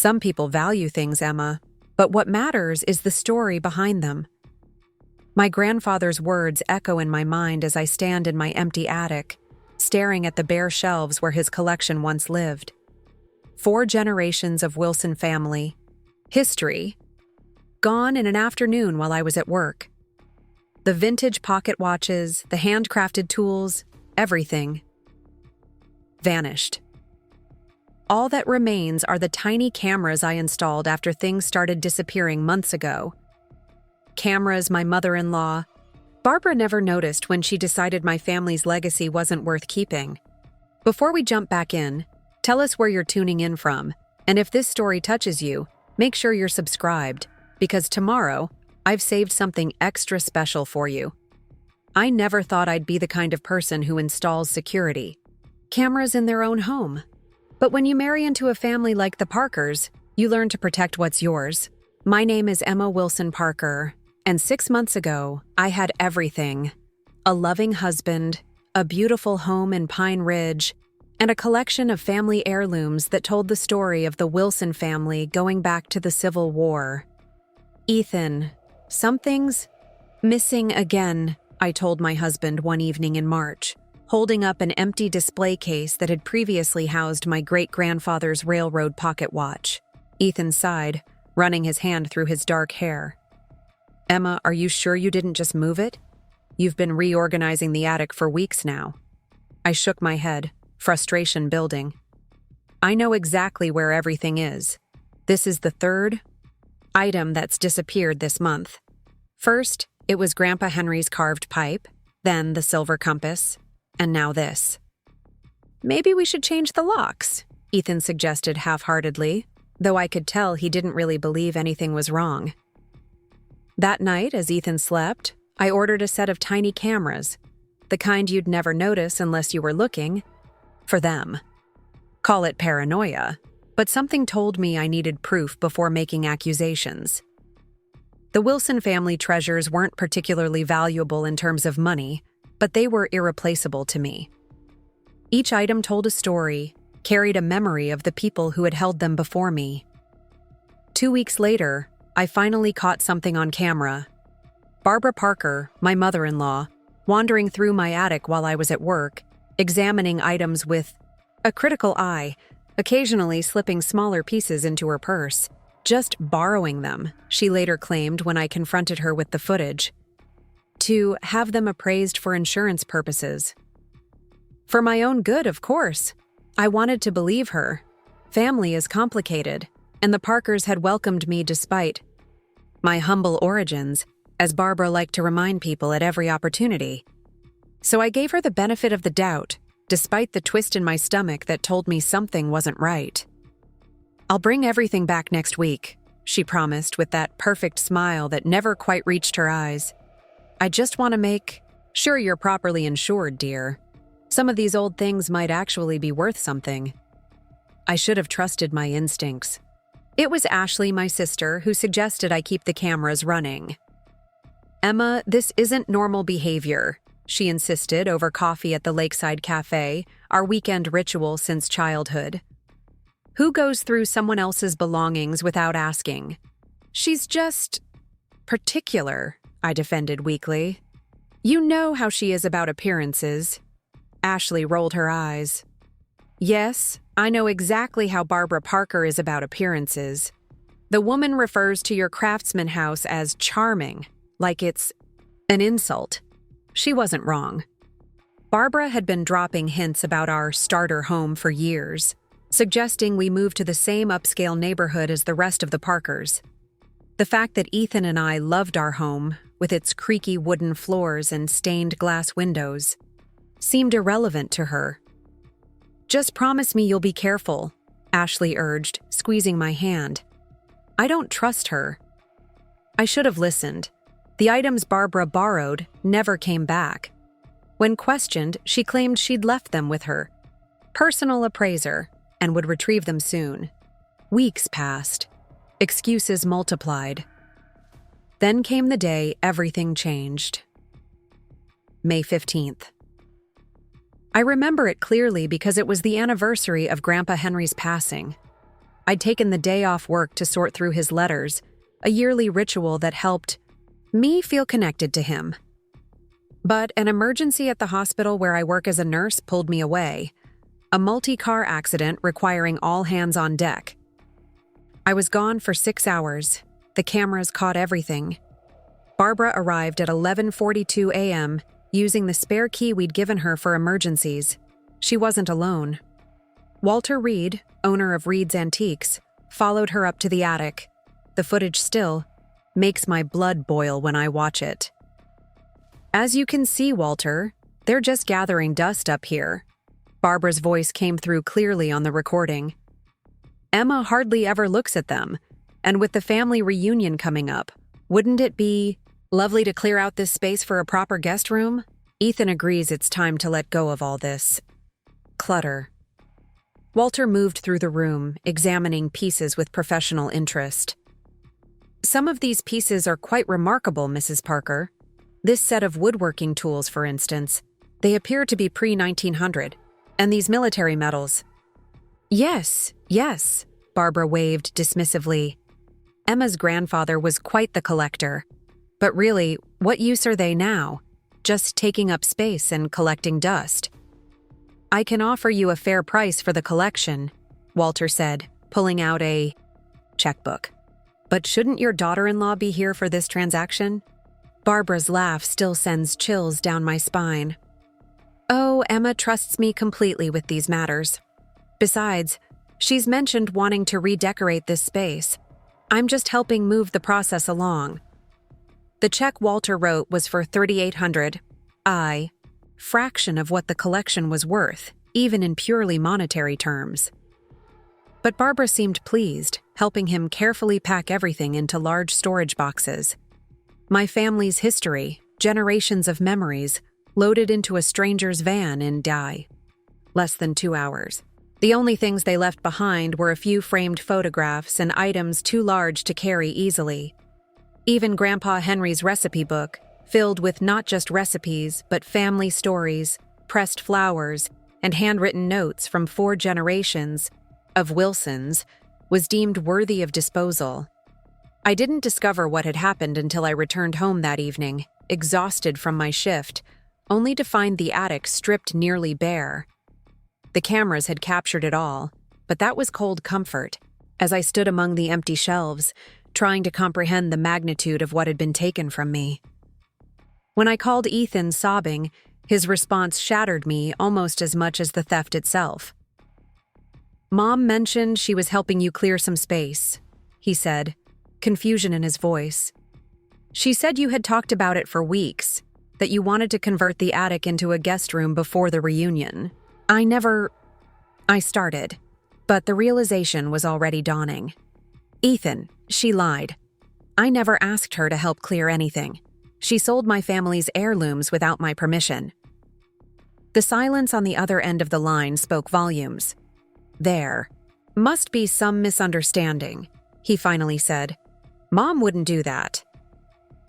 Some people value things, Emma, but what matters is the story behind them. My grandfather's words echo in my mind as I stand in my empty attic, staring at the bare shelves where his collection once lived. 4 generations of Wilson family, history, gone in an afternoon while I was at work. The vintage pocket watches, the handcrafted tools, everything vanished. All that remains are the tiny cameras I installed after things started disappearing months ago. Cameras my mother-in-law, Barbara, never noticed when she decided my family's legacy wasn't worth keeping. Before we jump back in, tell us where you're tuning in from, and if this story touches you, make sure you're subscribed, because tomorrow, I've saved something extra special for you. I never thought I'd be the kind of person who installs security cameras in their own home. But when you marry into a family like the Parkers, you learn to protect what's yours. My name is Emma Wilson Parker, and 6 months ago, I had everything. A loving husband, a beautiful home in Pine Ridge, and a collection of family heirlooms that told the story of the Wilson family going back to the Civil War. Ethan, something's missing again, I told my husband one evening in March, holding up an empty display case that had previously housed my great-grandfather's railroad pocket watch. Ethan sighed, running his hand through his dark hair. Emma, are you sure you didn't just move it? You've been reorganizing the attic for weeks now. I shook my head, frustration building. I know exactly where everything is. This is the 3rd item that's disappeared this month. First, it was Grandpa Henry's carved pipe, then the silver compass, and now this. Maybe we should change the locks, Ethan suggested half-heartedly, though I could tell he didn't really believe anything was wrong. That night, as Ethan slept, I ordered a set of tiny cameras, the kind you'd never notice unless you were looking, for them. Call it paranoia, but something told me I needed proof before making accusations. The Wilson family treasures weren't particularly valuable in terms of money, but they were irreplaceable to me. Each item told a story, carried a memory of the people who had held them before me. 2 weeks later, I finally caught something on camera. Barbara Parker, my mother-in-law, wandering through my attic while I was at work, examining items with a critical eye, occasionally slipping smaller pieces into her purse. Just borrowing them, she later claimed when I confronted her with the footage. To have them appraised for insurance purposes. For my own good, of course. I wanted to believe her. Family is complicated, and the Parkers had welcomed me despite my humble origins, as Barbara liked to remind people at every opportunity. So I gave her the benefit of the doubt, despite the twist in my stomach that told me something wasn't right. I'll bring everything back next week, she promised with that perfect smile that never quite reached her eyes. I just want to make sure you're properly insured, dear. Some of these old things might actually be worth something. I should have trusted my instincts. It was Ashley, my sister, who suggested I keep the cameras running. Emma, this isn't normal behavior, she insisted over coffee at the Lakeside Cafe, our weekend ritual since childhood. Who goes through someone else's belongings without asking? She's just particular, I defended weakly. You know how she is about appearances. Ashley rolled her eyes. Yes, I know exactly how Barbara Parker is about appearances. The woman refers to your Craftsman house as charming, like it's an insult. She wasn't wrong. Barbara had been dropping hints about our starter home for years, suggesting we move to the same upscale neighborhood as the rest of the Parkers. The fact that Ethan and I loved our home, with its creaky wooden floors and stained glass windows, seemed irrelevant to her. Just promise me you'll be careful, Ashley urged, squeezing my hand. I don't trust her. I should have listened. The items Barbara borrowed never came back. When questioned, she claimed she'd left them with her personal appraiser and would retrieve them soon. Weeks passed. Excuses multiplied. Then came the day everything changed. May 15th. I remember it clearly because it was the anniversary of Grandpa Henry's passing. I'd taken the day off work to sort through his letters, a yearly ritual that helped me feel connected to him. But an emergency at the hospital where I work as a nurse pulled me away. A multi-car accident requiring all hands on deck. I was gone for 6 hours. The cameras caught everything. Barbara arrived at 11:42 a.m., using the spare key we'd given her for emergencies. She wasn't alone. Walter Reed, owner of Reed's Antiques, followed her up to the attic. The footage still makes my blood boil when I watch it. "As you can see, Walter, they're just gathering dust up here." Barbara's voice came through clearly on the recording. "Emma hardly ever looks at them, and with the family reunion coming up, wouldn't it be lovely to clear out this space for a proper guest room?" Ethan agrees it's time to let go of all this clutter. Walter moved through the room, examining pieces with professional interest. "Some of these pieces are quite remarkable, Mrs. Parker. This set of woodworking tools, for instance, they appear to be pre-1900, and these military medals." Yes, Barbara waved dismissively. Emma's grandfather was quite the collector. But really, what use are they now? Just taking up space and collecting dust. "I can offer you a fair price for the collection," Walter said, pulling out a checkbook. "But shouldn't your daughter-in-law be here for this transaction?" Barbara's laugh still sends chills down my spine. "Oh, Emma trusts me completely with these matters. Besides, she's mentioned wanting to redecorate this space. I'm just helping move the process along." The check Walter wrote was for $3,800, fraction of what the collection was worth, even in purely monetary terms. But Barbara seemed pleased, helping him carefully pack everything into large storage boxes. My family's history, generations of memories, loaded into a stranger's van in less than 2 hours. The only things they left behind were a few framed photographs and items too large to carry easily. Even Grandpa Henry's recipe book, filled with not just recipes, but family stories, pressed flowers, and handwritten notes from 4 generations of Wilsons, was deemed worthy of disposal. I didn't discover what had happened until I returned home that evening, exhausted from my shift, only to find the attic stripped nearly bare. The cameras had captured it all, but that was cold comfort, as I stood among the empty shelves, trying to comprehend the magnitude of what had been taken from me. When I called Ethan sobbing, his response shattered me almost as much as the theft itself. "Mom mentioned she was helping you clear some space," he said, confusion in his voice. "She said you had talked about it for weeks, that you wanted to convert the attic into a guest room before the reunion. I started, but the realization was already dawning. Ethan, she lied. I never asked her to help clear anything. She sold my family's heirlooms without my permission." The silence on the other end of the line spoke volumes. "There must be some misunderstanding," he finally said. "Mom wouldn't do that."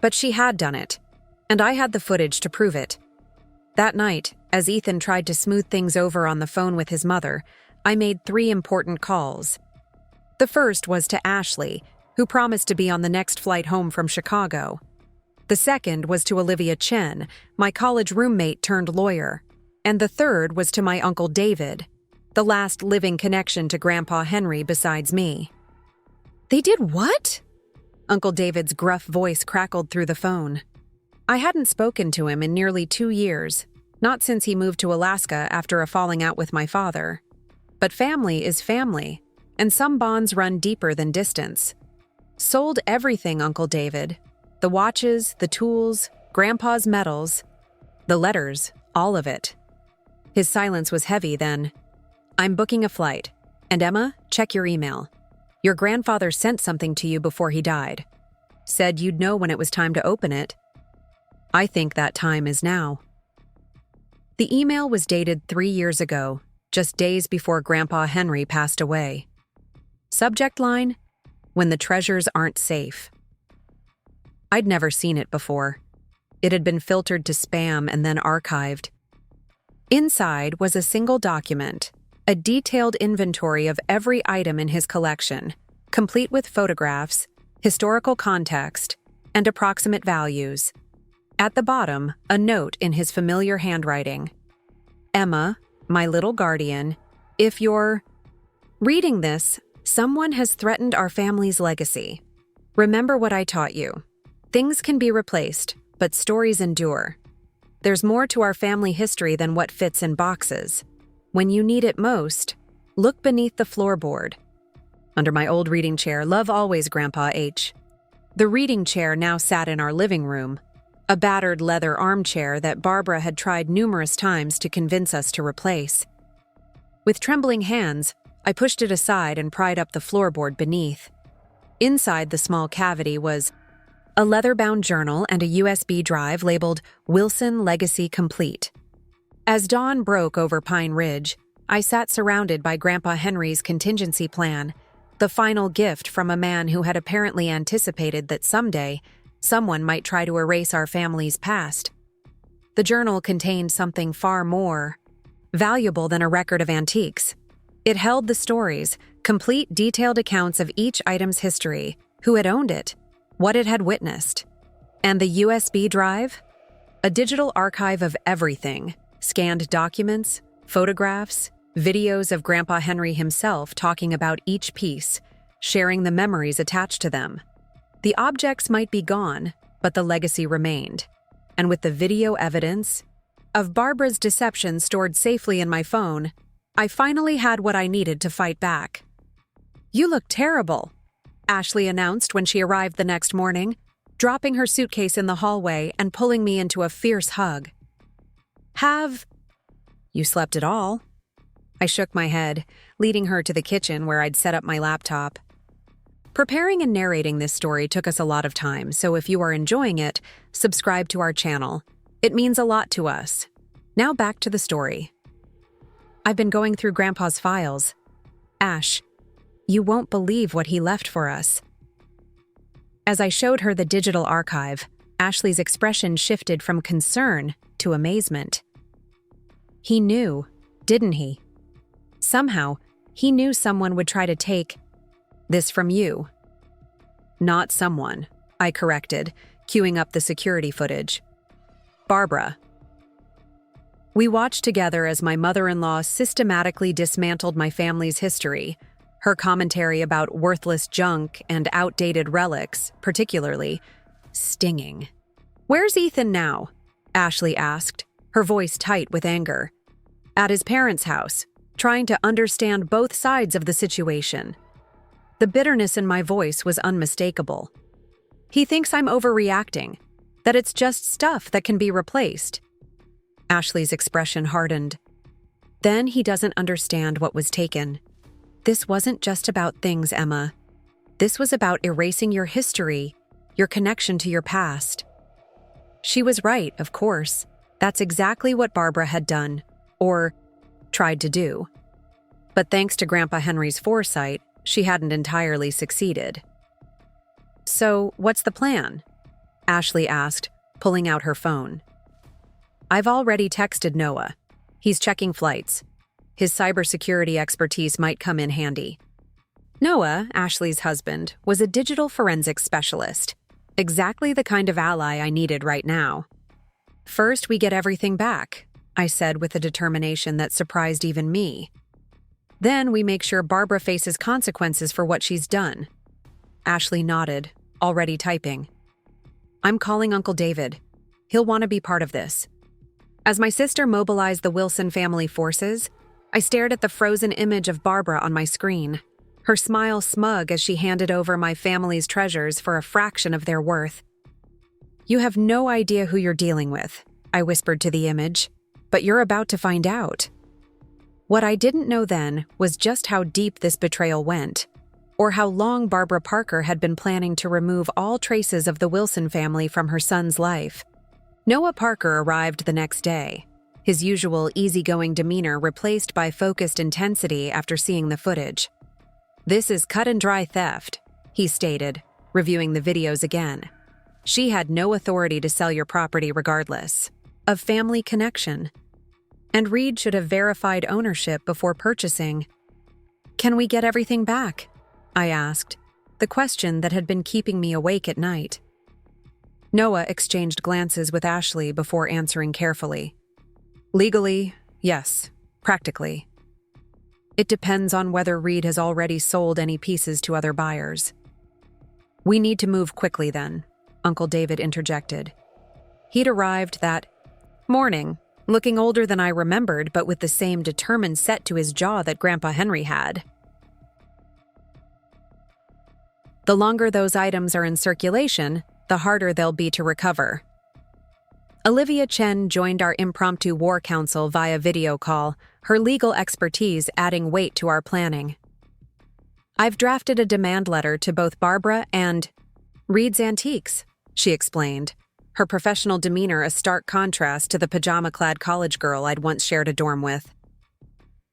But she had done it, and I had the footage to prove it. That night, as Ethan tried to smooth things over on the phone with his mother, I made 3 important calls. The first was to Ashley, who promised to be on the next flight home from Chicago. The second was to Olivia Chen, my college roommate turned lawyer. And the third was to my Uncle David, the last living connection to Grandpa Henry besides me. "They did what?" Uncle David's gruff voice crackled through the phone. I hadn't spoken to him in nearly 2 years, not since he moved to Alaska after a falling out with my father. But family is family, and some bonds run deeper than distance. "Sold everything, Uncle David. The watches, the tools, Grandpa's medals, the letters, all of it." His silence was heavy then. "I'm booking a flight. And Emma, check your email. Your grandfather sent something to you before he died. Said you'd know when it was time to open it. I think that time is now." The email was dated 3 years ago, just days before Grandpa Henry passed away. Subject line: "When the treasures aren't safe." I'd never seen it before. It had been filtered to spam and then archived. Inside was a single document, a detailed inventory of every item in his collection, complete with photographs, historical context, and approximate values. At the bottom, a note in his familiar handwriting. Emma, my little guardian, if you're reading this, someone has threatened our family's legacy. Remember what I taught you. Things can be replaced, but stories endure. There's more to our family history than what fits in boxes. When you need it most, look beneath the floorboard. Under my old reading chair, love always, Grandpa H. The reading chair now sat in our living room, a battered leather armchair that Barbara had tried numerous times to convince us to replace. With trembling hands, I pushed it aside and pried up the floorboard beneath. Inside the small cavity was a leather-bound journal and a USB drive labeled Wilson Legacy Complete. As dawn broke over Pine Ridge, I sat surrounded by Grandpa Henry's contingency plan, the final gift from a man who had apparently anticipated that someday someone might try to erase our family's past. The journal contained something far more valuable than a record of antiques. It held the stories, complete detailed accounts of each item's history, who had owned it, what it had witnessed. And the USB drive? A digital archive of everything, scanned documents, photographs, videos of Grandpa Henry himself talking about each piece, sharing the memories attached to them. The objects might be gone, but the legacy remained. And with the video evidence of Barbara's deception stored safely in my phone, I finally had what I needed to fight back. "You look terrible," Ashley announced when she arrived the next morning, dropping her suitcase in the hallway and pulling me into a fierce hug. "Have you slept at all?" I shook my head, leading her to the kitchen where I'd set up my laptop. Preparing and narrating this story took us a lot of time, so if you are enjoying it, subscribe to our channel. It means a lot to us. Now back to the story. I've been going through Grandpa's files. Ash, you won't believe what he left for us. As I showed her the digital archive, Ashley's expression shifted from concern to amazement. He knew, didn't he? Somehow, he knew someone would try to take this from you. Not someone, I corrected, queuing up the security footage. Barbara. We watched together as my mother-in-law systematically dismantled my family's history, her commentary about worthless junk and outdated relics, particularly stinging. "Where's Ethan now?" Ashley asked, her voice tight with anger. "At his parents' house, trying to understand both sides of the situation." The bitterness in my voice was unmistakable. "He thinks I'm overreacting, that it's just stuff that can be replaced." Ashley's expression hardened. "Then he doesn't understand what was taken. This wasn't just about things, Emma. This was about erasing your history, your connection to your past." She was right, of course. That's exactly what Barbara had done, or tried to do. But thanks to Grandpa Henry's foresight, she hadn't entirely succeeded. "So, what's the plan?" Ashley asked, pulling out her phone. "I've already texted Noah. He's checking flights. His cybersecurity expertise might come in handy." Noah, Ashley's husband, was a digital forensics specialist, exactly the kind of ally I needed right now. "First, we get everything back," I said with a determination that surprised even me. "Then we make sure Barbara faces consequences for what she's done." Ashley nodded, already typing. "I'm calling Uncle David. He'll want to be part of this." As my sister mobilized the Wilson family forces, I stared at the frozen image of Barbara on my screen, her smile smug as she handed over my family's treasures for a fraction of their worth. "You have no idea who you're dealing with," I whispered to the image, "but you're about to find out." What I didn't know then was just how deep this betrayal went, or how long Barbara Parker had been planning to remove all traces of the Wilson family from her son's life. Noah Parker arrived the next day, his usual easygoing demeanor replaced by focused intensity after seeing the footage. "This is cut-and-dry theft," he stated, reviewing the videos again. "She had no authority to sell your property regardless of family connection." And Reed should have verified ownership before purchasing. "Can we get everything back?" I asked, the question that had been keeping me awake at night. Noah exchanged glances with Ashley before answering carefully. "Legally, yes. Practically. It depends on whether Reed has already sold any pieces to other buyers." "We need to move quickly then," Uncle David interjected. He'd arrived that morning, looking older than I remembered, but with the same determined set to his jaw that Grandpa Henry had. "The longer those items are in circulation, the harder they'll be to recover." Olivia Chen joined our impromptu war council via video call, her legal expertise adding weight to our planning. "I've drafted a demand letter to both Barbara and Reed's Antiques," she explained, her professional demeanor a stark contrast to the pajama-clad college girl I'd once shared a dorm with.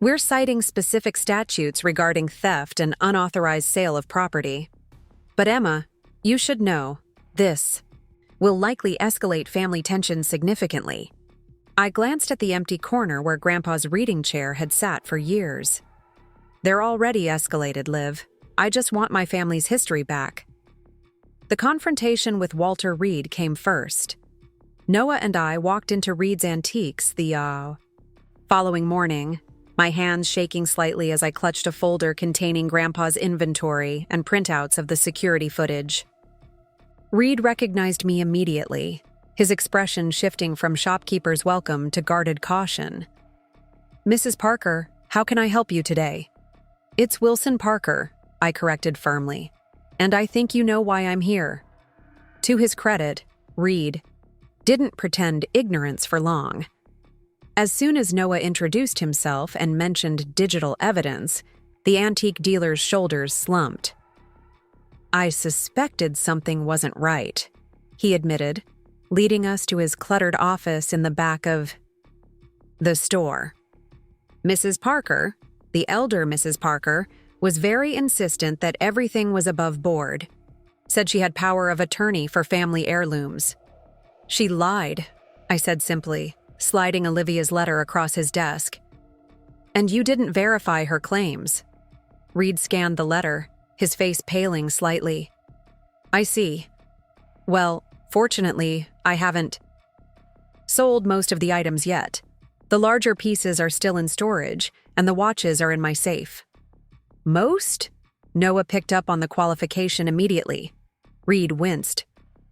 "We're citing specific statutes regarding theft and unauthorized sale of property. But Emma, you should know, this will likely escalate family tensions significantly." I glanced at the empty corner where Grandpa's reading chair had sat for years. "They're already escalated, Liv. I just want my family's history back." The confrontation with Walter Reed came first. Noah and I walked into Reed's Antiques the following morning, my hands shaking slightly as I clutched a folder containing Grandpa's inventory and printouts of the security footage. Reed recognized me immediately, his expression shifting from shopkeeper's welcome to guarded caution. "Mrs. Parker, how can I help you today?" "It's Wilson Parker," I corrected firmly, "and I think you know why I'm here." To his credit, Reed didn't pretend ignorance for long. As soon as Noah introduced himself and mentioned digital evidence, the antique dealer's shoulders slumped. "I suspected something wasn't right," he admitted, leading us to his cluttered office in the back of the store. Mrs. Parker, the elder Mrs. Parker, was very insistent that everything was above board, said she had power of attorney for family heirlooms. "She lied," I said simply, sliding Olivia's letter across his desk. "And you didn't verify her claims." Reed scanned the letter, his face paling slightly. "I see. Well, fortunately, I haven't sold most of the items yet. The larger pieces are still in storage, and the watches are in my safe." "Most?" Noah picked up on the qualification immediately. Reed winced.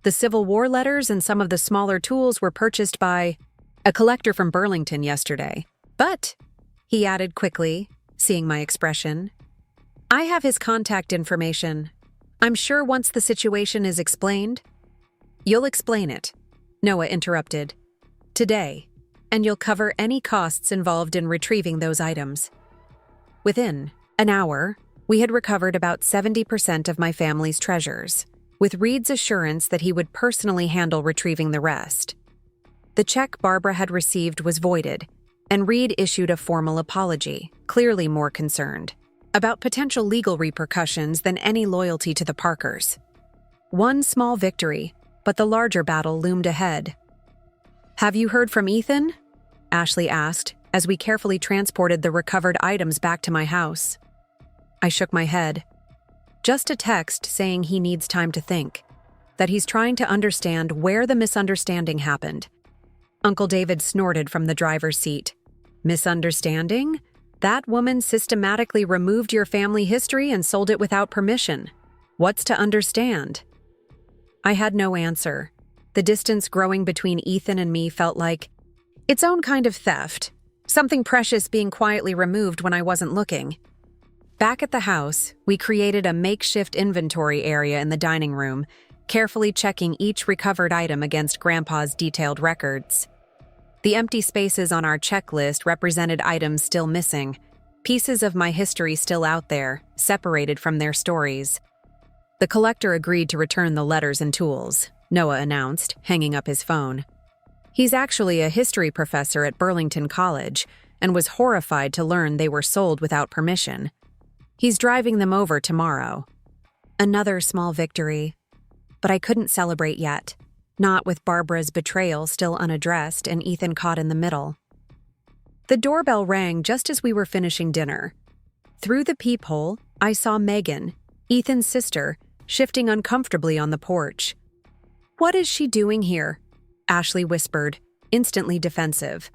"The Civil War letters and some of the smaller tools were purchased by a collector from Burlington yesterday. But," he added quickly, seeing my expression, "I have his contact information. I'm sure once the situation is explained—" "You'll explain it," Noah interrupted. "Today, and you'll cover any costs involved in retrieving those items." Within an hour, we had recovered about 70% of my family's treasures, with Reed's assurance that he would personally handle retrieving the rest. The check Barbara had received was voided, and Reed issued a formal apology, clearly more concerned about potential legal repercussions than any loyalty to the Parkers. One small victory, but the larger battle loomed ahead. "Have you heard from Ethan?" Ashley asked, as we carefully transported the recovered items back to my house. I shook my head. "Just a text saying he needs time to think, that he's trying to understand where the misunderstanding happened." Uncle David snorted from the driver's seat. "Misunderstanding? That woman systematically removed your family history and sold it without permission. What's to understand?" I had no answer. The distance growing between Ethan and me felt like its own kind of theft, something precious being quietly removed when I wasn't looking. Back at the house, we created a makeshift inventory area in the dining room, carefully checking each recovered item against Grandpa's detailed records. The empty spaces on our checklist represented items still missing, pieces of my history still out there, separated from their stories. The collector agreed to return the letters and tools, Noah announced, hanging up his phone. He's actually a history professor at Burlington College and was horrified to learn they were sold without permission. He's driving them over tomorrow. Another small victory, but I couldn't celebrate yet. Not with Barbara's betrayal still unaddressed and Ethan caught in the middle. The doorbell rang just as we were finishing dinner. Through the peephole, I saw Megan, Ethan's sister, shifting uncomfortably on the porch. "What is she doing here?" Ashley whispered, instantly defensive.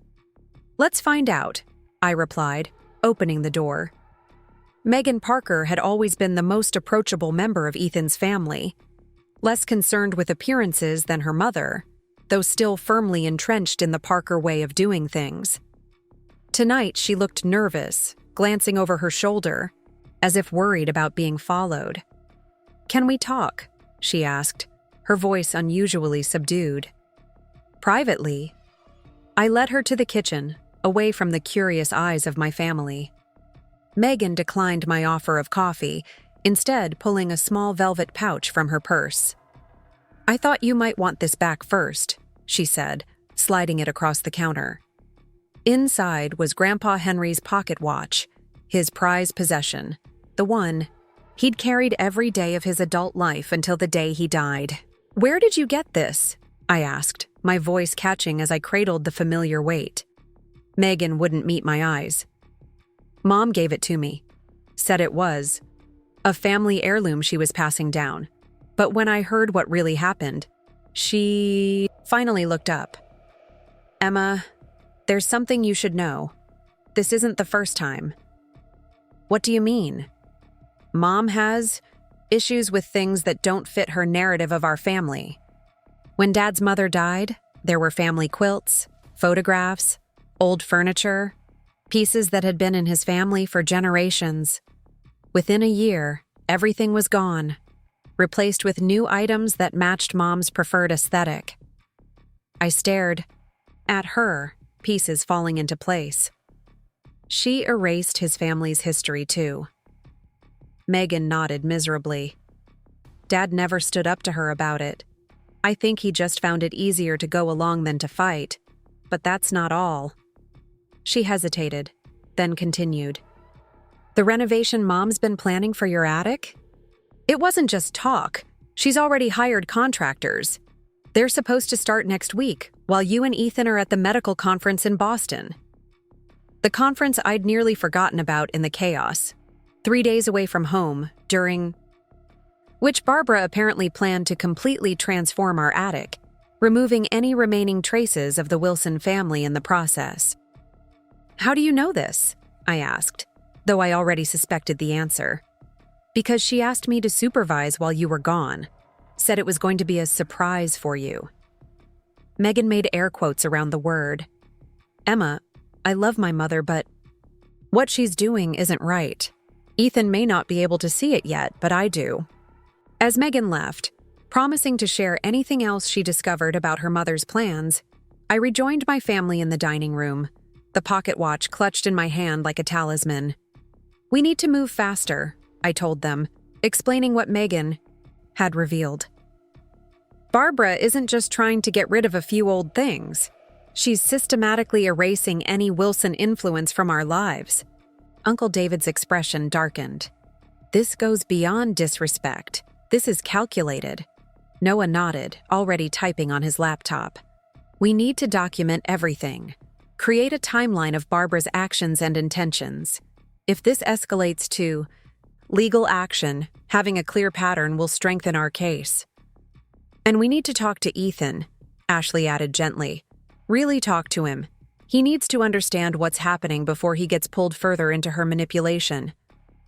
"Let's find out," I replied, opening the door. Megan Parker had always been the most approachable member of Ethan's family, less concerned with appearances than her mother, though still firmly entrenched in the Parker way of doing things. Tonight she looked nervous, glancing over her shoulder, as if worried about being followed. "Can we talk?" she asked, her voice unusually subdued. "Privately." I led her to the kitchen, away from the curious eyes of my family. Megan declined my offer of coffee, instead pulling a small velvet pouch from her purse. "I thought you might want this back first," she said, sliding it across the counter. Inside was Grandpa Henry's pocket watch, his prized possession, the one he'd carried every day of his adult life until the day he died. "Where did you get this?" I asked, my voice catching as I cradled the familiar weight. Megan wouldn't meet my eyes. "Mom gave it to me. Said it was a family heirloom she was passing down. But when I heard what really happened, she finally looked up. Emma, there's something you should know. This isn't the first time." "What do you mean?" "Mom has issues with things that don't fit her narrative of our family. When Dad's mother died, there were family quilts, photographs, old furniture, pieces that had been in his family for generations. Within a year, everything was gone, replaced with new items that matched Mom's preferred aesthetic." I stared at her, pieces falling into place. "She erased his family's history, too." Megan nodded miserably. "Dad never stood up to her about it. I think he just found it easier to go along than to fight. But that's not all." She hesitated, then continued. "The renovation Mom's been planning for your attic? It wasn't just talk. She's already hired contractors. They're supposed to start next week, while you and Ethan are at the medical conference in Boston." The conference I'd nearly forgotten about in the chaos. 3 days away from home, during which Barbara apparently planned to completely transform our attic, removing any remaining traces of the Wilson family in the process. "How do you know this?" I asked, though I already suspected the answer. "Because she asked me to supervise while you were gone. Said it was going to be a surprise for you." Megan made air quotes around the word. "Emma, I love my mother, but what she's doing isn't right. Ethan may not be able to see it yet, but I do." As Megan left, promising to share anything else she discovered about her mother's plans, I rejoined my family in the dining room, the pocket watch clutched in my hand like a talisman. "We need to move faster," I told them, explaining what Megan had revealed. "Barbara isn't just trying to get rid of a few old things. She's systematically erasing any Wilson influence from our lives." Uncle David's expression darkened. "This goes beyond disrespect. This is calculated." Noah nodded, already typing on his laptop. "We need to document everything. Create a timeline of Barbara's actions and intentions. If this escalates to legal action, having a clear pattern will strengthen our case." "And we need to talk to Ethan," Ashley added gently. "Really talk to him. He needs to understand what's happening before he gets pulled further into her manipulation."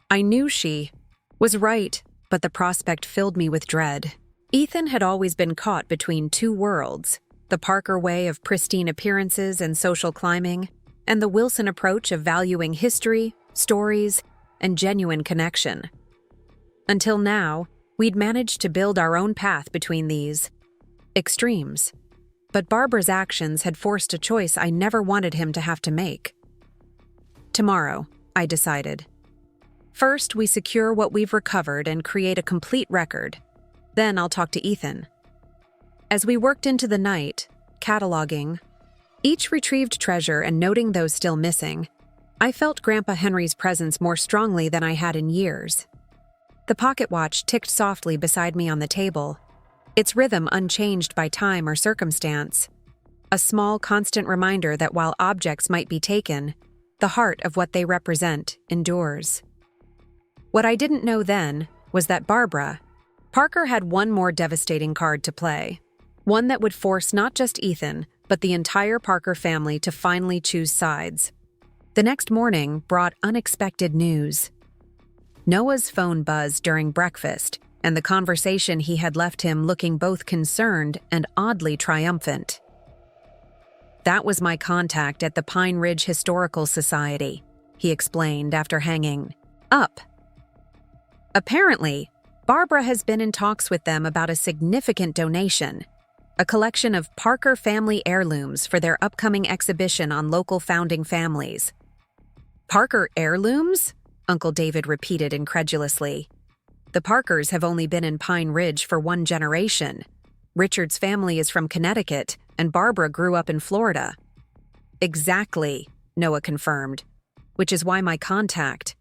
I knew she was right, but the prospect filled me with dread. Ethan had always been caught between two worlds, the Parker way of pristine appearances and social climbing, and the Wilson approach of valuing history, stories, and genuine connection. Until now, we'd managed to build our own path between these extremes. But Barbara's actions had forced a choice I never wanted him to have to make. Tomorrow, I decided. First, we secure what we've recovered and create a complete record. Then I'll talk to Ethan. As we worked into the night, cataloging each retrieved treasure and noting those still missing, I felt Grandpa Henry's presence more strongly than I had in years. The pocket watch ticked softly beside me on the table, its rhythm unchanged by time or circumstance. A small, constant reminder that while objects might be taken, the heart of what they represent endures. What I didn't know then was that Parker had one more devastating card to play. One that would force not just Ethan, but the entire Parker family to finally choose sides. The next morning brought unexpected news. Noah's phone buzzed during breakfast, and the conversation he had left him looking both concerned and oddly triumphant. "That was my contact at the Pine Ridge Historical Society," he explained after hanging up. Apparently, Barbara has been in talks with them about a significant donation, a collection of Parker family heirlooms for their upcoming exhibition on local founding families. "Parker heirlooms?" Uncle David repeated incredulously. "The Parkers have only been in Pine Ridge for one generation. Richard's family is from Connecticut, and Barbara grew up in Florida." "Exactly," Noah confirmed, "which is why my contact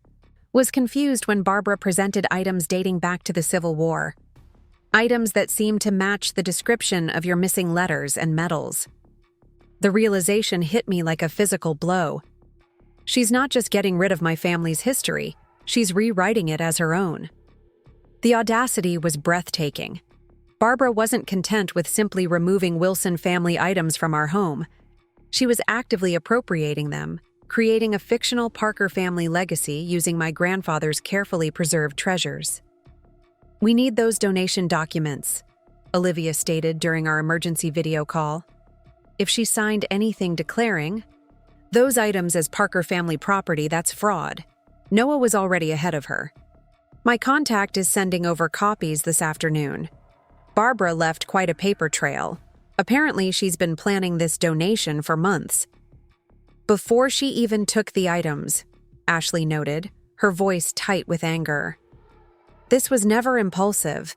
was confused when Barbara presented items dating back to the Civil War. Items that seemed to match the description of your missing letters and medals. The realization hit me like a physical blow. She's not just getting rid of my family's history, she's rewriting it as her own." The audacity was breathtaking. Barbara wasn't content with simply removing Wilson family items from our home. She was actively appropriating them, creating a fictional Parker family legacy using my grandfather's carefully preserved treasures. "We need those donation documents," Olivia stated during our emergency video call. If she signed anything declaring those items as Parker family property, that's fraud. Noah was already ahead of her. "My contact is sending over copies this afternoon." Barbara left quite a paper trail. Apparently, she's been planning this donation for months. "Before she even took the items," Ashley noted, her voice tight with anger. "This was never impulsive.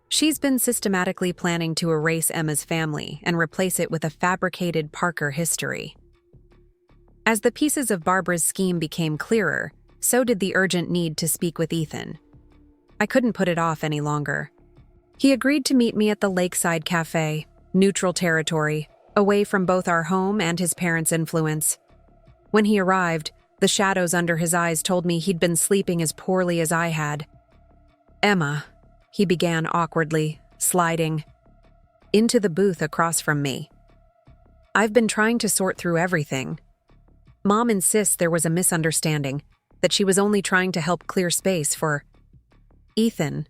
She's been systematically planning to erase Emma's family and replace it with a fabricated Parker history." As the pieces of Barbara's scheme became clearer, so did the urgent need to speak with Ethan. I couldn't put it off any longer. He agreed to meet me at the Lakeside Cafe, neutral territory, away from both our home and his parents' influence. When he arrived, the shadows under his eyes told me he'd been sleeping as poorly as I had. "Emma," he began awkwardly, sliding into the booth across from me. "I've been trying to sort through everything. Mom insists there was a misunderstanding, that she was only trying to help clear space for—" "Ethan,"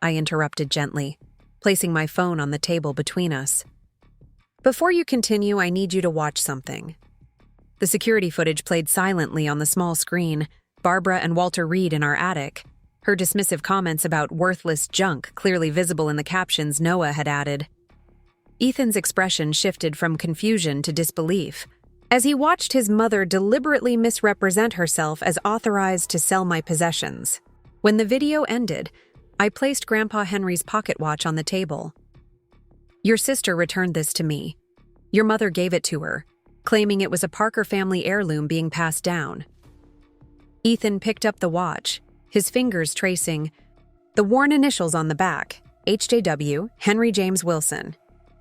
I interrupted gently, placing my phone on the table between us. "Before you continue, I need you to watch something." The security footage played silently on the small screen, Barbara and Walter Reed in our attic, her dismissive comments about worthless junk clearly visible in the captions Noah had added. Ethan's expression shifted from confusion to disbelief, as he watched his mother deliberately misrepresent herself as authorized to sell my possessions. When the video ended, I placed Grandpa Henry's pocket watch on the table. "Your sister returned this to me. Your mother gave it to her, claiming it was a Parker family heirloom being passed down." Ethan picked up the watch, his fingers tracing the worn initials on the back, HJW, Henry James Wilson.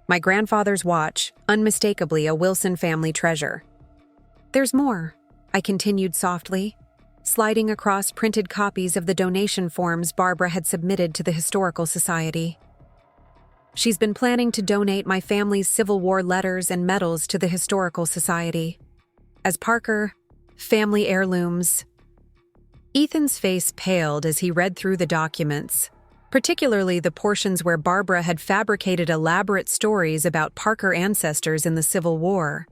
My grandfather's watch, unmistakably a Wilson family treasure. "There's more," I continued softly, sliding across printed copies of the donation forms Barbara had submitted to the Historical Society. "She's been planning to donate my family's Civil War letters and medals to the Historical Society as Parker family heirlooms." Ethan's face paled as he read through the documents, particularly the portions where Barbara had fabricated elaborate stories about Parker ancestors in the Civil War.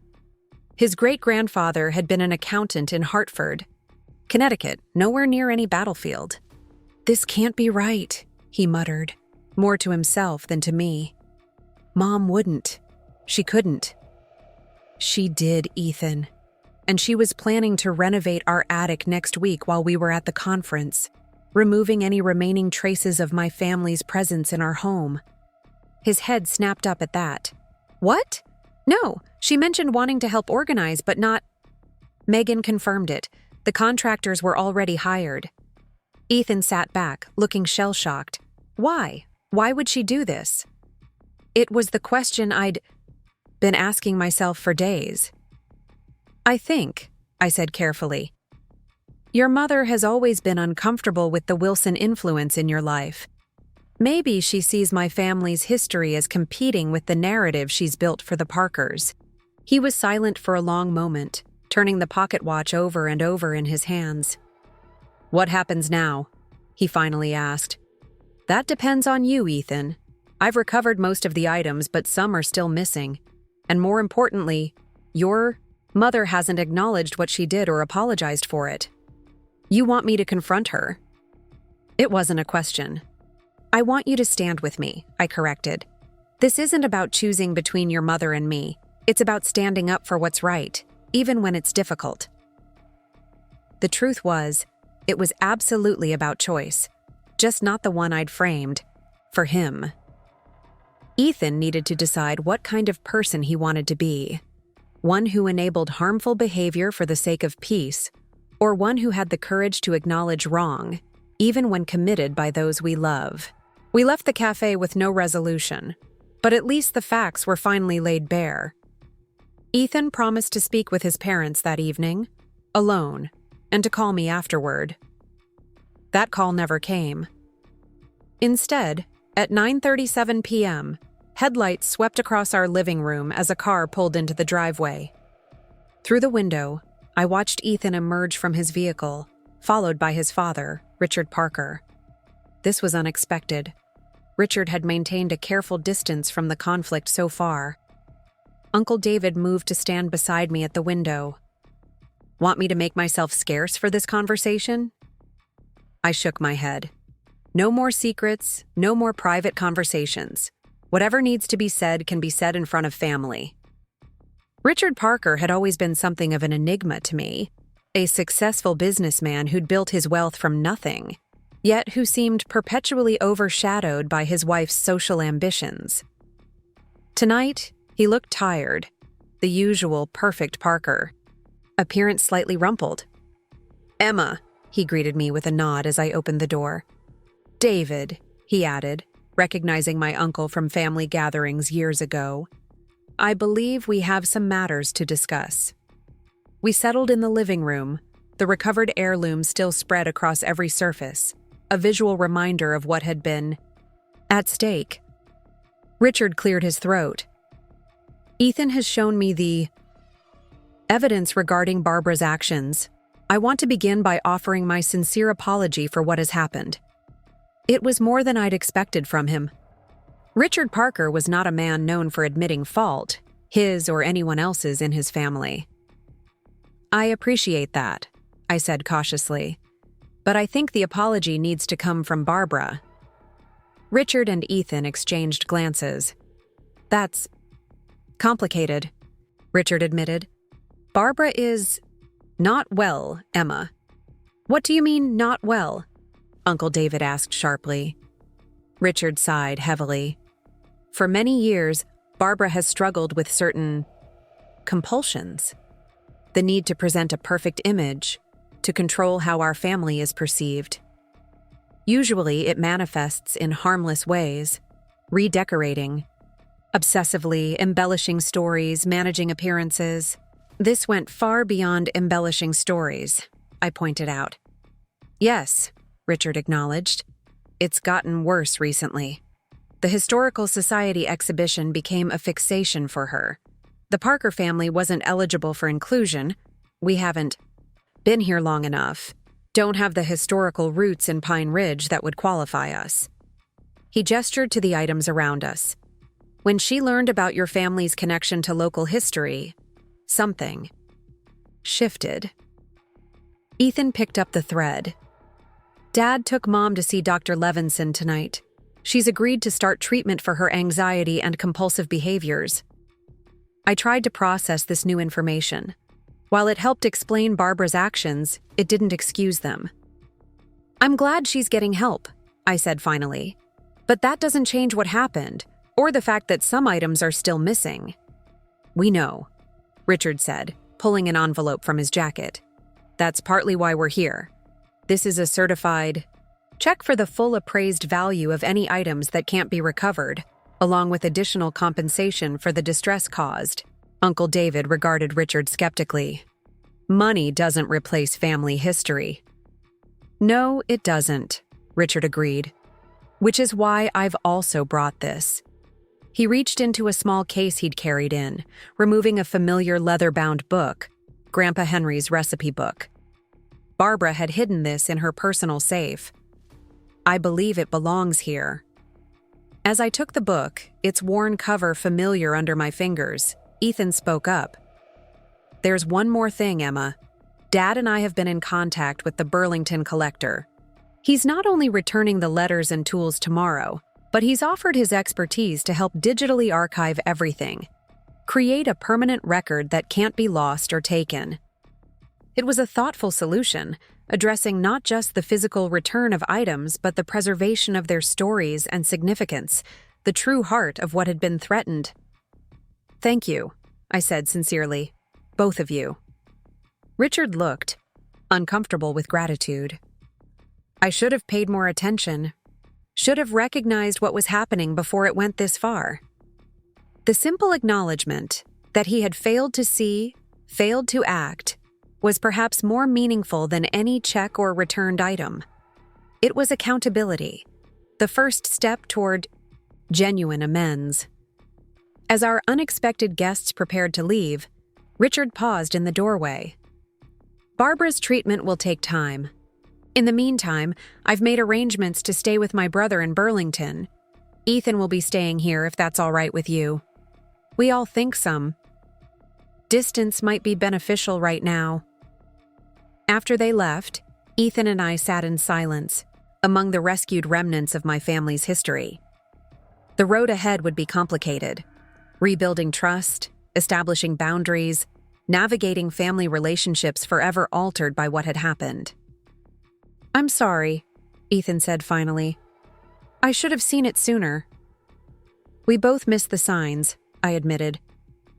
His great-grandfather had been an accountant in Hartford, Connecticut, nowhere near any battlefield. "This can't be right," he muttered, more to himself than to me. "Mom wouldn't. She couldn't." "She did, Ethan. And she was planning to renovate our attic next week while we were at the conference, removing any remaining traces of my family's presence in our home." His head snapped up at that. "What? No, she mentioned wanting to help organize, but not—" Megan confirmed it. The contractors were already hired. Ethan sat back, looking shell-shocked. Why? Why would she do this? It was the question I'd been asking myself for days. I think, I said carefully, your mother has always been uncomfortable with the Wilson influence in your life. Maybe she sees my family's history as competing with the narrative she's built for the Parkers. He was silent for a long moment, turning the pocket watch over and over in his hands. What happens now? He finally asked. That depends on you, Ethan. I've recovered most of the items, but some are still missing. And more importantly, your mother hasn't acknowledged what she did or apologized for it. You want me to confront her? It wasn't a question. I want you to stand with me, I corrected. This isn't about choosing between your mother and me. It's about standing up for what's right, even when it's difficult. The truth was, it was absolutely about choice, just not the one I'd framed for him. Ethan needed to decide what kind of person he wanted to be. One who enabled harmful behavior for the sake of peace, or one who had the courage to acknowledge wrong, even when committed by those we love. We left the cafe with no resolution, but at least the facts were finally laid bare. Ethan promised to speak with his parents that evening, alone, and to call me afterward. That call never came. Instead, at 9:37 p.m., headlights swept across our living room as a car pulled into the driveway. Through the window, I watched Ethan emerge from his vehicle, followed by his father, Richard Parker. This was unexpected. Richard had maintained a careful distance from the conflict so far. Uncle David moved to stand beside me at the window. Want me to make myself scarce for this conversation? I shook my head. No more secrets, no more private conversations. Whatever needs to be said can be said in front of family. Richard Parker had always been something of an enigma to me, a successful businessman who'd built his wealth from nothing, yet who seemed perpetually overshadowed by his wife's social ambitions. Tonight, he looked tired, the usual perfect Parker, appearance slightly rumpled. Emma, he greeted me with a nod as I opened the door. David, he added, recognizing my uncle from family gatherings years ago. I believe we have some matters to discuss. We settled in the living room, the recovered heirlooms still spread across every surface, a visual reminder of what had been at stake. Richard cleared his throat. Ethan has shown me the evidence regarding Barbara's actions. I want to begin by offering my sincere apology for what has happened. It was more than I'd expected from him. Richard Parker was not a man known for admitting fault, his or anyone else's in his family. I appreciate that, I said cautiously, but I think the apology needs to come from Barbara. Richard and Ethan exchanged glances. That's complicated, Richard admitted. Barbara is not well, Emma. What do you mean, not well? Uncle David asked sharply. Richard sighed heavily. For many years, Barbara has struggled with certain compulsions. The need to present a perfect image, to control how our family is perceived. Usually, it manifests in harmless ways, redecorating, obsessively embellishing stories, managing appearances. This went far beyond embellishing stories, I pointed out. Yes, Richard acknowledged. It's gotten worse recently. The Historical Society exhibition became a fixation for her. The Parker family wasn't eligible for inclusion. We haven't been here long enough, don't have the historical roots in Pine Ridge that would qualify us. He gestured to the items around us. When she learned about your family's connection to local history, something shifted. Ethan picked up the thread. Dad took Mom to see Dr. Levinson tonight. She's agreed to start treatment for her anxiety and compulsive behaviors. I tried to process this new information. While it helped explain Barbara's actions, it didn't excuse them. I'm glad she's getting help, I said finally. But that doesn't change what happened, or the fact that some items are still missing. We know, Richard said, pulling an envelope from his jacket. That's partly why we're here. This is a certified check for the full appraised value of any items that can't be recovered, along with additional compensation for the distress caused. Uncle David regarded Richard skeptically. Money doesn't replace family history. No, it doesn't, Richard agreed. Which is why I've also brought this. He reached into a small case he'd carried in, removing a familiar leather-bound book, Grandpa Henry's recipe book. Barbara had hidden this in her personal safe. I believe it belongs here. As I took the book, its worn cover familiar under my fingers, Ethan spoke up. There's one more thing, Emma. Dad and I have been in contact with the Burlington collector. He's not only returning the letters and tools tomorrow, but he's offered his expertise to help digitally archive everything. Create a permanent record that can't be lost or taken. It was a thoughtful solution, addressing not just the physical return of items but the preservation of their stories and significance, the true heart of what had been threatened. Thank you, I said sincerely. Both of you. Richard looked, uncomfortable with gratitude. I should have paid more attention. Should have recognized what was happening before it went this far. The simple acknowledgement that he had failed to see, failed to act, was perhaps more meaningful than any check or returned item. It was accountability, the first step toward genuine amends. As our unexpected guests prepared to leave, Richard paused in the doorway. Barbara's treatment will take time. In the meantime, I've made arrangements to stay with my brother in Burlington. Ethan will be staying here if that's all right with you. We all think some distance might be beneficial right now. After they left, Ethan and I sat in silence, among the rescued remnants of my family's history. The road ahead would be complicated. Rebuilding trust, establishing boundaries, navigating family relationships forever altered by what had happened. I'm sorry, Ethan said finally. I should have seen it sooner. We both missed the signs, I admitted.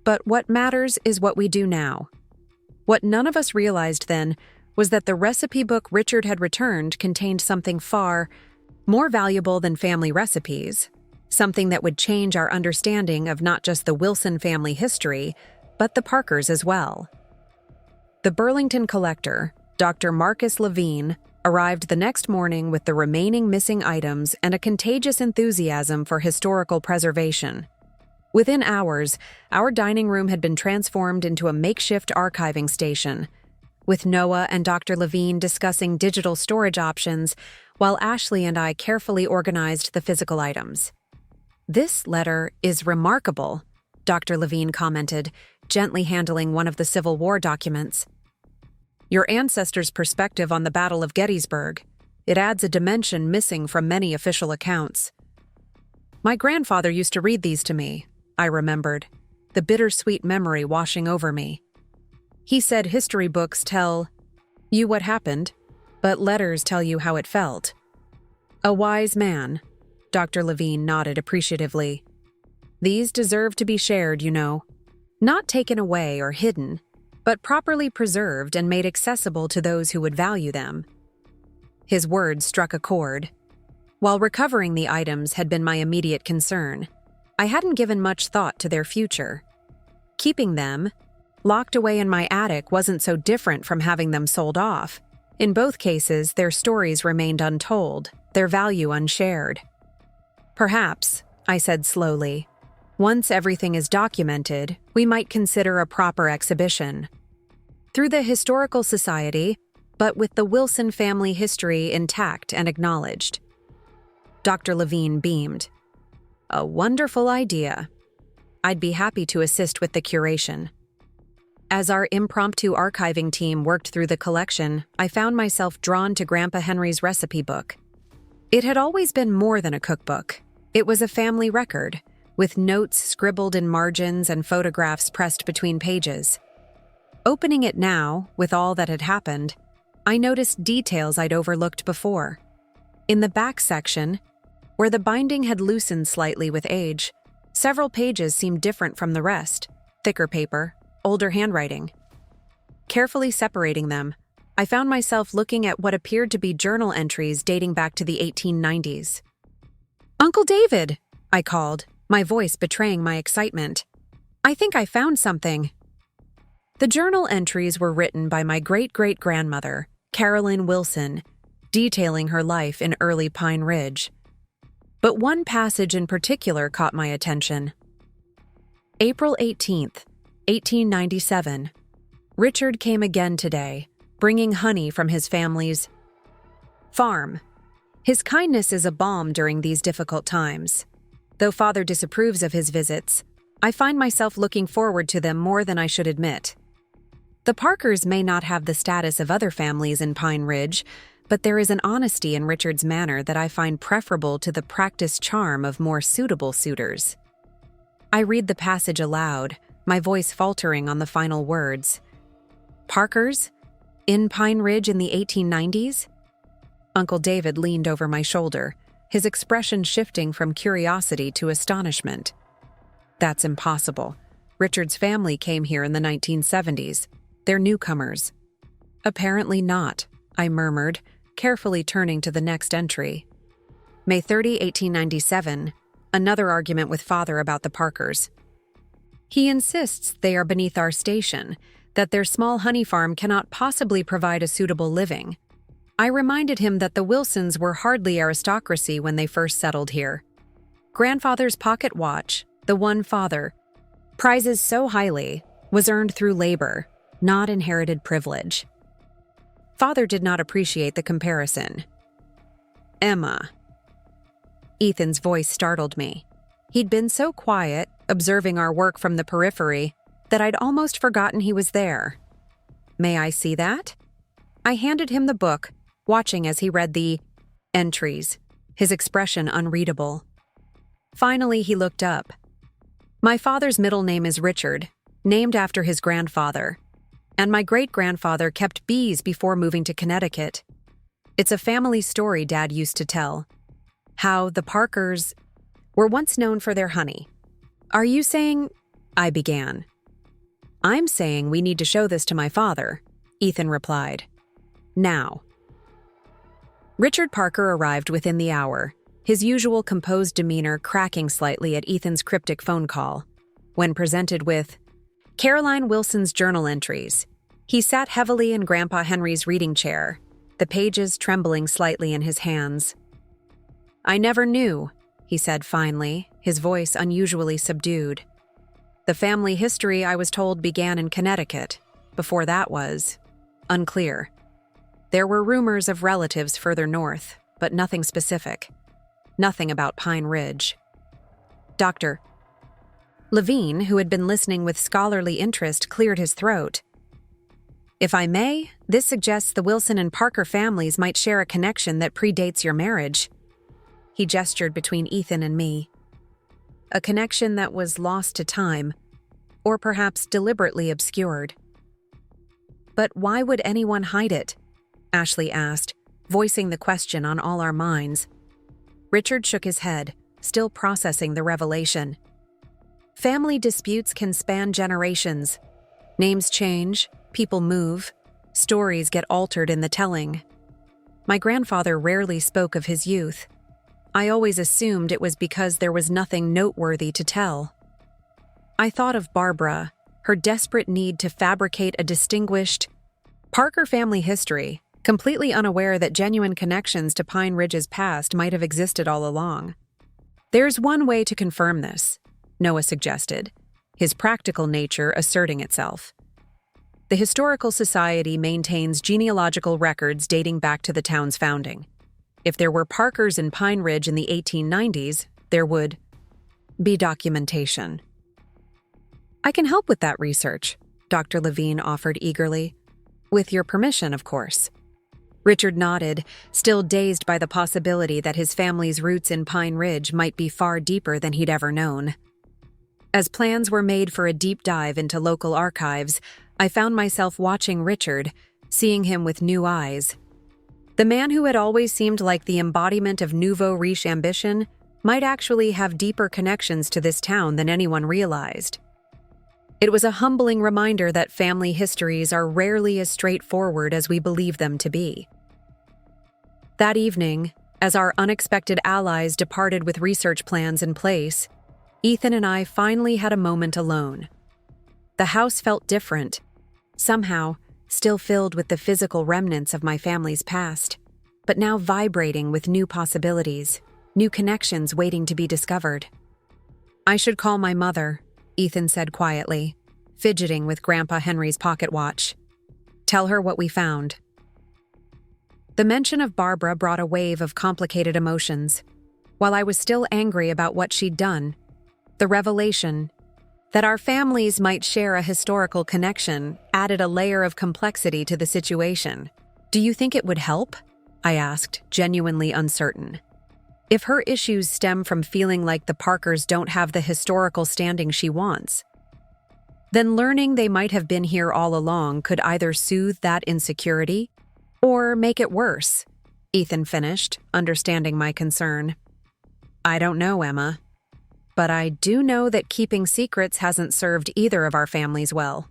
But what matters is what we do now. What none of us realized then was that the recipe book Richard had returned contained something far more valuable than family recipes, something that would change our understanding of not just the Wilson family history, but the Parkers as well. The Burlington collector, Dr. Marcus Levine, arrived the next morning with the remaining missing items and a contagious enthusiasm for historical preservation. Within hours, our dining room had been transformed into a makeshift archiving station, with Noah and Dr. Levine discussing digital storage options, while Ashley and I carefully organized the physical items. This letter is remarkable, Dr. Levine commented, gently handling one of the Civil War documents. Your ancestors' perspective on the Battle of Gettysburg. It adds a dimension missing from many official accounts. My grandfather used to read these to me, I remembered, the bittersweet memory washing over me. He said history books tell you what happened, but letters tell you how it felt. A wise man, Dr. Levine nodded appreciatively. These deserve to be shared, you know. Not taken away or hidden, but properly preserved and made accessible to those who would value them. His words struck a chord. While recovering the items had been my immediate concern, I hadn't given much thought to their future. Keeping them, locked away in my attic, wasn't so different from having them sold off. In both cases, their stories remained untold, their value unshared. Perhaps, I said slowly, once everything is documented, we might consider a proper exhibition. Through the Historical Society, but with the Wilson family history intact and acknowledged. Dr. Levine beamed. A wonderful idea. I'd be happy to assist with the curation. As our impromptu archiving team worked through the collection, I found myself drawn to Grandpa Henry's recipe book. It had always been more than a cookbook. It was a family record, with notes scribbled in margins and photographs pressed between pages. Opening it now, with all that had happened, I noticed details I'd overlooked before. In the back section, where the binding had loosened slightly with age, several pages seemed different from the rest, thicker paper, older handwriting. Carefully separating them, I found myself looking at what appeared to be journal entries dating back to the 1890s. Uncle David, I called, my voice betraying my excitement. "I think I found something." The journal entries were written by my great-great-grandmother, Caroline Wilson, detailing her life in early Pine Ridge. But one passage in particular caught my attention. April 18th, 1897. Richard came again today, bringing honey from his family's farm. His kindness is a balm during these difficult times. Though Father disapproves of his visits, I find myself looking forward to them more than I should admit. The Parkers may not have the status of other families in Pine Ridge, but there is an honesty in Richard's manner that I find preferable to the practiced charm of more suitable suitors. I read the passage aloud, my voice faltering on the final words. "Parkers? In Pine Ridge in the 1890s? Uncle David leaned over my shoulder, his expression shifting from curiosity to astonishment. "That's impossible. Richard's family came here in the 1970s. They're newcomers." "Apparently not," I murmured, carefully turning to the next entry. May 30, 1897. Another argument with Father about the Parkers. He insists they are beneath our station, that their small honey farm cannot possibly provide a suitable living. I reminded him that the Wilsons were hardly aristocracy when they first settled here. Grandfather's pocket watch, the one Father prizes so highly, was earned through labor, not inherited privilege. Father did not appreciate the comparison. "Emma." Ethan's voice startled me. He'd been so quiet, observing our work from the periphery, that I'd almost forgotten he was there. "May I see that?" I handed him the book, watching as he read the entries, his expression unreadable. Finally, he looked up. "My father's middle name is Richard, named after his grandfather, and my great-grandfather kept bees before moving to Connecticut. It's a family story Dad used to tell. How the Parkers were once known for their honey. Are you saying—" I began. "I'm saying we need to show this to my father," Ethan replied. "Now." Richard Parker arrived within the hour, his usual composed demeanor cracking slightly at Ethan's cryptic phone call. When presented with Caroline Wilson's journal entries, he sat heavily in Grandpa Henry's reading chair, the pages trembling slightly in his hands. "I never knew," he said finally, his voice unusually subdued. "The family history, I was told, began in Connecticut. Before that was unclear. There were rumors of relatives further north, but nothing specific. Nothing about Pine Ridge." Dr. Levine, who had been listening with scholarly interest, cleared his throat. "If I may, this suggests the Wilson and Parker families might share a connection that predates your marriage." He gestured between Ethan and me. "A connection that was lost to time, or perhaps deliberately obscured." "But why would anyone hide it?" Ashley asked, voicing the question on all our minds. Richard shook his head, still processing the revelation. "Family disputes can span generations. Names change, people move, stories get altered in the telling. My grandfather rarely spoke of his youth. I always assumed it was because there was nothing noteworthy to tell. I thought of Barbara, her desperate need to fabricate a distinguished Parker family history, completely unaware that genuine connections to Pine Ridge's past might have existed all along. "There's one way to confirm this," Noah suggested, his practical nature asserting itself. "The Historical Society maintains genealogical records dating back to the town's founding. If there were Parkers in Pine Ridge in the 1890s, there would be documentation." "I can help with that research," Dr. Levine offered eagerly. "With your permission, of course." Richard nodded, still dazed by the possibility that his family's roots in Pine Ridge might be far deeper than he'd ever known. As plans were made for a deep dive into local archives, I found myself watching Richard, seeing him with new eyes. The man who had always seemed like the embodiment of nouveau riche ambition might actually have deeper connections to this town than anyone realized. It was a humbling reminder that family histories are rarely as straightforward as we believe them to be. That evening, as our unexpected allies departed with research plans in place, Ethan and I finally had a moment alone. The house felt different, somehow still filled with the physical remnants of my family's past, but now vibrating with new possibilities, new connections waiting to be discovered. "I should call my mother," Ethan said quietly, fidgeting with Grandpa Henry's pocket watch. "Tell her what we found." The mention of Barbara brought a wave of complicated emotions. While I was still angry about what she'd done, the revelation that our families might share a historical connection added a layer of complexity to the situation. "Do you think it would help?" I asked, genuinely uncertain. If her issues stem from feeling like the Parkers don't have the historical standing she wants, then learning they might have been here all along could either soothe that insecurity or make it worse, Ethan finished, understanding my concern. "I don't know, Emma. But I do know that keeping secrets hasn't served either of our families well."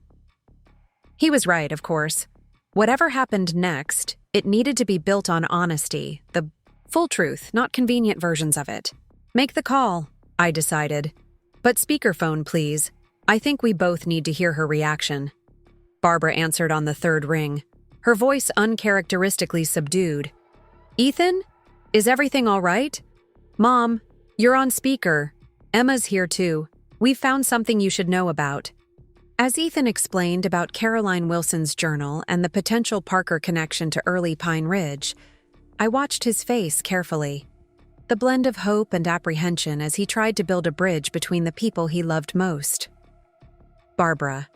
He was right, of course. Whatever happened next, it needed to be built on honesty, the full truth, not convenient versions of it. "Make the call," I decided. "But speakerphone, please. I think we both need to hear her reaction." Barbara answered on the third ring, her voice uncharacteristically subdued. "Ethan? Is everything all right? Mom, you're on speaker. Emma's here too. We've found something you should know about." As Ethan explained about Caroline Wilson's journal and the potential Parker connection to early Pine Ridge, I watched his face carefully, the blend of hope and apprehension as he tried to build a bridge between the people he loved most. Barbara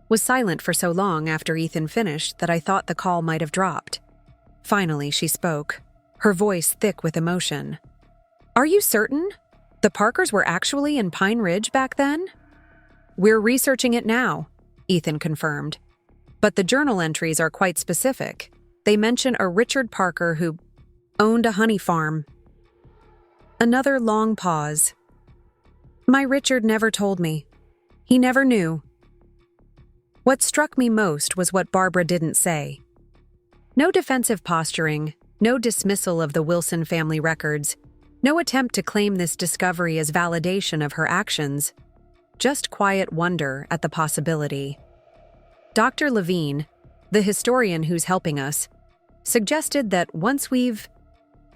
was silent for so long after Ethan finished that I thought the call might have dropped. Finally, she spoke, her voice thick with emotion. "Are you certain? The Parkers were actually in Pine Ridge back then?" "We're researching it now," Ethan confirmed. "But the journal entries are quite specific. They mention a Richard Parker who owned a honey farm." Another long pause. "My Richard never told me. He never knew." What struck me most was what Barbara didn't say. No defensive posturing, no dismissal of the Wilson family records, no attempt to claim this discovery as validation of her actions, just quiet wonder at the possibility. Dr. Levine, the historian who's helping us, suggested that once we've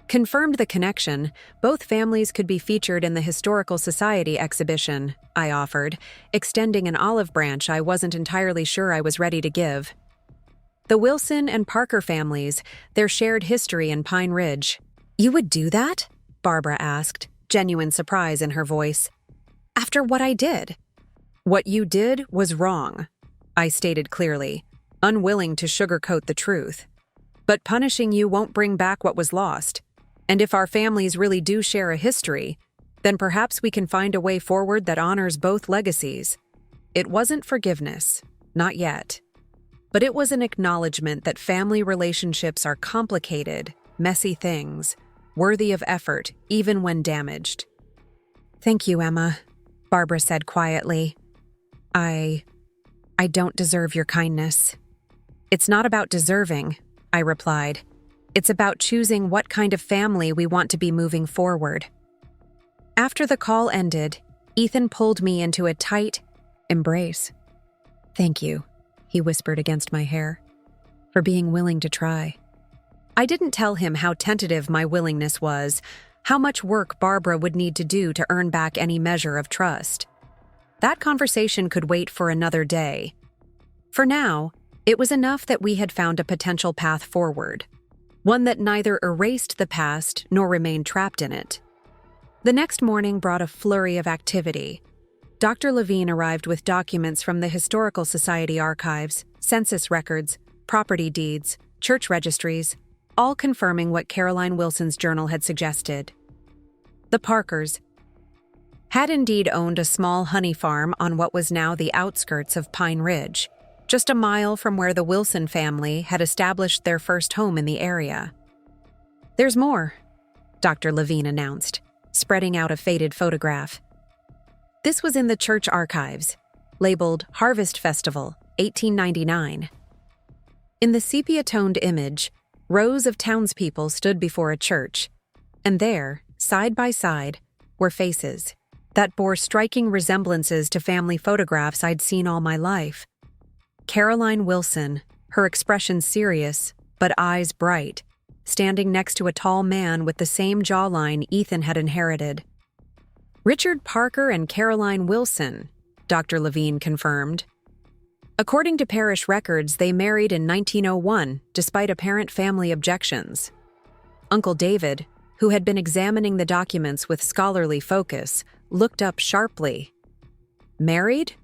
confirmed the connection, both families could be featured in the Historical Society exhibition, I offered, extending an olive branch I wasn't entirely sure I was ready to give. The Wilson and Parker families, their shared history in Pine Ridge. "You would do that?" Barbara asked, genuine surprise in her voice. "After what I did?" "What you did was wrong," I stated clearly, unwilling to sugarcoat the truth. "But punishing you won't bring back what was lost. And if our families really do share a history, then perhaps we can find a way forward that honors both legacies." It wasn't forgiveness, not yet. But it was an acknowledgement that family relationships are complicated, messy things, worthy of effort, even when damaged. "Thank you, Emma," Barbara said quietly. I don't deserve your kindness." "It's not about deserving," I replied. "It's about choosing what kind of family we want to be moving forward." After the call ended, Ethan pulled me into a tight embrace. "Thank you," he whispered against my hair, "for being willing to try." I didn't tell him how tentative my willingness was, how much work Barbara would need to do to earn back any measure of trust. That conversation could wait for another day. For now, it was enough that we had found a potential path forward, one that neither erased the past nor remained trapped in it. The next morning brought a flurry of activity. Dr. Levine arrived with documents from the Historical Society archives, census records, property deeds, church registries, all confirming what Caroline Wilson's journal had suggested. The Parkers had indeed owned a small honey farm on what was now the outskirts of Pine Ridge, just a mile from where the Wilson family had established their first home in the area. "There's more," Dr. Levine announced, spreading out a faded photograph. This was in the church archives, labeled Harvest Festival, 1899. In the sepia-toned image, rows of townspeople stood before a church, and there, side by side, were faces, that bore striking resemblances to family photographs I'd seen all my life. Caroline Wilson, her expression serious, but eyes bright, standing next to a tall man with the same jawline Ethan had inherited. Richard Parker and Caroline Wilson, Dr. Levine confirmed. According to parish records, they married in 1901, despite apparent family objections. Uncle David, who had been examining the documents with scholarly focus, looked up sharply. Married?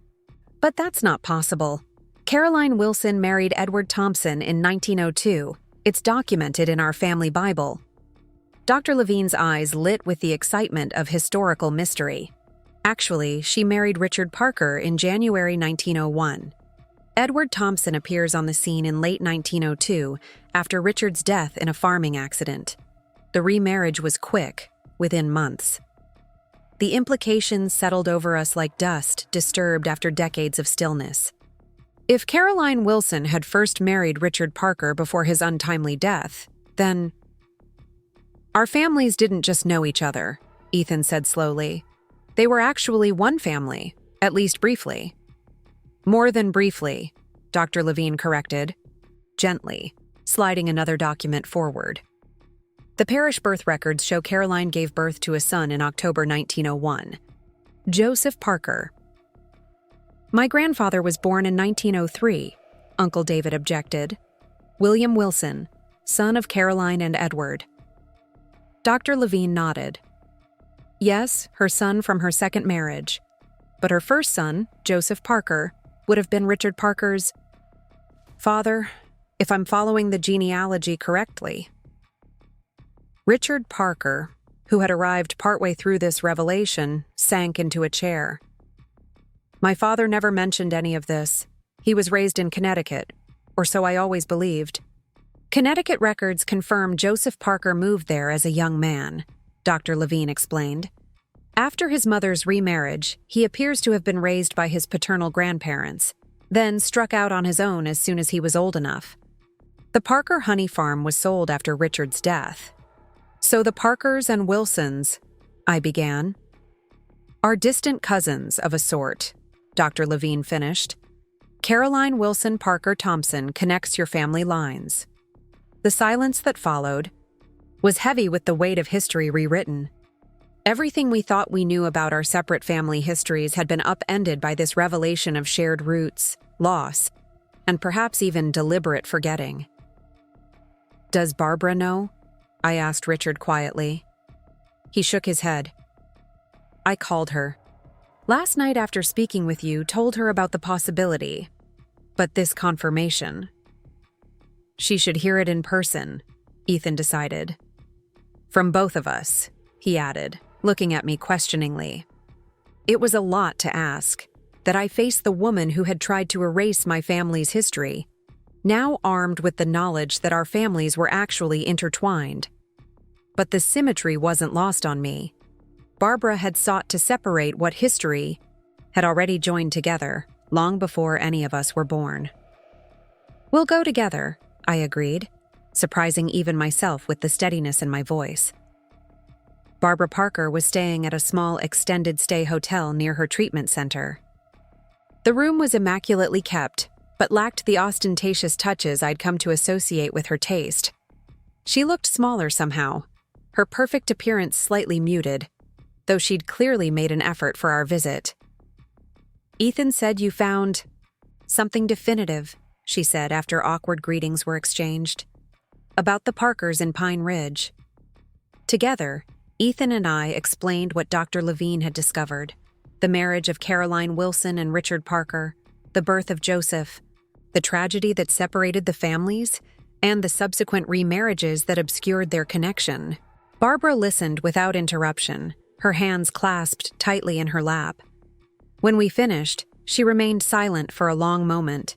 But that's not possible. Caroline Wilson married Edward Thompson in 1902. It's documented in our family Bible. Dr. Levine's eyes lit with the excitement of historical mystery. Actually, she married Richard Parker in January 1901. Edward Thompson appears on the scene in late 1902 after Richard's death in a farming accident. The remarriage was quick, within months. The implications settled over us like dust disturbed after decades of stillness. If Caroline Wilson had first married Richard Parker before his untimely death, then... Our families didn't just know each other, Ethan said slowly. They were actually one family, at least briefly. More than briefly, Dr. Levine corrected, gently, sliding another document forward. The parish birth records show Caroline gave birth to a son in October 1901. Joseph Parker. My grandfather was born in 1903, Uncle David objected. William Wilson, son of Caroline and Edward. Dr. Levine nodded. Yes, her son from her second marriage. But her first son, Joseph Parker, would have been Richard Parker's father, if I'm following the genealogy correctly. Richard Parker, who had arrived partway through this revelation, sank into a chair. My father never mentioned any of this. He was raised in Connecticut, or so I always believed. Connecticut records confirm Joseph Parker moved there as a young man, Dr. Levine explained. After his mother's remarriage, he appears to have been raised by his paternal grandparents, then struck out on his own as soon as he was old enough. The Parker honey farm was sold after Richard's death. So the Parkers and Wilsons, I began, are distant cousins of a sort, Dr. Levine finished. Caroline Wilson Parker Thompson connects your family lines. The silence that followed was heavy with the weight of history rewritten. Everything we thought we knew about our separate family histories had been upended by this revelation of shared roots, loss, and perhaps even deliberate forgetting. Does Barbara know? I asked Richard quietly. He shook his head. I called her. Last night after speaking with you, told her about the possibility. But this confirmation. She should hear it in person, Ethan decided. From both of us, he added, looking at me questioningly. It was a lot to ask, that I face the woman who had tried to erase my family's history, now armed with the knowledge that our families were actually intertwined. But the symmetry wasn't lost on me. Barbara had sought to separate what history had already joined together long before any of us were born. We'll go together, I agreed, surprising even myself with the steadiness in my voice. Barbara Parker was staying at a small extended-stay hotel near her treatment center. The room was immaculately kept, but lacked the ostentatious touches I'd come to associate with her taste. She looked smaller somehow, her perfect appearance slightly muted, though she'd clearly made an effort for our visit. Ethan said you found something definitive, she said after awkward greetings were exchanged. About the Parkers in Pine Ridge. Together, Ethan and I explained what Dr. Levine had discovered. The marriage of Caroline Wilson and Richard Parker, the birth of Joseph, the tragedy that separated the families, and the subsequent remarriages that obscured their connection. Barbara listened without interruption, her hands clasped tightly in her lap. When we finished, she remained silent for a long moment.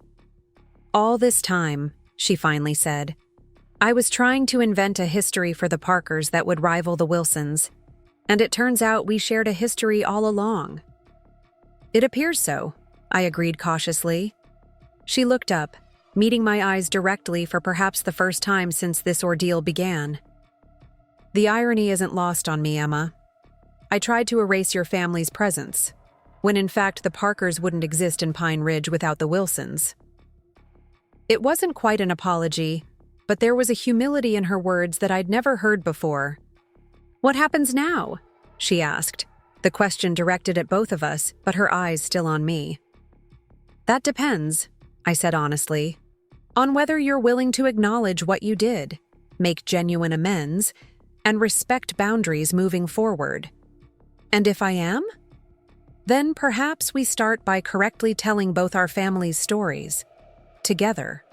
All this time, she finally said, I was trying to invent a history for the Parkers that would rival the Wilsons, and it turns out we shared a history all along. It appears so, I agreed cautiously. She looked up, meeting my eyes directly for perhaps the first time since this ordeal began. The irony isn't lost on me, Emma. I tried to erase your family's presence, when in fact the Parkers wouldn't exist in Pine Ridge without the Wilsons. It wasn't quite an apology, but there was a humility in her words that I'd never heard before. "What happens now?" she asked, the question directed at both of us, but her eyes still on me. "That depends," I said honestly, "on whether you're willing to acknowledge what you did, make genuine amends, and respect boundaries moving forward. And if I am? Then perhaps we start by correctly telling both our families' stories, together."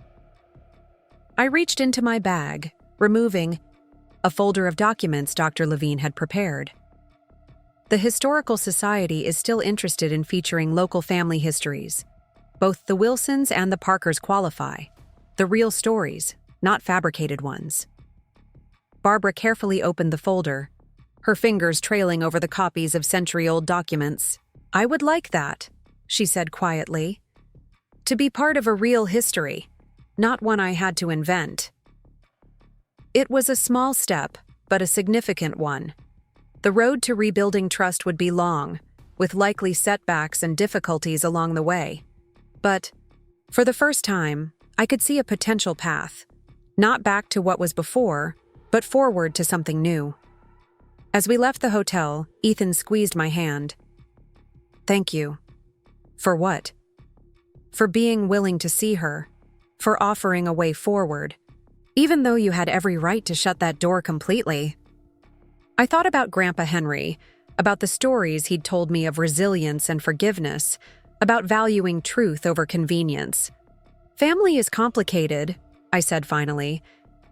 I reached into my bag, removing a folder of documents Dr. Levine had prepared. The Historical Society is still interested in featuring local family histories. Both the Wilsons and the Parkers qualify. The real stories, not fabricated ones. Barbara carefully opened the folder, her fingers trailing over the copies of century-old documents. "I would like that," she said quietly. "To be part of a real history, not one I had to invent." It was a small step, but a significant one. The road to rebuilding trust would be long, with likely setbacks and difficulties along the way. But, for the first time, I could see a potential path, not back to what was before, but forward to something new. As we left the hotel, Ethan squeezed my hand. "Thank you." "For what?" "For being willing to see her, for offering a way forward, even though you had every right to shut that door completely." I thought about Grandpa Henry, about the stories he'd told me of resilience and forgiveness, about valuing truth over convenience. "Family is complicated," I said finally,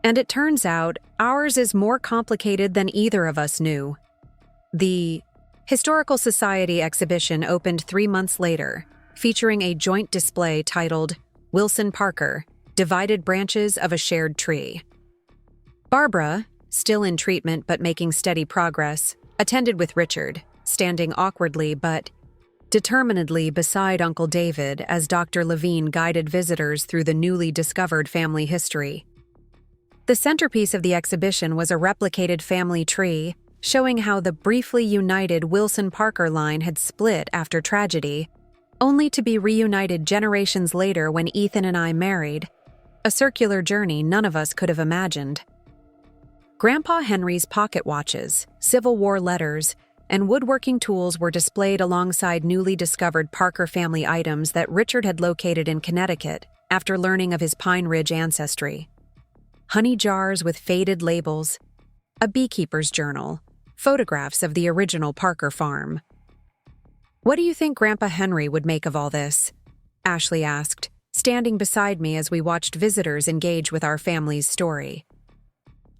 "and it turns out ours is more complicated than either of us knew." The Historical Society exhibition opened 3 months later, featuring a joint display titled Wilson Parker, Divided Branches of a Shared Tree. Barbara, still in treatment but making steady progress, attended with Richard, standing awkwardly but determinedly beside Uncle David as Dr. Levine guided visitors through the newly discovered family history. The centerpiece of the exhibition was a replicated family tree, showing how the briefly united Wilson-Parker line had split after tragedy, only to be reunited generations later when Ethan and I married, a circular journey none of us could have imagined. Grandpa Henry's pocket watches, Civil War letters, and woodworking tools were displayed alongside newly discovered Parker family items that Richard had located in Connecticut after learning of his Pine Ridge ancestry. Honey jars with faded labels, a beekeeper's journal, photographs of the original Parker farm. "What do you think Grandpa Henry would make of all this?" Ashley asked, standing beside me as we watched visitors engage with our family's story.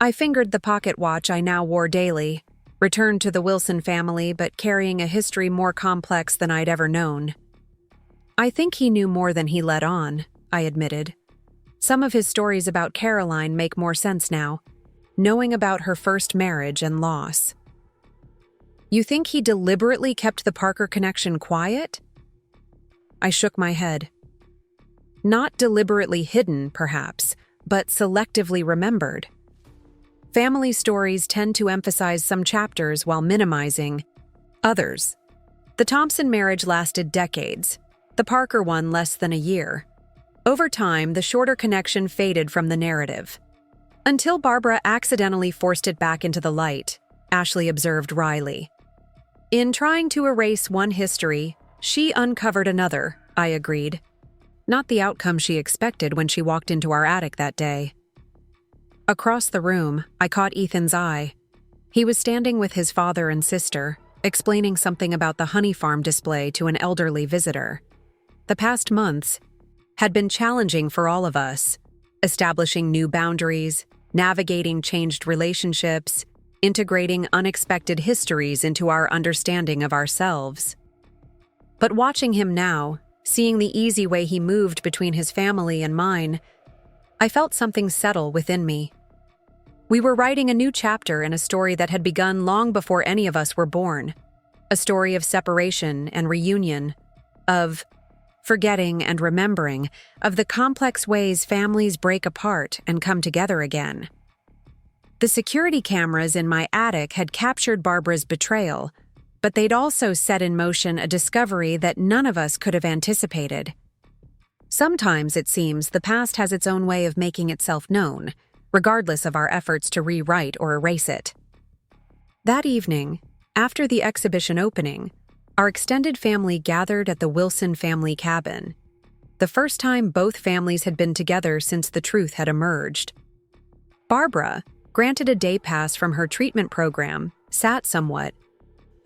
I fingered the pocket watch I now wore daily, returned to the Wilson family but carrying a history more complex than I'd ever known. "I think he knew more than he let on," I admitted. "Some of his stories about Caroline make more sense now, knowing about her first marriage and loss." "You think he deliberately kept the Parker connection quiet?" I shook my head. "Not deliberately hidden, perhaps, but selectively remembered. Family stories tend to emphasize some chapters while minimizing others. The Thompson marriage lasted decades, the Parker one less than a year. Over time, the shorter connection faded from the narrative. Until Barbara accidentally forced it back into the light, Ashley observed wryly. "In trying to erase one history, she uncovered another," I agreed. Not the outcome she expected when she walked into our attic that day. Across the room, I caught Ethan's eye. He was standing with his father and sister, explaining something about the honey farm display to an elderly visitor. The past months had been challenging for all of us, establishing new boundaries, navigating changed relationships, integrating unexpected histories into our understanding of ourselves. But watching him now, seeing the easy way he moved between his family and mine, I felt something settle within me. We were writing a new chapter in a story that had begun long before any of us were born, a story of separation and reunion, of forgetting and remembering, of the complex ways families break apart and come together again. The security cameras in my attic had captured Barbara's betrayal, but they'd also set in motion a discovery that none of us could have anticipated. Sometimes, it seems, the past has its own way of making itself known, regardless of our efforts to rewrite or erase it. That evening, after the exhibition opening, our extended family gathered at the Wilson family cabin. The first time both families had been together since the truth had emerged. Barbara, granted a day pass from her treatment program, sat somewhat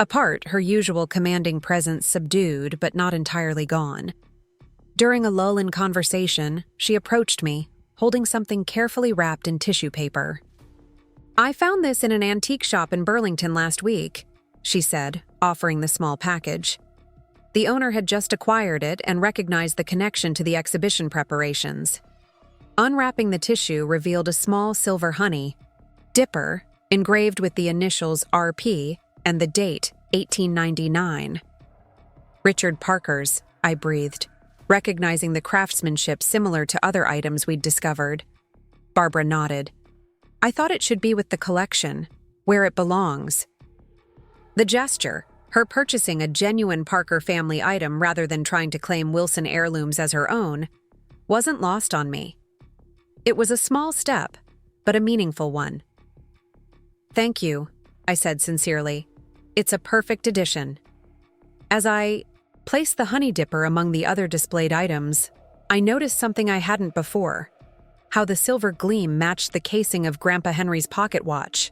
apart, her usual commanding presence subdued but not entirely gone. During a lull in conversation, she approached me, holding something carefully wrapped in tissue paper. "I found this in an antique shop in Burlington last week," she said, offering the small package. The owner had just acquired it and recognized the connection to the exhibition preparations. Unwrapping the tissue revealed a small silver honey dipper engraved with the initials RP and the date 1899. "Richard Parker's," I breathed, recognizing the craftsmanship similar to other items we'd discovered. Barbara nodded. "I thought it should be with the collection, where it belongs." The gesture, her purchasing a genuine Parker family item rather than trying to claim Wilson Heirlooms as her own, wasn't lost on me. It was a small step, but a meaningful one. "Thank you," I said sincerely. "It's a perfect addition." As I placed the honey dipper among the other displayed items, I noticed something I hadn't before: how the silver gleam matched the casing of Grandpa Henry's pocket watch,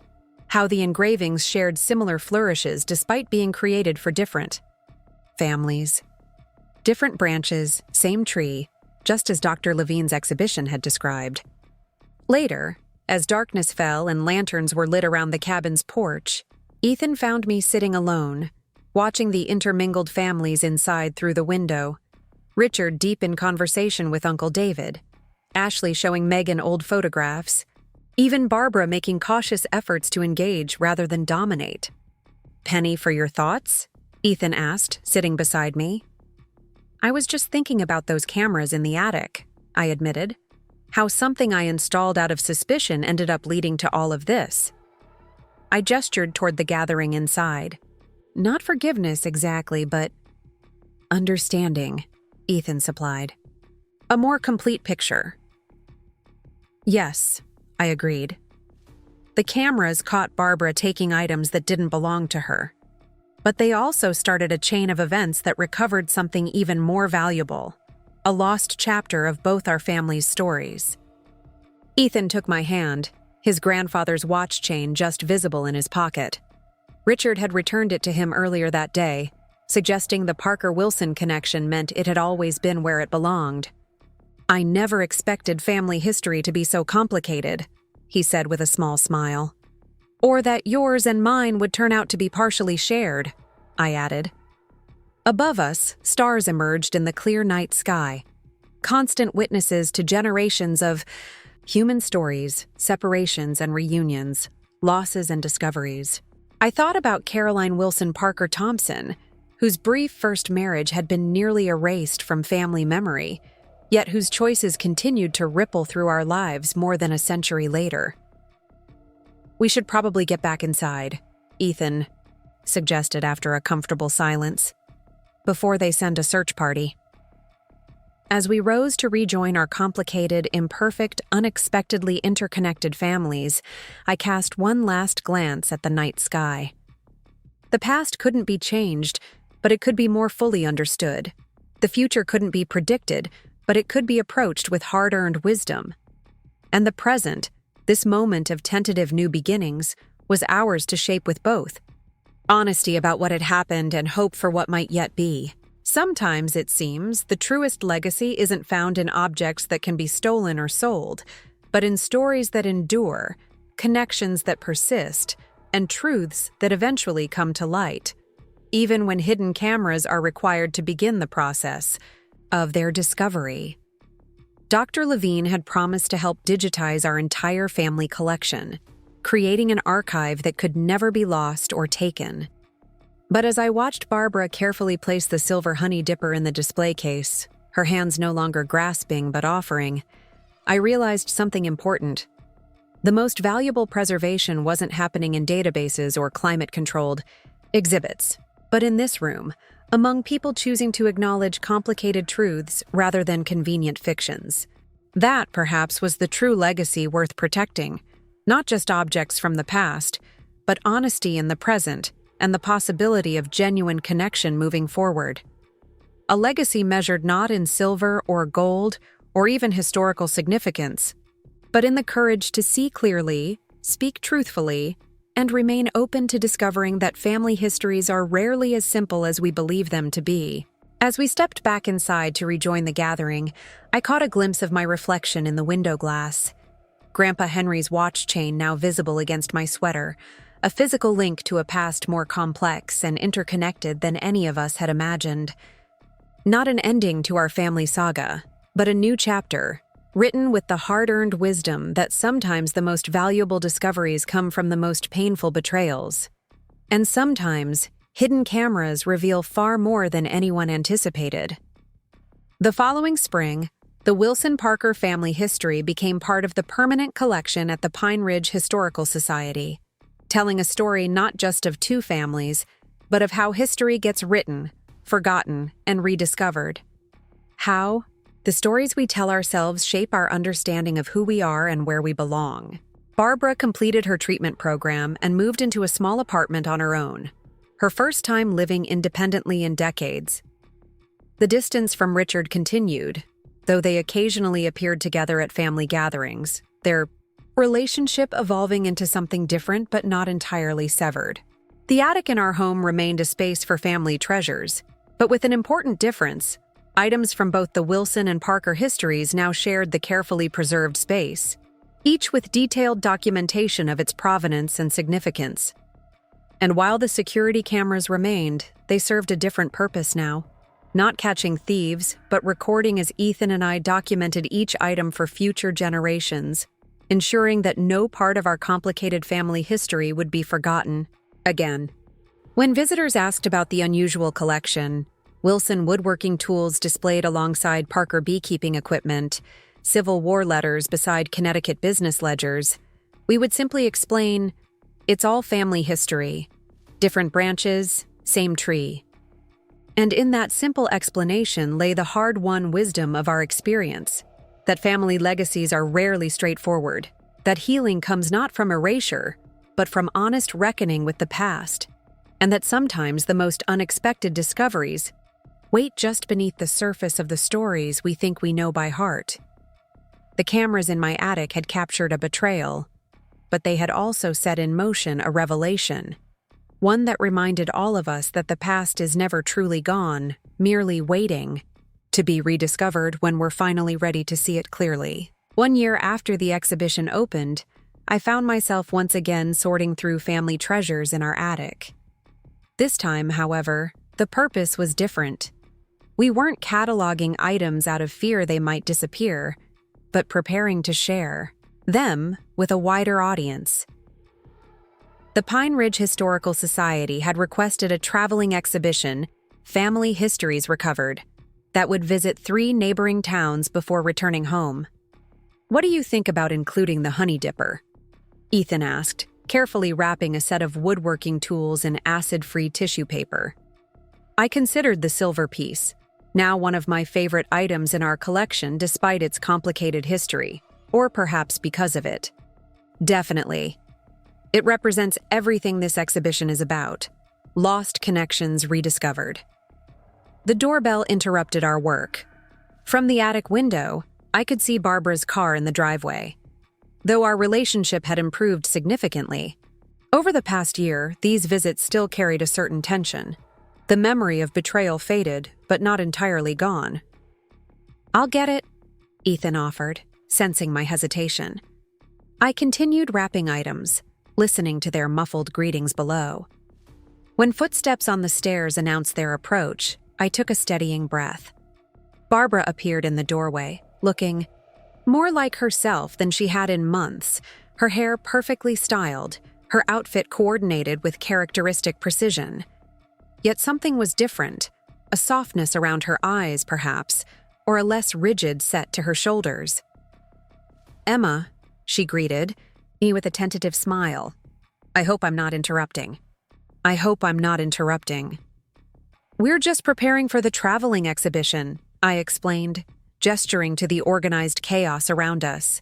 how the engravings shared similar flourishes despite being created for different families. Different branches, same tree, just as Dr. Levine's exhibition had described. Later, as darkness fell and lanterns were lit around the cabin's porch, Ethan found me sitting alone, watching the intermingled families inside through the window. Richard deep in conversation with Uncle David, Ashley showing Megan old photographs, even Barbara making cautious efforts to engage rather than dominate. "Penny, for your thoughts?" Ethan asked, sitting beside me. "I was just thinking about those cameras in the attic," I admitted. "How something I installed out of suspicion ended up leading to all of this." I gestured toward the gathering inside. "Not forgiveness exactly, but understanding," Ethan supplied. "A more complete picture." "Yes," I agreed. The cameras caught Barbara taking items that didn't belong to her. But they also started a chain of events that recovered something even more valuable, a lost chapter of both our family's stories. Ethan took my hand, his grandfather's watch chain just visible in his pocket. Richard had returned it to him earlier that day, suggesting the Parker-Wilson connection meant it had always been where it belonged. "I never expected family history to be so complicated," he said with a small smile. "Or that yours and mine would turn out to be partially shared," I added. Above us, stars emerged in the clear night sky, constant witnesses to generations of human stories, separations and reunions, losses and discoveries. I thought about Caroline Wilson Parker Thompson, whose brief first marriage had been nearly erased from family memory, yet whose choices continued to ripple through our lives more than a century later. "We should probably get back inside," Ethan suggested after a comfortable silence, "before they send a search party." As we rose to rejoin our complicated, imperfect, unexpectedly interconnected families, I cast one last glance at the night sky. The past couldn't be changed, but it could be more fully understood. The future couldn't be predicted, but it could be approached with hard-earned wisdom. And the present, this moment of tentative new beginnings, was ours to shape with both honesty about what had happened and hope for what might yet be. Sometimes, it seems, the truest legacy isn't found in objects that can be stolen or sold, but in stories that endure, connections that persist, and truths that eventually come to light, even when hidden cameras are required to begin the process of their discovery. Dr. Levine had promised to help digitize our entire family collection, creating an archive that could never be lost or taken. But as I watched Barbara carefully place the silver honey dipper in the display case, her hands no longer grasping but offering, I realized something important. The most valuable preservation wasn't happening in databases or climate-controlled exhibits. but in this room, among people choosing to acknowledge complicated truths rather than convenient fictions. That, perhaps, was the true legacy worth protecting, not just objects from the past, but honesty in the present and the possibility of genuine connection moving forward. A legacy measured not in silver or gold or even historical significance, but in the courage to see clearly, speak truthfully, and remain open to discovering that family histories are rarely as simple as we believe them to be. As we stepped back inside to rejoin the gathering, I caught a glimpse of my reflection in the window glass. Grandpa Henry's watch chain now visible against my sweater, a physical link to a past more complex and interconnected than any of us had imagined. Not an ending to our family saga, but a new chapter, written with the hard-earned wisdom that sometimes the most valuable discoveries come from the most painful betrayals. And sometimes, hidden cameras reveal far more than anyone anticipated. The following spring, the Wilson Parker family history became part of the permanent collection at the Pine Ridge Historical Society, telling a story not just of two families, but of how history gets written, forgotten, and rediscovered. How? The stories we tell ourselves shape our understanding of who we are and where we belong. Barbara completed her treatment program and moved into a small apartment on her own, her first time living independently in decades. The distance from Richard continued, though they occasionally appeared together at family gatherings, their relationship evolving into something different but not entirely severed. The attic in our home remained a space for family treasures, but with an important difference. Items from both the Wilson and Parker histories now shared the carefully preserved space, each with detailed documentation of its provenance and significance. And while the security cameras remained, they served a different purpose now. Not catching thieves, but recording as Ethan and I documented each item for future generations, ensuring that no part of our complicated family history would be forgotten again. When visitors asked about the unusual collection, Wilson woodworking tools displayed alongside Parker beekeeping equipment, Civil War letters beside Connecticut business ledgers, we would simply explain, it's all family history. Different branches, same tree. And in that simple explanation lay the hard-won wisdom of our experience, that family legacies are rarely straightforward, that healing comes not from erasure, but from honest reckoning with the past, and that sometimes the most unexpected discoveries wait just beneath the surface of the stories we think we know by heart. The cameras in my attic had captured a betrayal, but they had also set in motion a revelation, one that reminded all of us that the past is never truly gone, merely waiting to be rediscovered when we're finally ready to see it clearly. 1 year after the exhibition opened, I found myself once again sorting through family treasures in our attic. This time, however, the purpose was different. We weren't cataloging items out of fear they might disappear, but preparing to share them with a wider audience. The Pine Ridge Historical Society had requested a traveling exhibition, Family Histories Recovered, that would visit 3 neighboring towns before returning home. "What do you think about including the Honey Dipper?" Ethan asked, carefully wrapping a set of woodworking tools in acid-free tissue paper. I considered the silver piece, now one of my favorite items in our collection despite its complicated history, or perhaps because of it. Definitely. It represents everything this exhibition is about. Lost connections rediscovered. The doorbell interrupted our work. From the attic window, I could see Barbara's car in the driveway. Though our relationship had improved significantly, over the past year, these visits still carried a certain tension. The memory of betrayal faded, but not entirely gone. "I'll get it," Ethan offered, sensing my hesitation. I continued wrapping items, listening to their muffled greetings below. When footsteps on the stairs announced their approach, I took a steadying breath. Barbara appeared in the doorway, looking more like herself than she had in months, her hair perfectly styled, her outfit coordinated with characteristic precision. Yet something was different, a softness around her eyes, perhaps, or a less rigid set to her shoulders. "Emma," she greeted me with a tentative smile. "I hope I'm not interrupting." "I hope I'm not interrupting," "We're just preparing for the traveling exhibition," I explained, gesturing to the organized chaos around us.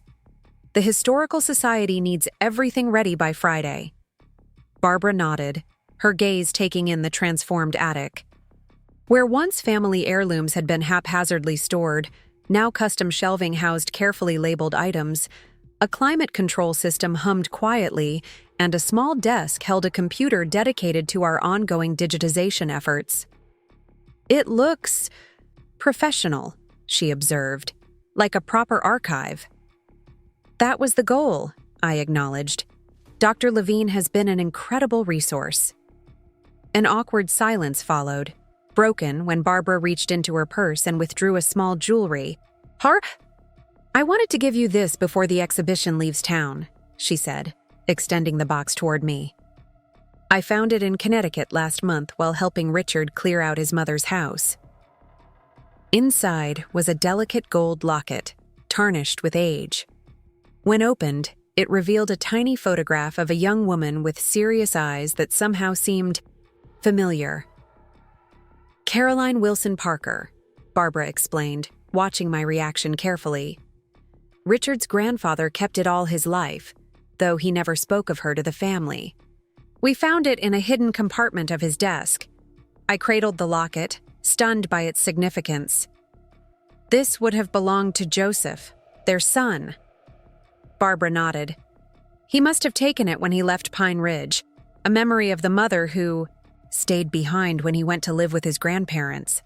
"The Historical Society needs everything ready by Friday." Barbara nodded, her gaze taking in the transformed attic. Where once family heirlooms had been haphazardly stored, now custom shelving housed carefully labeled items, a climate control system hummed quietly, and a small desk held a computer dedicated to our ongoing digitization efforts. "It looks professional," she observed, "like a proper archive." "That was the goal," I acknowledged. "Dr. Levine has been an incredible resource." An awkward silence followed, broken when Barbara reached into her purse and withdrew a small jewelry. "I wanted to give you this before the exhibition leaves town," she said, extending the box toward me. "I found it in Connecticut last month while helping Richard clear out his mother's house." Inside was a delicate gold locket, tarnished with age. When opened, it revealed a tiny photograph of a young woman with serious eyes that somehow seemed familiar. "Caroline Wilson Parker," Barbara explained, watching my reaction carefully. "Richard's grandfather kept it all his life, though he never spoke of her to the family. We found it in a hidden compartment of his desk." I cradled the locket, stunned by its significance. "This would have belonged to Joseph, their son." Barbara nodded. "He must have taken it when he left Pine Ridge, a memory of the mother who stayed behind when he went to live with his grandparents."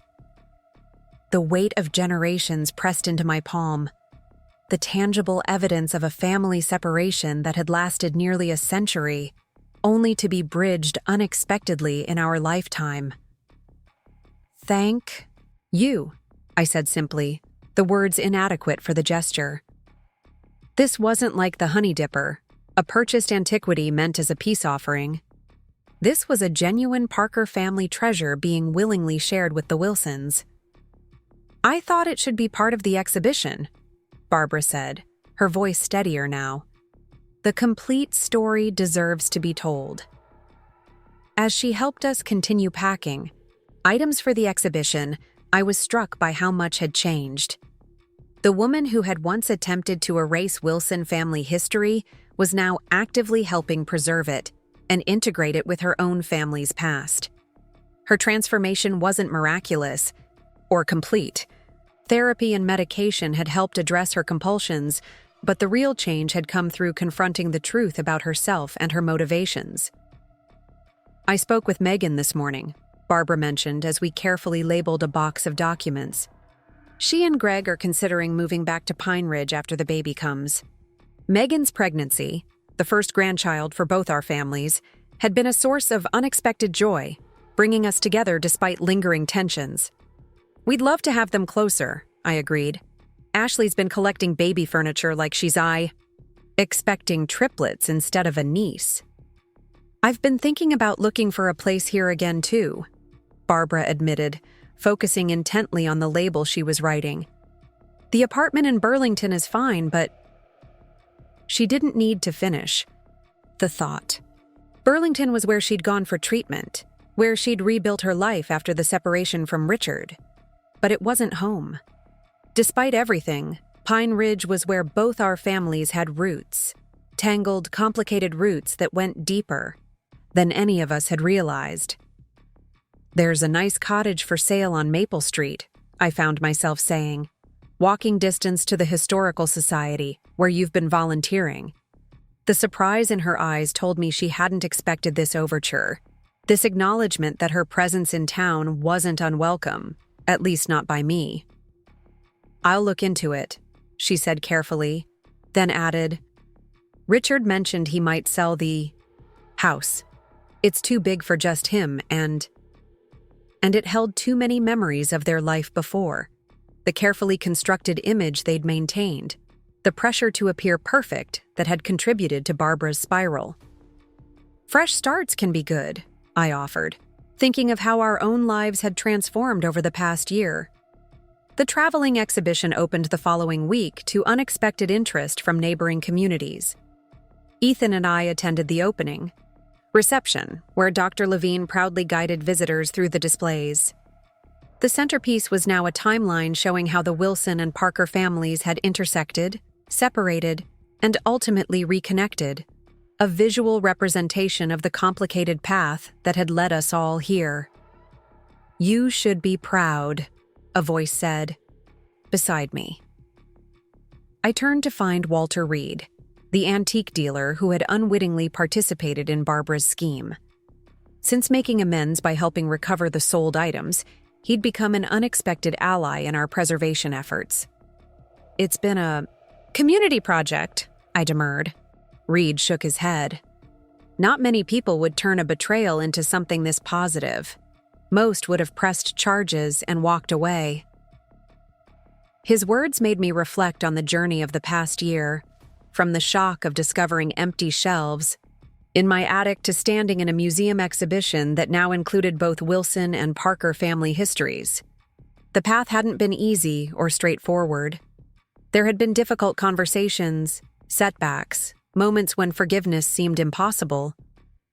The weight of generations pressed into my palm, the tangible evidence of a family separation that had lasted nearly a century, only to be bridged unexpectedly in our lifetime. "Thank you," I said simply, the words inadequate for the gesture. This wasn't like the Honey Dipper, a purchased antiquity meant as a peace offering. This was a genuine Parker family treasure being willingly shared with the Wilsons. "I thought it should be part of the exhibition," Barbara said, her voice steadier now. "The complete story deserves to be told." As she helped us continue packing items for the exhibition, I was struck by how much had changed. The woman who had once attempted to erase Wilson family history was now actively helping preserve it and integrate it with her own family's past. Her transformation wasn't miraculous or complete. Therapy and medication had helped address her compulsions, but the real change had come through confronting the truth about herself and her motivations. "I spoke with Megan this morning," Barbara mentioned as we carefully labeled a box of documents. "She and Greg are considering moving back to Pine Ridge after the baby comes." Megan's pregnancy, the first grandchild for both our families, had been a source of unexpected joy, bringing us together despite lingering tensions. "We'd love to have them closer," I agreed. "Ashley's been collecting baby furniture like she's expecting triplets instead of a niece." "I've been thinking about looking for a place here again too," Barbara admitted, focusing intently on the label she was writing. "The apartment in Burlington is fine, but..." She didn't need to finish the thought. Burlington was where she'd gone for treatment, where she'd rebuilt her life after the separation from Richard. But it wasn't home. Despite everything, Pine Ridge was where both our families had roots, tangled, complicated roots that went deeper than any of us had realized. "There's a nice cottage for sale on Maple Street," I found myself saying, "walking distance to the Historical Society, where you've been volunteering." The surprise in her eyes told me she hadn't expected this overture, this acknowledgement that her presence in town wasn't unwelcome, at least not by me. "I'll look into it," she said carefully, then added, "Richard mentioned he might sell the house. It's too big for just him, and it held too many memories of their life before, the carefully constructed image they'd maintained, the pressure to appear perfect that had contributed to Barbara's spiral." "Fresh starts can be good," I offered, thinking of how our own lives had transformed over the past year. The traveling exhibition opened the following week to unexpected interest from neighboring communities. Ethan and I attended the opening reception, where Dr. Levine proudly guided visitors through the displays. The centerpiece was now a timeline showing how the Wilson and Parker families had intersected, separated, and ultimately reconnected, a visual representation of the complicated path that had led us all here. "You should be proud," a voice said, beside me. I turned to find Walter Reed, the antique dealer who had unwittingly participated in Barbara's scheme. Since making amends by helping recover the sold items, he'd become an unexpected ally in our preservation efforts. "It's been a community project," I demurred. Reed shook his head. "Not many people would turn a betrayal into something this positive. Most would have pressed charges and walked away." His words made me reflect on the journey of the past year, from the shock of discovering empty shelves in my attic to standing in a museum exhibition that now included both Wilson and Parker family histories. The path hadn't been easy or straightforward. There had been difficult conversations, setbacks, moments when forgiveness seemed impossible.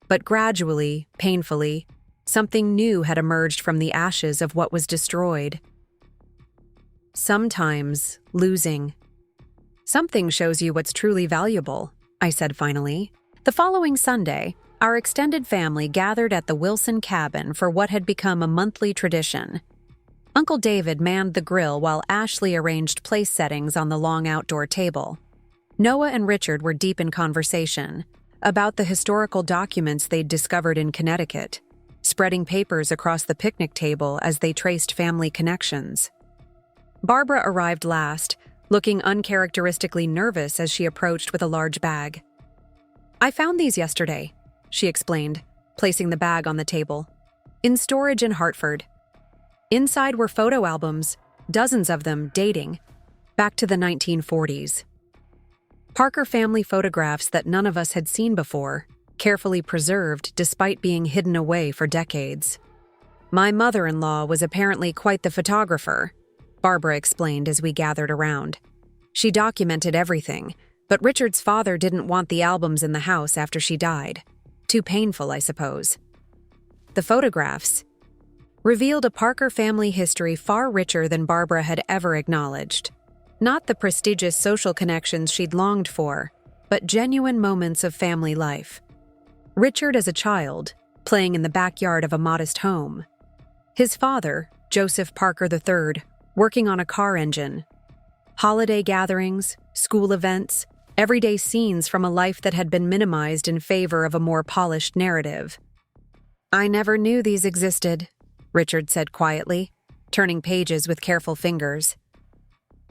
But gradually, painfully, something new had emerged from the ashes of what was destroyed. "Sometimes, losing. Something shows you what's truly valuable," I said finally. The following Sunday, our extended family gathered at the Wilson cabin for what had become a monthly tradition. Uncle David manned the grill while Ashley arranged place settings on the long outdoor table. Noah and Richard were deep in conversation about the historical documents they'd discovered in Connecticut, spreading papers across the picnic table as they traced family connections. Barbara arrived last, looking uncharacteristically nervous as she approached with a large bag. "I found these yesterday," she explained, placing the bag on the table. "In storage in Hartford. Inside were photo albums, dozens of them dating back to the 1940s. Parker family photographs that none of us had seen before, carefully preserved despite being hidden away for decades. My mother-in-law was apparently quite the photographer," Barbara explained as we gathered around. "She documented everything, but Richard's father didn't want the albums in the house after she died. Too painful, I suppose." The photographs revealed a Parker family history far richer than Barbara had ever acknowledged. Not the prestigious social connections she'd longed for, but genuine moments of family life. Richard as a child, playing in the backyard of a modest home. His father, Joseph Parker III, working on a car engine. Holiday gatherings, school events, everyday scenes from a life that had been minimized in favor of a more polished narrative. "I never knew these existed," Richard said quietly, turning pages with careful fingers.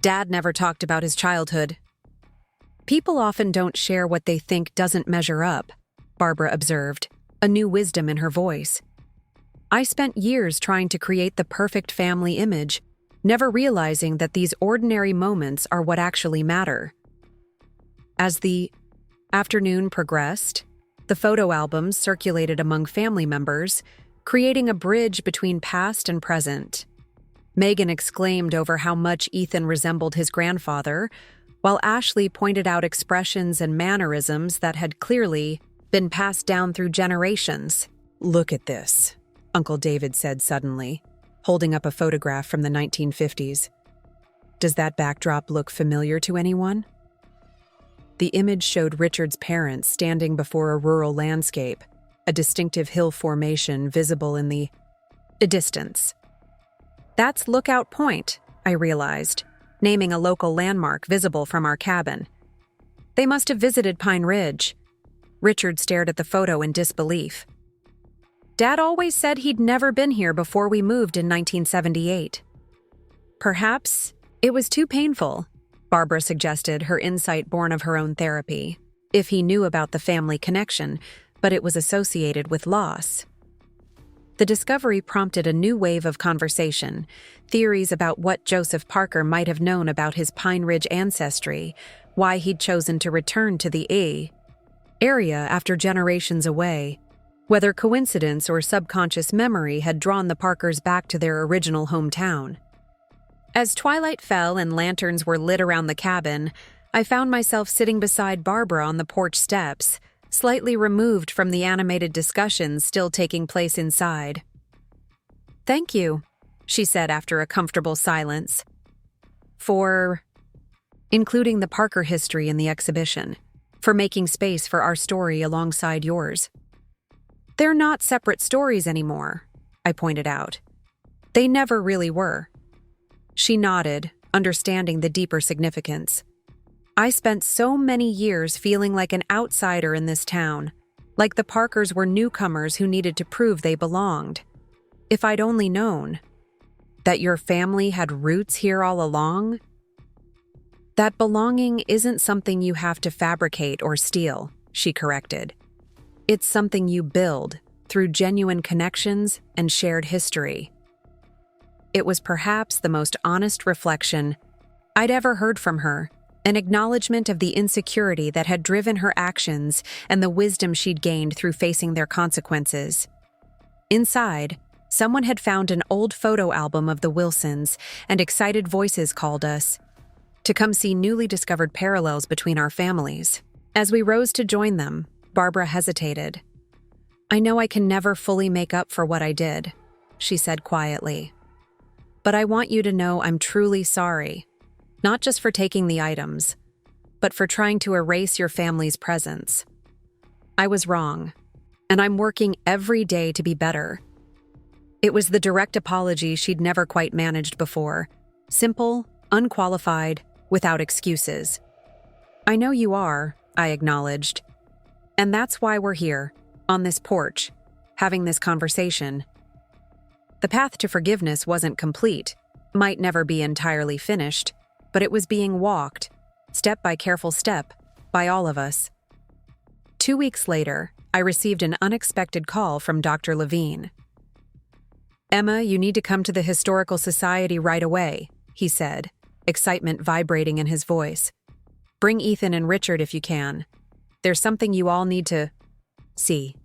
"Dad never talked about his childhood." "People often don't share what they think doesn't measure up," Barbara observed, a new wisdom in her voice. "I spent years trying to create the perfect family image, never realizing that these ordinary moments are what actually matter." As the afternoon progressed, the photo albums circulated among family members, creating a bridge between past and present. Megan exclaimed over how much Ethan resembled his grandfather, while Ashley pointed out expressions and mannerisms that had clearly been passed down through generations. "Look at this," Uncle David said suddenly, holding up a photograph from the 1950s. "Does that backdrop look familiar to anyone?" The image showed Richard's parents standing before a rural landscape, a distinctive hill formation visible in the distance. "That's Lookout Point," I realized, naming a local landmark visible from our cabin. "They must have visited Pine Ridge." Richard stared at the photo in disbelief. "Dad always said he'd never been here before we moved in 1978. "Perhaps it was too painful," Barbara suggested, her insight born of her own therapy. "If he knew about the family connection, but it was associated with loss." The discovery prompted a new wave of conversation, theories about what Joseph Parker might have known about his Pine Ridge ancestry, why he'd chosen to return to the area after generations away, whether coincidence or subconscious memory had drawn the Parkers back to their original hometown. As twilight fell and lanterns were lit around the cabin, I found myself sitting beside Barbara on the porch steps, slightly removed from the animated discussions still taking place inside. "Thank you," she said after a comfortable silence. For including the Parker history in the exhibition, for making space for our story alongside yours. They're not separate stories anymore, I pointed out. They never really were. She nodded, understanding the deeper significance. I spent so many years feeling like an outsider in this town, like the Parkers were newcomers who needed to prove they belonged. If I'd only known that your family had roots here all along. That belonging isn't something you have to fabricate or steal, she corrected. It's something you build through genuine connections and shared history. It was perhaps the most honest reflection I'd ever heard from her, an acknowledgement of the insecurity that had driven her actions and the wisdom she'd gained through facing their consequences. Inside, someone had found an old photo album of the Wilsons, and excited voices called us to come see newly discovered parallels between our families. As we rose to join them, Barbara hesitated. I know I can never fully make up for what I did, she said quietly. But I want you to know I'm truly sorry, not just for taking the items, but for trying to erase your family's presence. I was wrong, and I'm working every day to be better. It was the direct apology she'd never quite managed before. Simple, unqualified, without excuses. I know you are, I acknowledged. And that's why we're here, on this porch, having this conversation. The path to forgiveness wasn't complete, might never be entirely finished, but it was being walked, step by careful step, by all of us. 2 weeks later, I received an unexpected call from Dr. Levine. Emma, you need to come to the Historical Society right away, he said, excitement vibrating in his voice. Bring Ethan and Richard if you can. There's something you all need to see.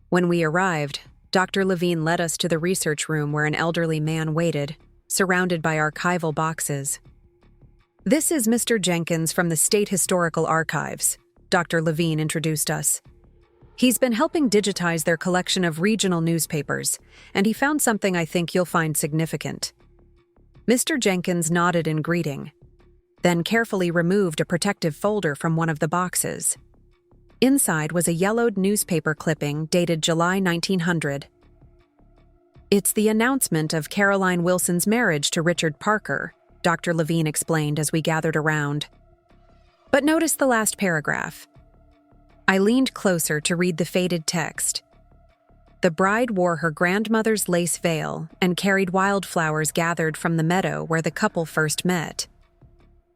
When we arrived, Dr. Levine led us to the research room where an elderly man waited, surrounded by archival boxes. This is Mr. Jenkins from the State Historical Archives, Dr. Levine introduced us. He's been helping digitize their collection of regional newspapers, and he found something I think you'll find significant. Mr. Jenkins nodded in greeting, then carefully removed a protective folder from one of the boxes. Inside was a yellowed newspaper clipping dated July 1900. It's the announcement of Caroline Wilson's marriage to Richard Parker, Dr. Levine explained as we gathered around. But notice the last paragraph. I leaned closer to read the faded text. The bride wore her grandmother's lace veil and carried wildflowers gathered from the meadow where the couple first met.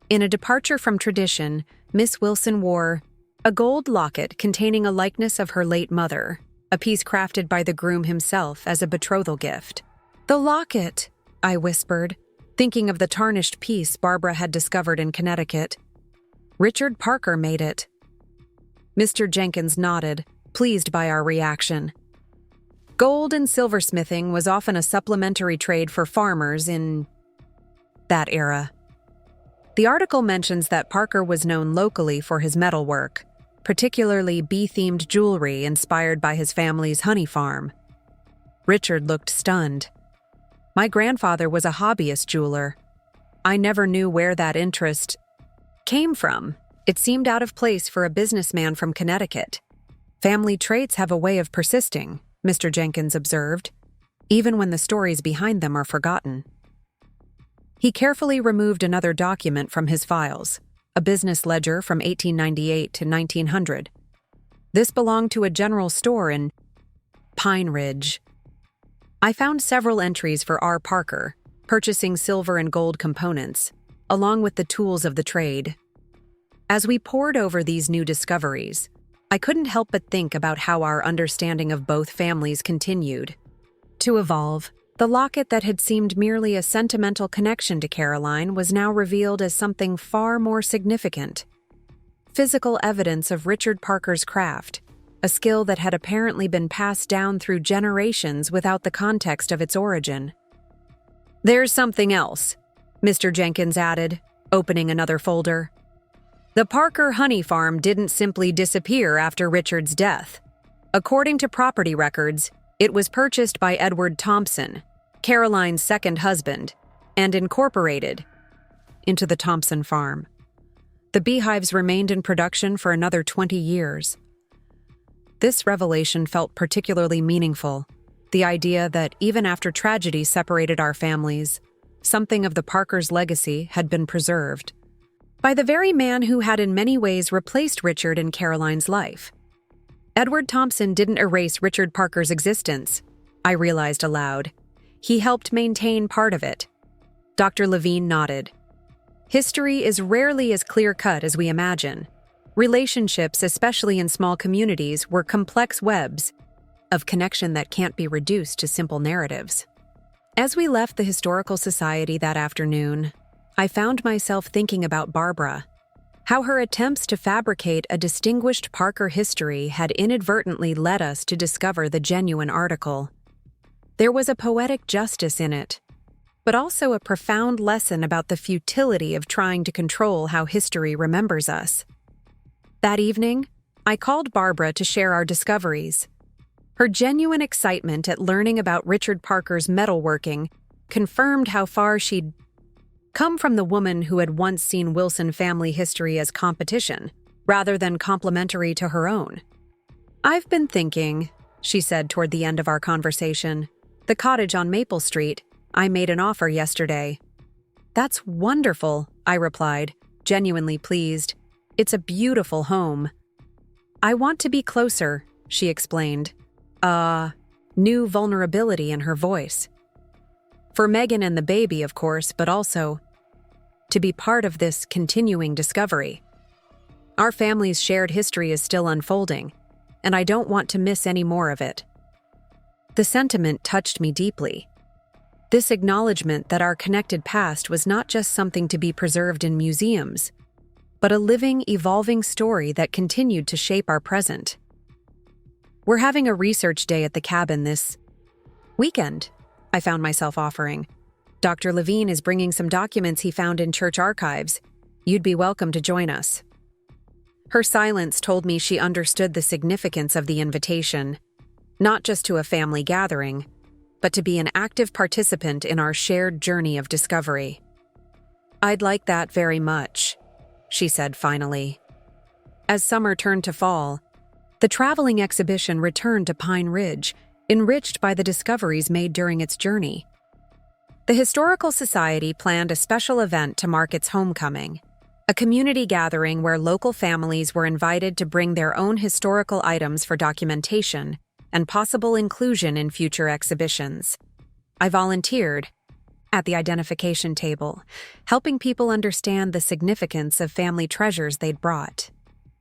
In a departure from tradition, Miss Wilson wore a gold locket containing a likeness of her late mother, a piece crafted by the groom himself as a betrothal gift. The locket, I whispered, thinking of the tarnished piece Barbara had discovered in Connecticut. Richard Parker made it. Mr. Jenkins nodded, pleased by our reaction. Gold and silversmithing was often a supplementary trade for farmers in that era. The article mentions that Parker was known locally for his metalwork, particularly bee-themed jewelry inspired by his family's honey farm. Richard looked stunned. My grandfather was a hobbyist jeweler. I never knew where that interest came from. It seemed out of place for a businessman from Connecticut. Family traits have a way of persisting, Mr. Jenkins observed, even when the stories behind them are forgotten. He carefully removed another document from his files, a business ledger from 1898 to 1900. This belonged to a general store in Pine Ridge. I found several entries for R. Parker, purchasing silver and gold components, along with the tools of the trade. As we pored over these new discoveries, I couldn't help but think about how our understanding of both families continued to evolve. The locket that had seemed merely a sentimental connection to Caroline was now revealed as something far more significant. Physical evidence of Richard Parker's craft, a skill that had apparently been passed down through generations without the context of its origin. There's something else, Mr. Jenkins added, opening another folder. The Parker honey farm didn't simply disappear after Richard's death. According to property records, it was purchased by Edward Thompson, Caroline's second husband, and incorporated into the Thompson farm. The beehives remained in production for another 20 years. This revelation felt particularly meaningful, the idea that even after tragedy separated our families, something of the Parkers' legacy had been preserved by the very man who had in many ways replaced Richard in Caroline's life. Edward Thompson didn't erase Richard Parker's existence, I realized aloud. He helped maintain part of it. Dr. Levine nodded. History is rarely as clear-cut as we imagine. Relationships, especially in small communities, were complex webs of connection that can't be reduced to simple narratives. As we left the Historical Society that afternoon, I found myself thinking about Barbara, how her attempts to fabricate a distinguished Parker history had inadvertently led us to discover the genuine article. There was a poetic justice in it, but also a profound lesson about the futility of trying to control how history remembers us. That evening, I called Barbara to share our discoveries. Her genuine excitement at learning about Richard Parker's metalworking confirmed how far she'd come from the woman who had once seen Wilson family history as competition, rather than complementary to her own. "I've been thinking," she said toward the end of our conversation, "the cottage on Maple Street, I made an offer yesterday." "That's wonderful," I replied, genuinely pleased. "It's a beautiful home." "I want to be closer," she explained. New vulnerability in her voice. For Megan and the baby, of course, but also to be part of this continuing discovery. Our family's shared history is still unfolding, and I don't want to miss any more of it. The sentiment touched me deeply. This acknowledgement that our connected past was not just something to be preserved in museums, but a living, evolving story that continued to shape our present. "We're having a research day at the cabin this weekend," I found myself offering. "Dr. Levine is bringing some documents he found in church archives. You'd be welcome to join us." Her silence told me she understood the significance of the invitation, not just to a family gathering, but to be an active participant in our shared journey of discovery. "I'd like that very much," she said finally. As summer turned to fall, the traveling exhibition returned to Pine Ridge, enriched by the discoveries made during its journey. The Historical Society planned a special event to mark its homecoming, a community gathering where local families were invited to bring their own historical items for documentation and possible inclusion in future exhibitions. I volunteered at the identification table, helping people understand the significance of family treasures they'd brought.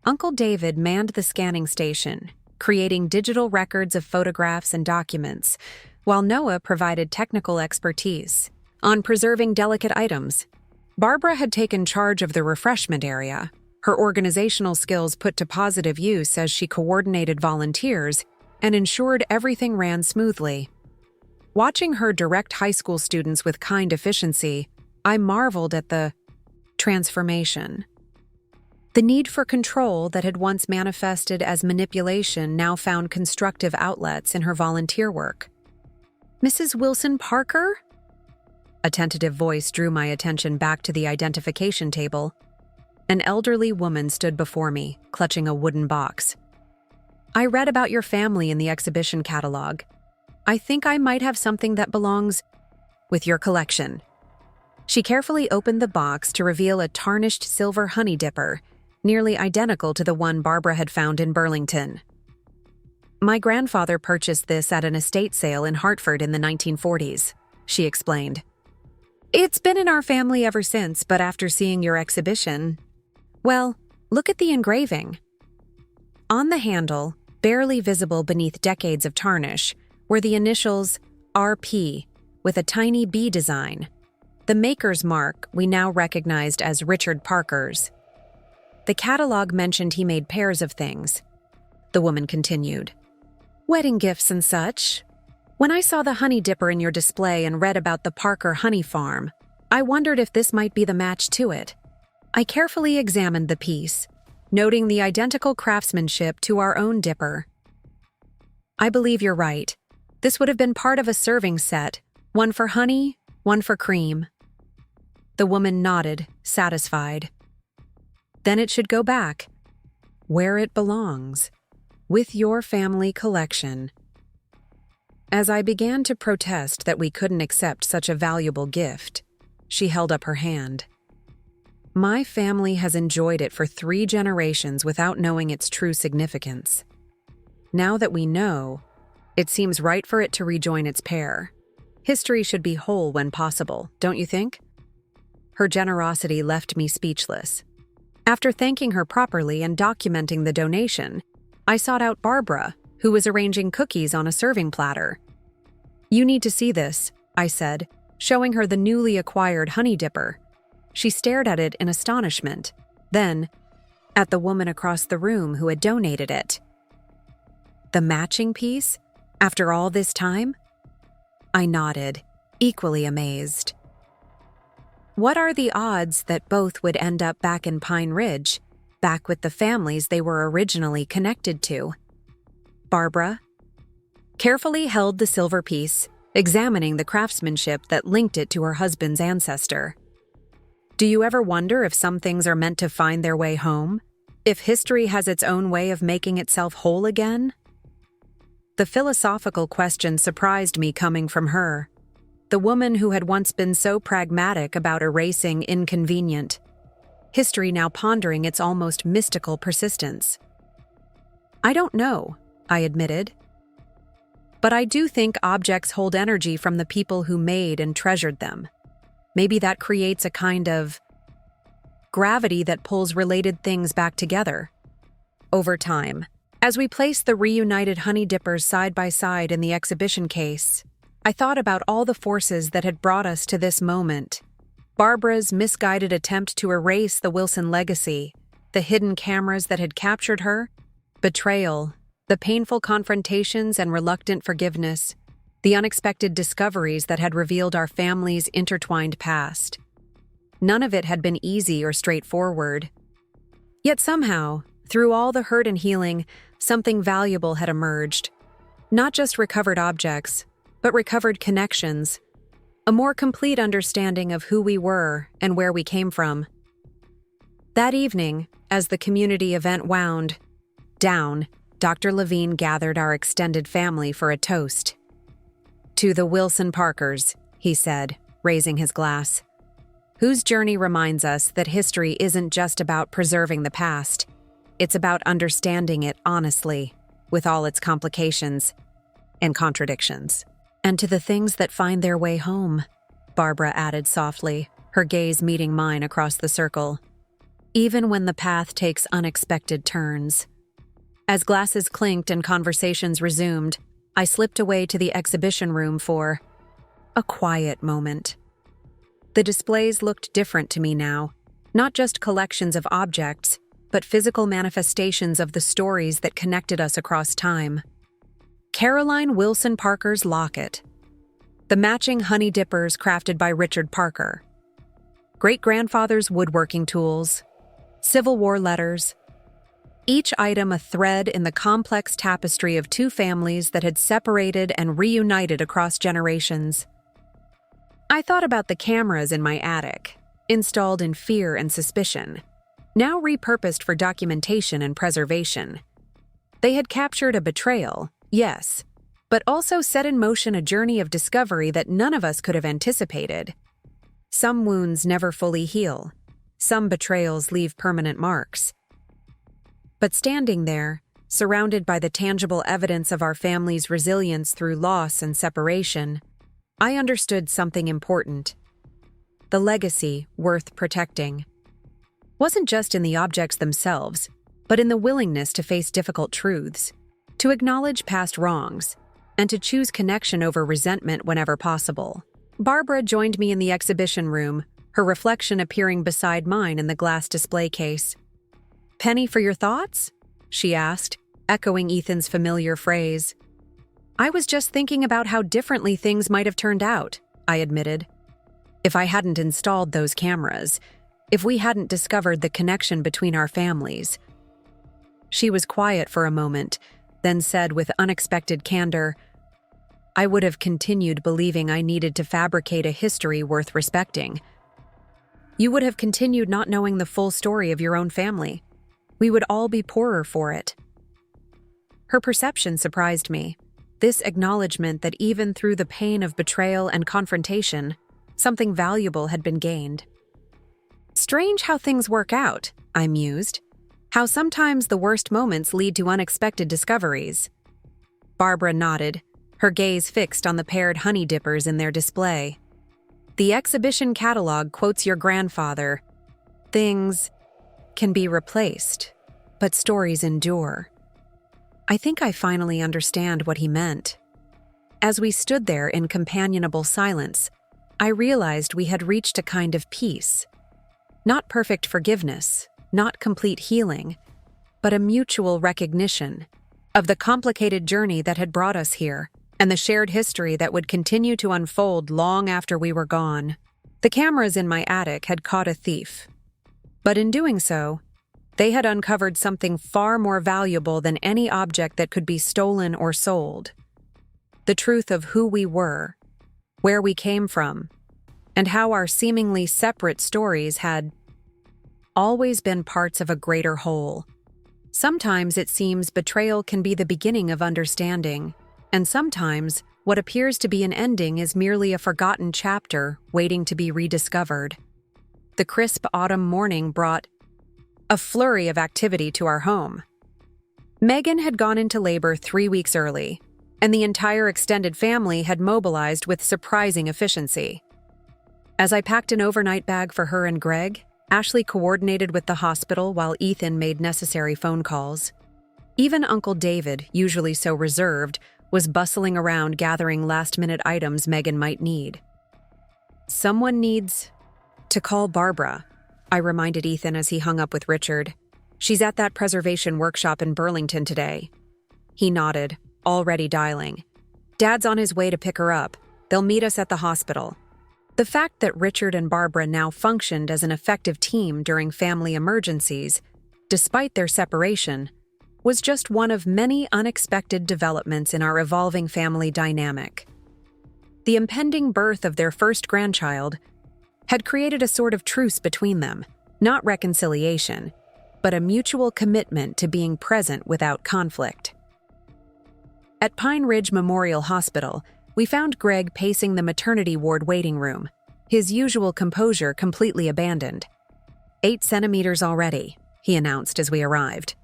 Uncle David manned the scanning station, creating digital records of photographs and documents, while Noah provided technical expertise on preserving delicate items. Barbara had taken charge of the refreshment area, her organizational skills put to positive use as she coordinated volunteers and ensured everything ran smoothly. Watching her direct high school students with kind efficiency, I marveled at the transformation. The need for control that had once manifested as manipulation now found constructive outlets in her volunteer work. "Mrs. Wilson Parker?" A tentative voice drew my attention back to the identification table. An elderly woman stood before me, clutching a wooden box. "I read about your family in the exhibition catalog. I think I might have something that belongs with your collection." She carefully opened the box to reveal a tarnished silver honey dipper, nearly identical to the one Barbara had found in Burlington. "My grandfather purchased this at an estate sale in Hartford in the 1940s, she explained. "It's been in our family ever since, but after seeing your exhibition, well, look at the engraving." On the handle, barely visible beneath decades of tarnish, were the initials RP with a tiny bee design, the maker's mark we now recognized as Richard Parker's. The catalog mentioned he made pairs of things. The woman continued. "Wedding gifts and such. When I saw the honey dipper in your display and read about the Parker honey farm, I wondered if this might be the match to it. I carefully examined the piece, noting the identical craftsmanship to our own dipper. I believe you're right. This would have been part of a serving set, One for honey, one for cream. The woman nodded, satisfied. Then it should go back, where it belongs, with your family collection. As I began to protest that we couldn't accept such a valuable gift, she held up her hand. My family has enjoyed it for 3 generations without knowing its true significance. Now that we know, it seems right for it to rejoin its pair. History should be whole when possible, don't you think? Her generosity left me speechless. After thanking her properly and documenting the donation, I sought out Barbara, who was arranging cookies on a serving platter. "You need to see this," I said, showing her the newly acquired honey dipper. She stared at it in astonishment, then at the woman across the room who had donated it. The matching piece? After all this time? I nodded, equally amazed. What are the odds that both would end up back in Pine Ridge, back with the families they were originally connected to? Barbara carefully held the silver piece, examining the craftsmanship that linked it to her husband's ancestor. Do you ever wonder if some things are meant to find their way home? If history has its own way of making itself whole again? The philosophical question surprised me coming from her, the woman who had once been so pragmatic about erasing inconvenient. History now pondering its almost mystical persistence. I don't know, I admitted. But I do think objects hold energy from the people who made and treasured them. Maybe that creates a kind of gravity that pulls related things back together. Over time, as we placed the reunited honey dippers side by side in the exhibition case, I thought about all the forces that had brought us to this moment. Barbara's misguided attempt to erase the Wilson legacy, the hidden cameras that had captured her, betrayal, the painful confrontations and reluctant forgiveness, the unexpected discoveries that had revealed our family's intertwined past. None of it had been easy or straightforward. Yet somehow, through all the hurt and healing, something valuable had emerged. Not just recovered objects, but recovered connections, a more complete understanding of who we were and where we came from. That evening, as the community event wound down, Dr. Levine gathered our extended family for a toast. "To the Wilson Parkers," he said, raising his glass, "whose journey reminds us that history isn't just about preserving the past, it's about understanding it honestly, with all its complications and contradictions. And to the things that find their way home," Barbara added softly, her gaze meeting mine across the circle, "even when the path takes unexpected turns." As glasses clinked and conversations resumed, I slipped away to the exhibition room for a quiet moment. The displays looked different to me now, not just collections of objects, but physical manifestations of the stories that connected us across time. Caroline Wilson Parker's locket, the matching honey dippers crafted by Richard Parker, great-grandfather's woodworking tools, Civil War letters, each item a thread in the complex tapestry of 2 families that had separated and reunited across generations. I thought about the cameras in my attic, installed in fear and suspicion, now repurposed for documentation and preservation. They had captured a betrayal, yes, but also set in motion a journey of discovery that none of us could have anticipated. Some wounds never fully heal. Some betrayals leave permanent marks. But standing there, surrounded by the tangible evidence of our family's resilience through loss and separation, I understood something important. The legacy worth protecting wasn't just in the objects themselves, but in the willingness to face difficult truths, to acknowledge past wrongs, and to choose connection over resentment whenever possible. Barbara joined me in the exhibition room, her reflection appearing beside mine in the glass display case. "Penny for your thoughts?" she asked, echoing Ethan's familiar phrase. "I was just thinking about how differently things might have turned out," I admitted. "If I hadn't installed those cameras, if we hadn't discovered the connection between our families." She was quiet for a moment, then said with unexpected candor, I would have continued believing I needed to fabricate a history worth respecting. You would have continued not knowing the full story of your own family. We would all be poorer for it. Her perception surprised me. This acknowledgement that even through the pain of betrayal and confrontation, something valuable had been gained. Strange how things work out, I mused. How sometimes the worst moments lead to unexpected discoveries. Barbara nodded, her gaze fixed on the paired honey dippers in their display. The exhibition catalog quotes your grandfather. Things can be replaced, but stories endure. I think I finally understand what he meant. As we stood there in companionable silence, I realized we had reached a kind of peace. Not perfect forgiveness, not complete healing, but a mutual recognition of the complicated journey that had brought us here and the shared history that would continue to unfold long after we were gone. The cameras in my attic had caught a thief. But in doing so, they had uncovered something far more valuable than any object that could be stolen or sold. The truth of who we were, where we came from, and how our seemingly separate stories had always been parts of a greater whole. Sometimes it seems betrayal can be the beginning of understanding, and sometimes what appears to be an ending is merely a forgotten chapter waiting to be rediscovered. The crisp autumn morning brought a flurry of activity to our home. Megan had gone into labor 3 weeks early, and the entire extended family had mobilized with surprising efficiency. As I packed an overnight bag for her and Greg, Ashley coordinated with the hospital while Ethan made necessary phone calls. Even Uncle David, usually so reserved, was bustling around gathering last-minute items Megan might need. Someone needs to call Barbara, I reminded Ethan as he hung up with Richard. She's at that preservation workshop in Burlington today. He nodded, already dialing. Dad's on his way to pick her up. They'll meet us at the hospital. The fact that Richard and Barbara now functioned as an effective team during family emergencies, despite their separation, was just one of many unexpected developments in our evolving family dynamic. The impending birth of their first grandchild had created a sort of truce between them, not reconciliation, but a mutual commitment to being present without conflict. At Pine Ridge Memorial Hospital, we found Greg pacing the maternity ward waiting room, his usual composure completely abandoned. 8 centimeters already, he announced as we arrived.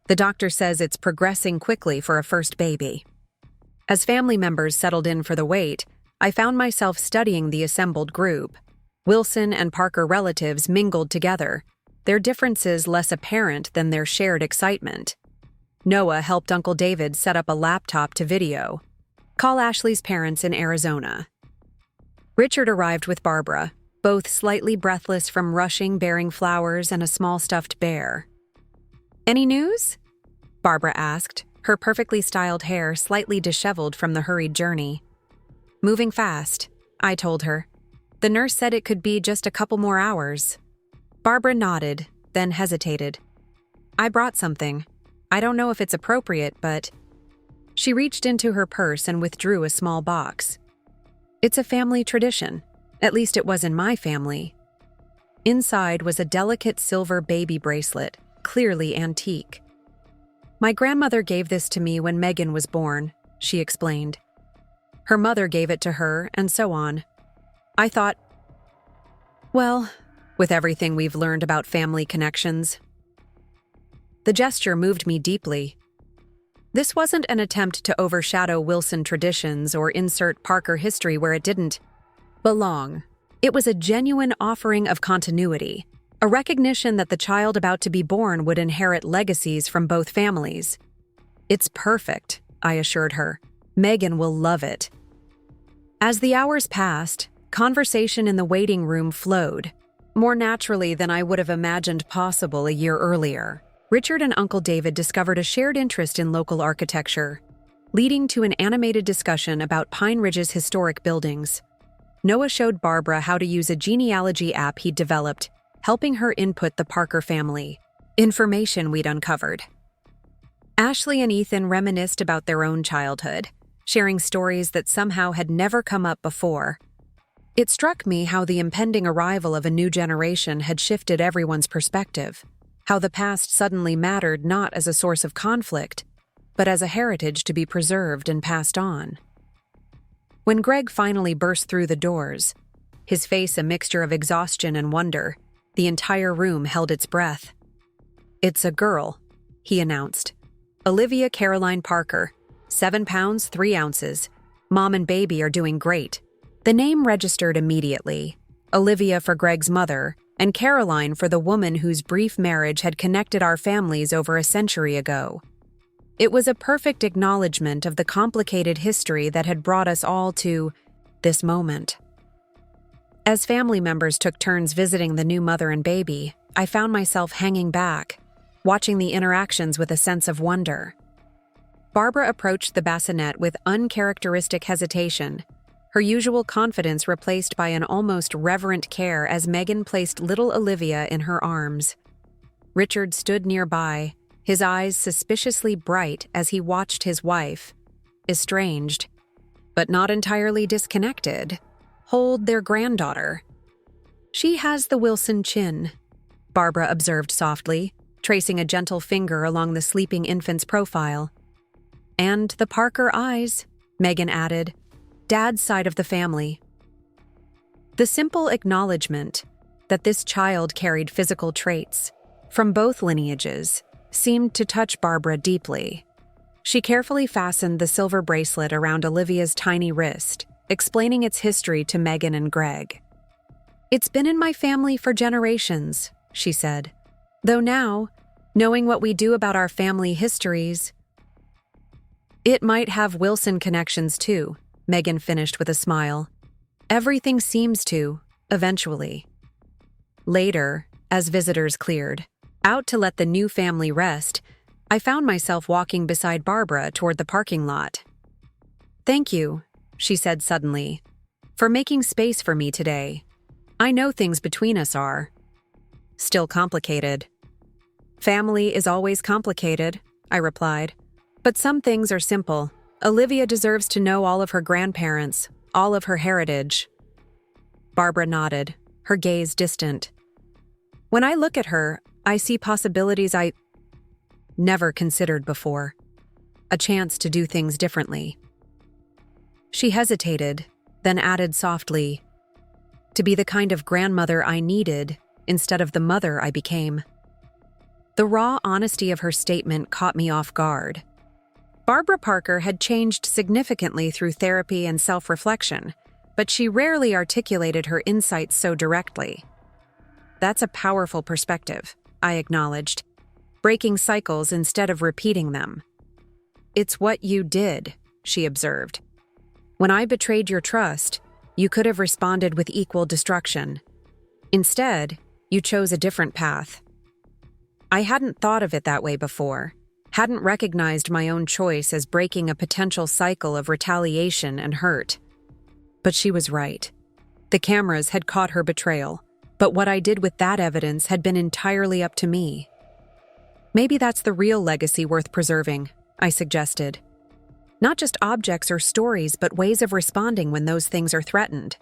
The doctor says it's progressing quickly for a first baby. As family members settled in for the wait, I found myself studying the assembled group. Wilson and Parker relatives mingled together, their differences less apparent than their shared excitement. Noah helped Uncle David set up a laptop to video. Call Ashley's parents in Arizona. Richard arrived with Barbara, both slightly breathless from rushing bearing flowers and a small stuffed bear. Any news? Barbara asked, her perfectly styled hair slightly disheveled from the hurried journey. Moving fast, I told her. The nurse said it could be just a couple more hours. Barbara nodded, then hesitated. I brought something. I don't know if it's appropriate, but... She reached into her purse and withdrew a small box. It's a family tradition. At least it was in my family. Inside was a delicate silver baby bracelet, clearly antique. My grandmother gave this to me when Megan was born, she explained. Her mother gave it to her, and so on. I thought, well, with everything we've learned about family connections. The gesture moved me deeply. This wasn't an attempt to overshadow Wilson traditions or insert Parker history where it didn't belong. It was a genuine offering of continuity, a recognition that the child about to be born would inherit legacies from both families. It's perfect, I assured her. Megan will love it. As the hours passed, conversation in the waiting room flowed, more naturally than I would have imagined possible a year earlier. Richard and Uncle David discovered a shared interest in local architecture, leading to an animated discussion about Pine Ridge's historic buildings. Noah showed Barbara how to use a genealogy app he'd developed, helping her input the Parker family, information we'd uncovered. Ashley and Ethan reminisced about their own childhood, sharing stories that somehow had never come up before. It struck me how the impending arrival of a new generation had shifted everyone's perspective, how the past suddenly mattered not as a source of conflict, but as a heritage to be preserved and passed on. When Greg finally burst through the doors, his face a mixture of exhaustion and wonder, the entire room held its breath. "It's a girl," he announced. "Olivia Caroline Parker, 7 pounds, 3 ounces. Mom and baby are doing great." The name registered immediately, Olivia for Greg's mother, and Caroline for the woman whose brief marriage had connected our families over a century ago. It was a perfect acknowledgement of the complicated history that had brought us all to this moment. As family members took turns visiting the new mother and baby, I found myself hanging back, watching the interactions with a sense of wonder. Barbara approached the bassinet with uncharacteristic hesitation, her usual confidence replaced by an almost reverent care as Megan placed little Olivia in her arms. Richard stood nearby, his eyes suspiciously bright as he watched his wife, estranged, but not entirely disconnected, hold their granddaughter. "She has the Wilson chin," Barbara observed softly, tracing a gentle finger along the sleeping infant's profile. "And the Parker eyes," Megan added, "Dad's side of the family." The simple acknowledgement that this child carried physical traits from both lineages seemed to touch Barbara deeply. She carefully fastened the silver bracelet around Olivia's tiny wrist, explaining its history to Megan and Greg. "It's been in my family for generations," she said. "Though now, knowing what we do about our family histories..." "It might have Wilson connections too," Megan finished with a smile. "Everything seems to, eventually." Later, as visitors cleared, out to let the new family rest, I found myself walking beside Barbara toward the parking lot. "Thank you," she said suddenly, "for making space for me today. I know things between us are still complicated." "Family is always complicated," I replied. "But some things are simple. Olivia deserves to know all of her grandparents, all of her heritage." Barbara nodded, her gaze distant. "When I look at her, I see possibilities I never considered before. A chance to do things differently." She hesitated, then added softly, "To be the kind of grandmother I needed instead of the mother I became." The raw honesty of her statement caught me off guard. Barbara Parker had changed significantly through therapy and self-reflection, but she rarely articulated her insights so directly. "That's a powerful perspective," I acknowledged, "breaking cycles instead of repeating them." "It's what you did," she observed. "When I betrayed your trust, you could have responded with equal destruction. Instead, you chose a different path." I hadn't thought of it that way before, hadn't recognized my own choice as breaking a potential cycle of retaliation and hurt. But she was right. The cameras had caught her betrayal, but what I did with that evidence had been entirely up to me. "Maybe that's the real legacy worth preserving," I suggested. "Not just objects or stories, but ways of responding when those things are threatened."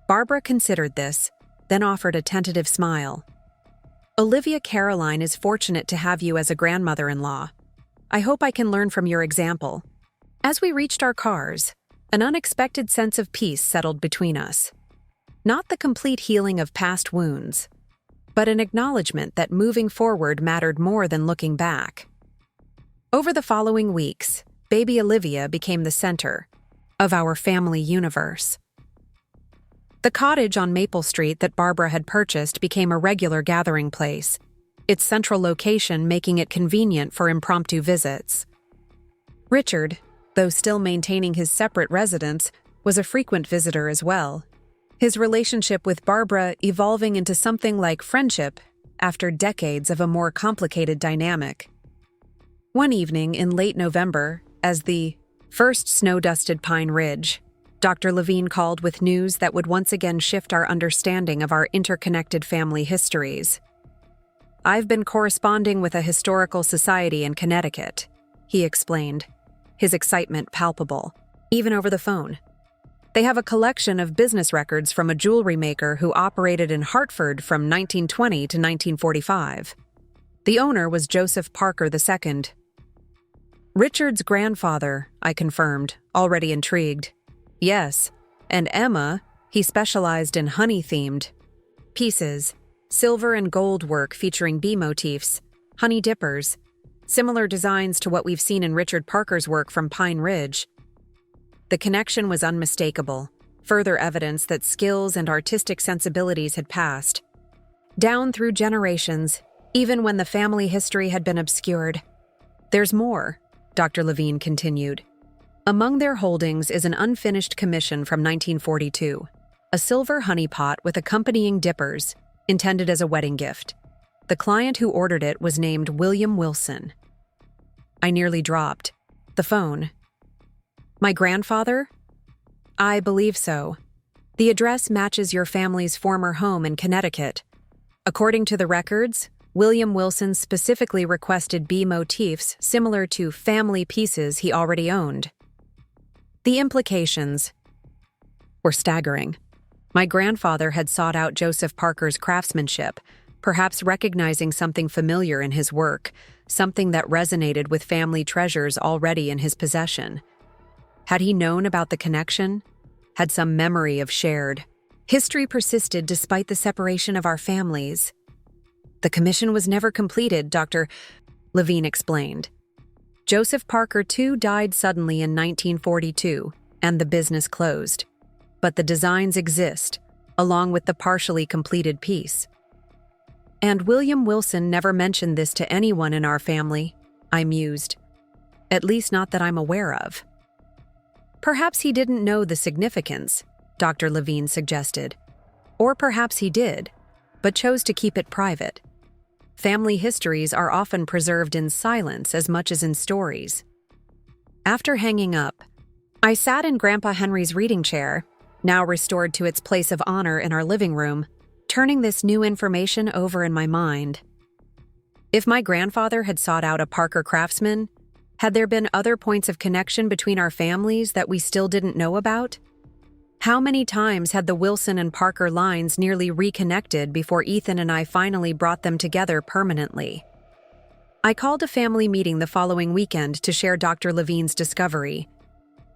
Barbara considered this, then offered a tentative smile. "Olivia Caroline is fortunate to have you as a grandmother-in-law. I hope I can learn from your example." As we reached our cars, an unexpected sense of peace settled between us. Not the complete healing of past wounds, but an acknowledgement that moving forward mattered more than looking back. Over the following weeks, baby Olivia became the center of our family universe. The cottage on Maple Street that Barbara had purchased became a regular gathering place, its central location making it convenient for impromptu visits. Richard, though still maintaining his separate residence, was a frequent visitor as well, his relationship with Barbara evolving into something like friendship after decades of a more complicated dynamic. One evening in late November, as the first snow-dusted Pine Ridge, Dr. Levine called with news that would once again shift our understanding of our interconnected family histories. "I've been corresponding with a historical society in Connecticut," he explained, his excitement palpable, even over the phone. They have a collection of business records from a jewelry maker who operated in Hartford from 1920 to 1945. The owner was Joseph Parker II. Richard's grandfather, I confirmed, already intrigued. Yes, and Emma, he specialized in honey-themed pieces, silver and gold work featuring bee motifs, honey dippers, similar designs to what we've seen in Richard Parker's work from Pine Ridge. The connection was unmistakable, further evidence that skills and artistic sensibilities had passed down through generations, even when the family history had been obscured. There's more, Dr. Levine continued. Among their holdings is an unfinished commission from 1942, a silver honey pot with accompanying dippers, intended as a wedding gift. The client who ordered it was named William Wilson. I nearly dropped the phone. My grandfather? I believe so. The address matches your family's former home in Connecticut. According to the records, William Wilson specifically requested bee motifs similar to family pieces he already owned. The implications were staggering. My grandfather had sought out Joseph Parker's craftsmanship, perhaps recognizing something familiar in his work, something that resonated with family treasures already in his possession. Had he known about the connection? Had some memory of shared history persisted despite the separation of our families? The commission was never completed, Dr. Levine explained. Joseph Parker, too, died suddenly in 1942, and the business closed. But the designs exist, along with the partially completed piece. And William Wilson never mentioned this to anyone in our family, I mused. At least not that I'm aware of. Perhaps he didn't know the significance, Dr. Levine suggested. Or perhaps he did, but chose to keep it private. Family histories are often preserved in silence as much as in stories. After hanging up, I sat in Grandpa Henry's reading chair, now restored to its place of honor in our living room, turning this new information over in my mind. If my grandfather had sought out a Parker craftsman, had there been other points of connection between our families that we still didn't know about? How many times had the Wilson and Parker lines nearly reconnected before Ethan and I finally brought them together permanently? I called a family meeting the following weekend to share Dr. Levine's discovery.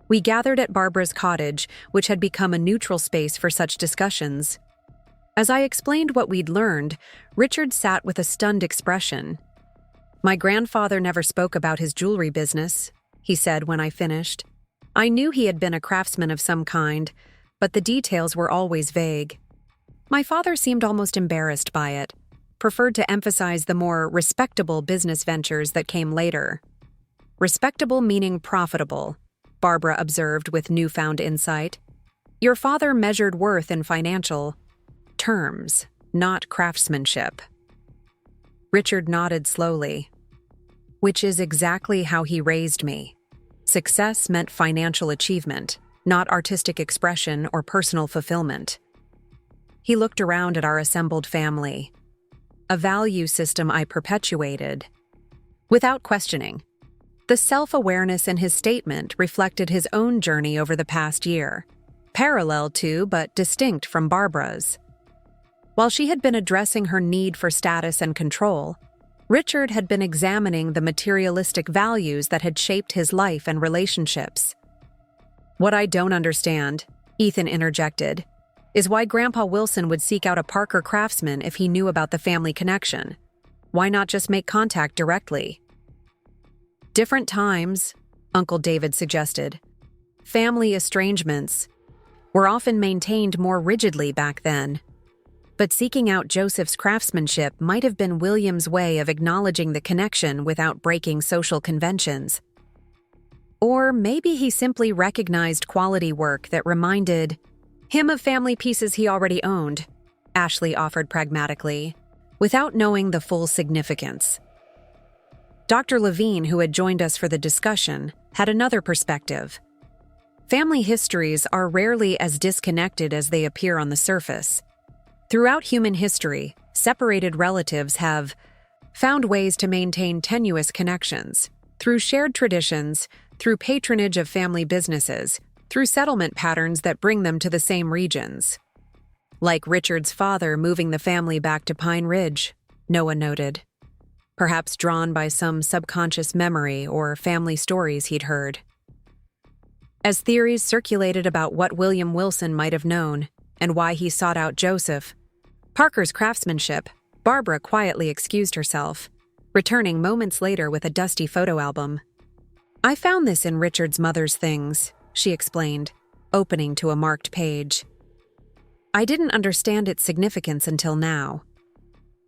We gathered at Barbara's cottage, which had become a neutral space for such discussions. As I explained what we'd learned, Richard sat with a stunned expression. My grandfather never spoke about his jewelry business, he said when I finished. I knew he had been a craftsman of some kind, but the details were always vague. My father seemed almost embarrassed by it, preferred to emphasize the more respectable business ventures that came later. Respectable meaning profitable, Barbara observed with newfound insight. Your father measured worth in financial terms, not craftsmanship. Richard nodded slowly. Which is exactly how he raised me. Success meant financial achievement, not artistic expression or personal fulfillment. He looked around at our assembled family. A value system I perpetuated. Without questioning. The self-awareness in his statement reflected his own journey over the past year, parallel to but distinct from Barbara's. While she had been addressing her need for status and control, Richard had been examining the materialistic values that had shaped his life and relationships. What I don't understand, Ethan interjected, is why Grandpa Wilson would seek out a Parker craftsman if he knew about the family connection. Why not just make contact directly? Different times, Uncle David suggested. Family estrangements were often maintained more rigidly back then. But seeking out Joseph's craftsmanship might have been William's way of acknowledging the connection without breaking social conventions. Or maybe he simply recognized quality work that reminded him of family pieces he already owned, Ashley offered pragmatically, without knowing the full significance. Dr. Levine, who had joined us for the discussion, had another perspective. Family histories are rarely as disconnected as they appear on the surface. Throughout human history, separated relatives have found ways to maintain tenuous connections through shared traditions, through patronage of family businesses, through settlement patterns that bring them to the same regions. Like Richard's father moving the family back to Pine Ridge, Noah noted. Perhaps drawn by some subconscious memory or family stories he'd heard. As theories circulated about what William Wilson might have known and why he sought out Joseph Parker's craftsmanship, Barbara quietly excused herself, returning moments later with a dusty photo album. "I found this in Richard's mother's things," she explained, opening to a marked page. I didn't understand its significance until now.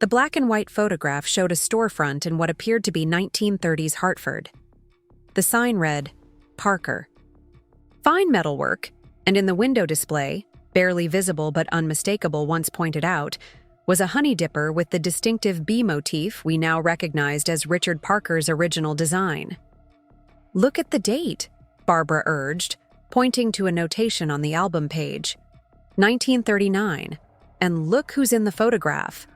The black and white photograph showed a storefront in what appeared to be 1930s Hartford. The sign read, Parker. Fine metalwork, and in the window display, barely visible but unmistakable once pointed out, was a honey dipper with the distinctive bee motif we now recognized as Richard Parker's original design. "Look at the date," Barbara urged, pointing to a notation on the album page. 1939, and look who's in the photograph.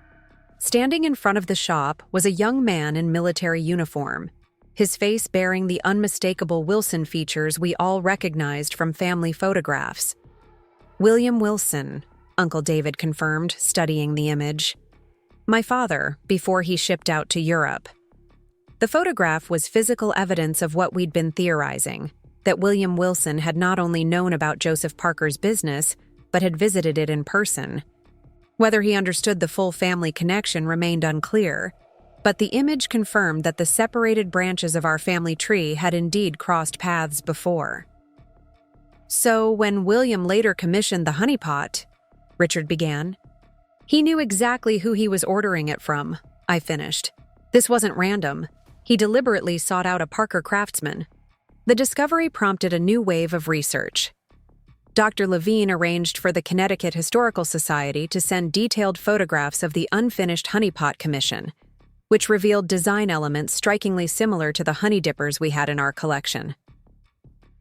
Standing in front of the shop was a young man in military uniform, his face bearing the unmistakable Wilson features we all recognized from family photographs. "William Wilson," Uncle David confirmed, studying the image. "My father, before he shipped out to Europe." The photograph was physical evidence of what we'd been theorizing, that William Wilson had not only known about Joseph Parker's business, but had visited it in person. Whether he understood the full family connection remained unclear, but the image confirmed that the separated branches of our family tree had indeed crossed paths before. "So when William later commissioned the honeypot," Richard began. "He knew exactly who he was ordering it from," I finished. "This wasn't random. He deliberately sought out a Parker craftsman." The discovery prompted a new wave of research. Dr. Levine arranged for the Connecticut Historical Society to send detailed photographs of the unfinished honeypot commission, which revealed design elements strikingly similar to the honey dippers we had in our collection.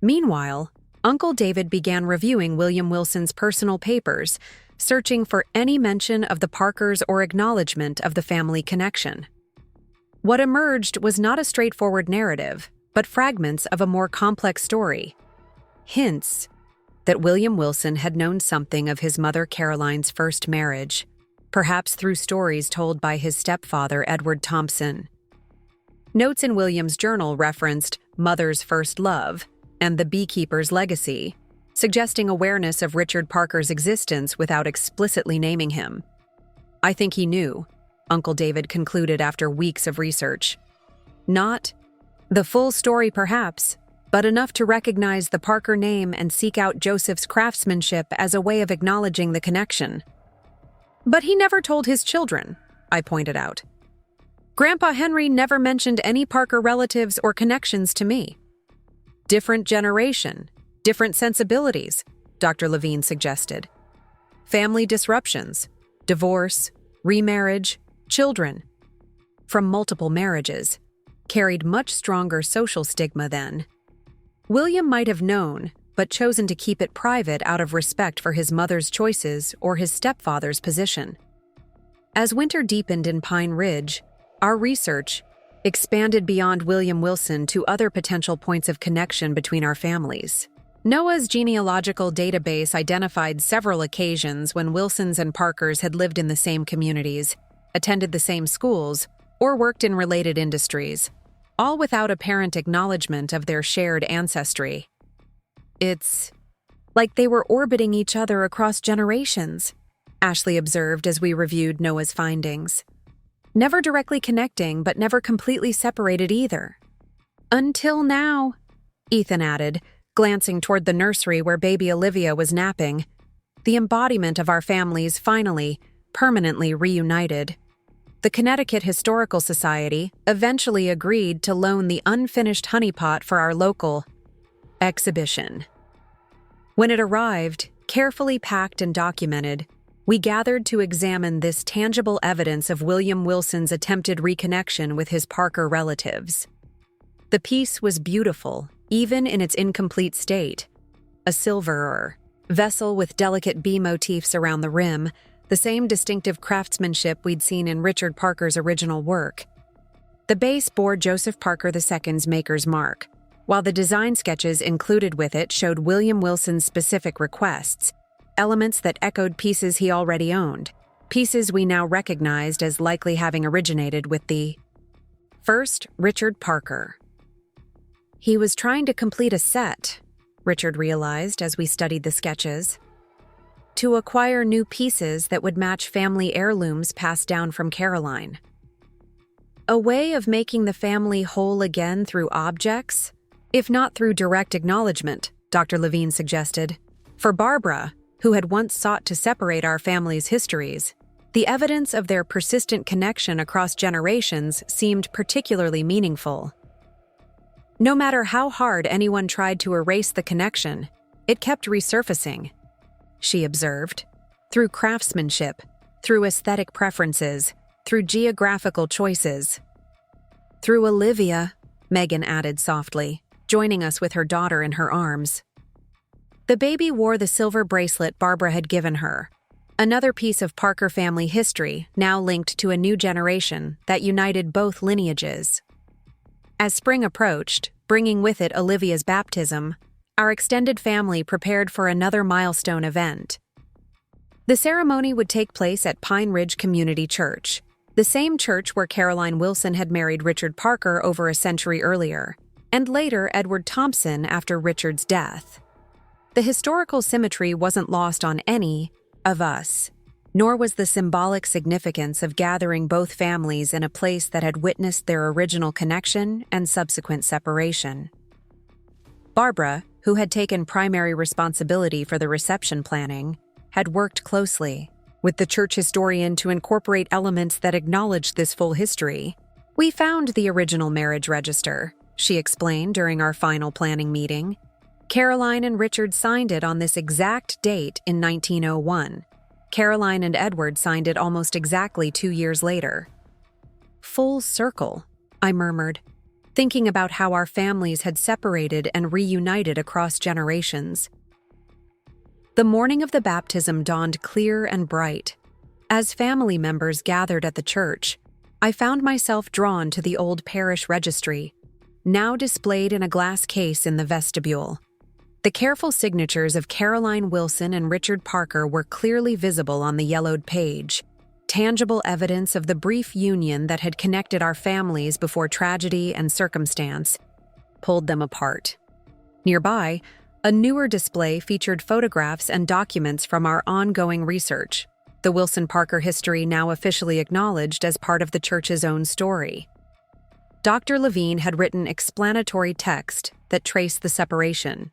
Meanwhile, Uncle David began reviewing William Wilson's personal papers, searching for any mention of the Parkers or acknowledgement of the family connection. What emerged was not a straightforward narrative, but fragments of a more complex story. Hints that William Wilson had known something of his mother Caroline's first marriage, perhaps through stories told by his stepfather Edward Thompson. Notes in William's journal referenced mother's first love and the beekeeper's legacy, suggesting awareness of Richard Parker's existence without explicitly naming him. "I think he knew," Uncle David concluded after weeks of research. "Not the full story perhaps, but enough to recognize the Parker name and seek out Joseph's craftsmanship as a way of acknowledging the connection." "But he never told his children," I pointed out. "Grandpa Henry never mentioned any Parker relatives or connections to me." "Different generation, different sensibilities," Dr. Levine suggested. "Family disruptions, divorce, remarriage, children from multiple marriages carried much stronger social stigma then. William might have known, but chosen to keep it private out of respect for his mother's choices or his stepfather's position. As winter deepened in Pine Ridge, our research expanded beyond William Wilson to other potential points of connection between our families. Noah's genealogical database identified several occasions when Wilsons and Parkers had lived in the same communities, attended the same schools, or worked in related industries, all without apparent acknowledgement of their shared ancestry. "It's like they were orbiting each other across generations," Ashley observed as we reviewed Noah's findings. "Never directly connecting, but never completely separated either." "Until now," Ethan added, glancing toward the nursery where baby Olivia was napping. "The embodiment of our families finally, permanently reunited." The Connecticut Historical Society eventually agreed to loan the unfinished honeypot for our local exhibition. When it arrived, carefully packed and documented, we gathered to examine this tangible evidence of William Wilson's attempted reconnection with his Parker relatives. The piece was beautiful, even in its incomplete state. A silverer vessel with delicate bee motifs around the rim, the same distinctive craftsmanship we'd seen in Richard Parker's original work. The base bore Joseph Parker II's maker's mark, while the design sketches included with it showed William Wilson's specific requests, elements that echoed pieces he already owned, pieces we now recognized as likely having originated with the first Richard Parker. He was trying to complete a set, Richard realized as we studied the sketches, to acquire new pieces that would match family heirlooms passed down from Caroline. A way of making the family whole again through objects, if not through direct acknowledgement, Dr. Levine suggested. For Barbara, who had once sought to separate our family's histories, the evidence of their persistent connection across generations seemed particularly meaningful. No matter how hard anyone tried to erase the connection, it kept resurfacing, she observed, through craftsmanship, through aesthetic preferences, through geographical choices. Through Olivia, Megan added softly, joining us with her daughter in her arms. The baby wore the silver bracelet Barbara had given her, another piece of Parker family history now linked to a new generation that united both lineages. As spring approached, bringing with it Olivia's baptism, our extended family prepared for another milestone event. The ceremony would take place at Pine Ridge Community Church, the same church where Caroline Wilson had married Richard Parker over a century earlier, and later Edward Thompson after Richard's death. The historical symmetry wasn't lost on any of us, nor was the symbolic significance of gathering both families in a place that had witnessed their original connection and subsequent separation. Barbara, who had taken primary responsibility for the reception planning, had worked closely with the church historian to incorporate elements that acknowledged this full history. We found the original marriage register, she explained during our final planning meeting. Caroline and Richard signed it on this exact date in 1901. Caroline and Edward signed it almost exactly 2 years later. Full circle, I murmured, thinking about how our families had separated and reunited across generations. The morning of the baptism dawned clear and bright. As family members gathered at the church, I found myself drawn to the old parish registry, now displayed in a glass case in the vestibule. The careful signatures of Caroline Wilson and Richard Parker were clearly visible on the yellowed page, tangible evidence of the brief union that had connected our families before tragedy and circumstance pulled them apart. Nearby, a newer display featured photographs and documents from our ongoing research, the Wilson-Parker history now officially acknowledged as part of the church's own story. Dr. Levine had written explanatory text that traced the separation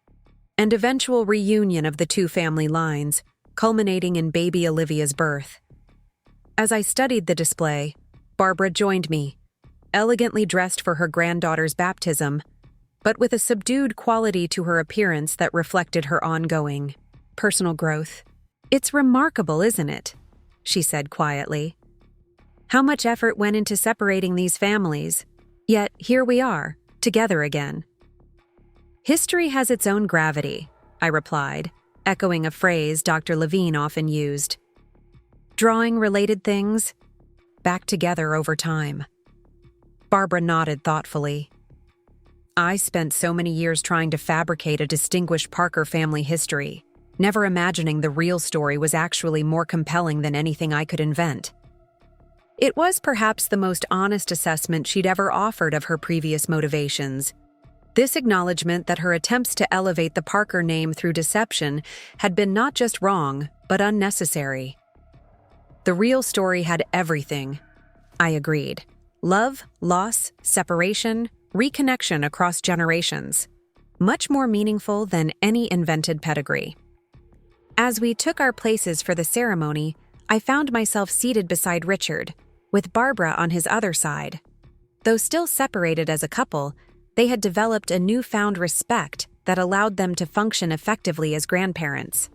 and eventual reunion of the two family lines, culminating in baby Olivia's birth. As I studied the display, Barbara joined me, elegantly dressed for her granddaughter's baptism, but with a subdued quality to her appearance that reflected her ongoing personal growth. "It's remarkable, isn't it?" she said quietly. "How much effort went into separating these families, yet here we are, together again." "History has its own gravity," I replied, echoing a phrase Dr. Levine often used. "Drawing related things back together over time." Barbara nodded thoughtfully. "I spent so many years trying to fabricate a distinguished Parker family history, never imagining the real story was actually more compelling than anything I could invent." It was perhaps the most honest assessment she'd ever offered of her previous motivations. This acknowledgement that her attempts to elevate the Parker name through deception had been not just wrong, but unnecessary. The real story had everything, I agreed. Love, loss, separation, reconnection across generations. Much more meaningful than any invented pedigree. As we took our places for the ceremony, I found myself seated beside Richard, with Barbara on his other side. Though still separated as a couple, they had developed a newfound respect that allowed them to function effectively as grandparents.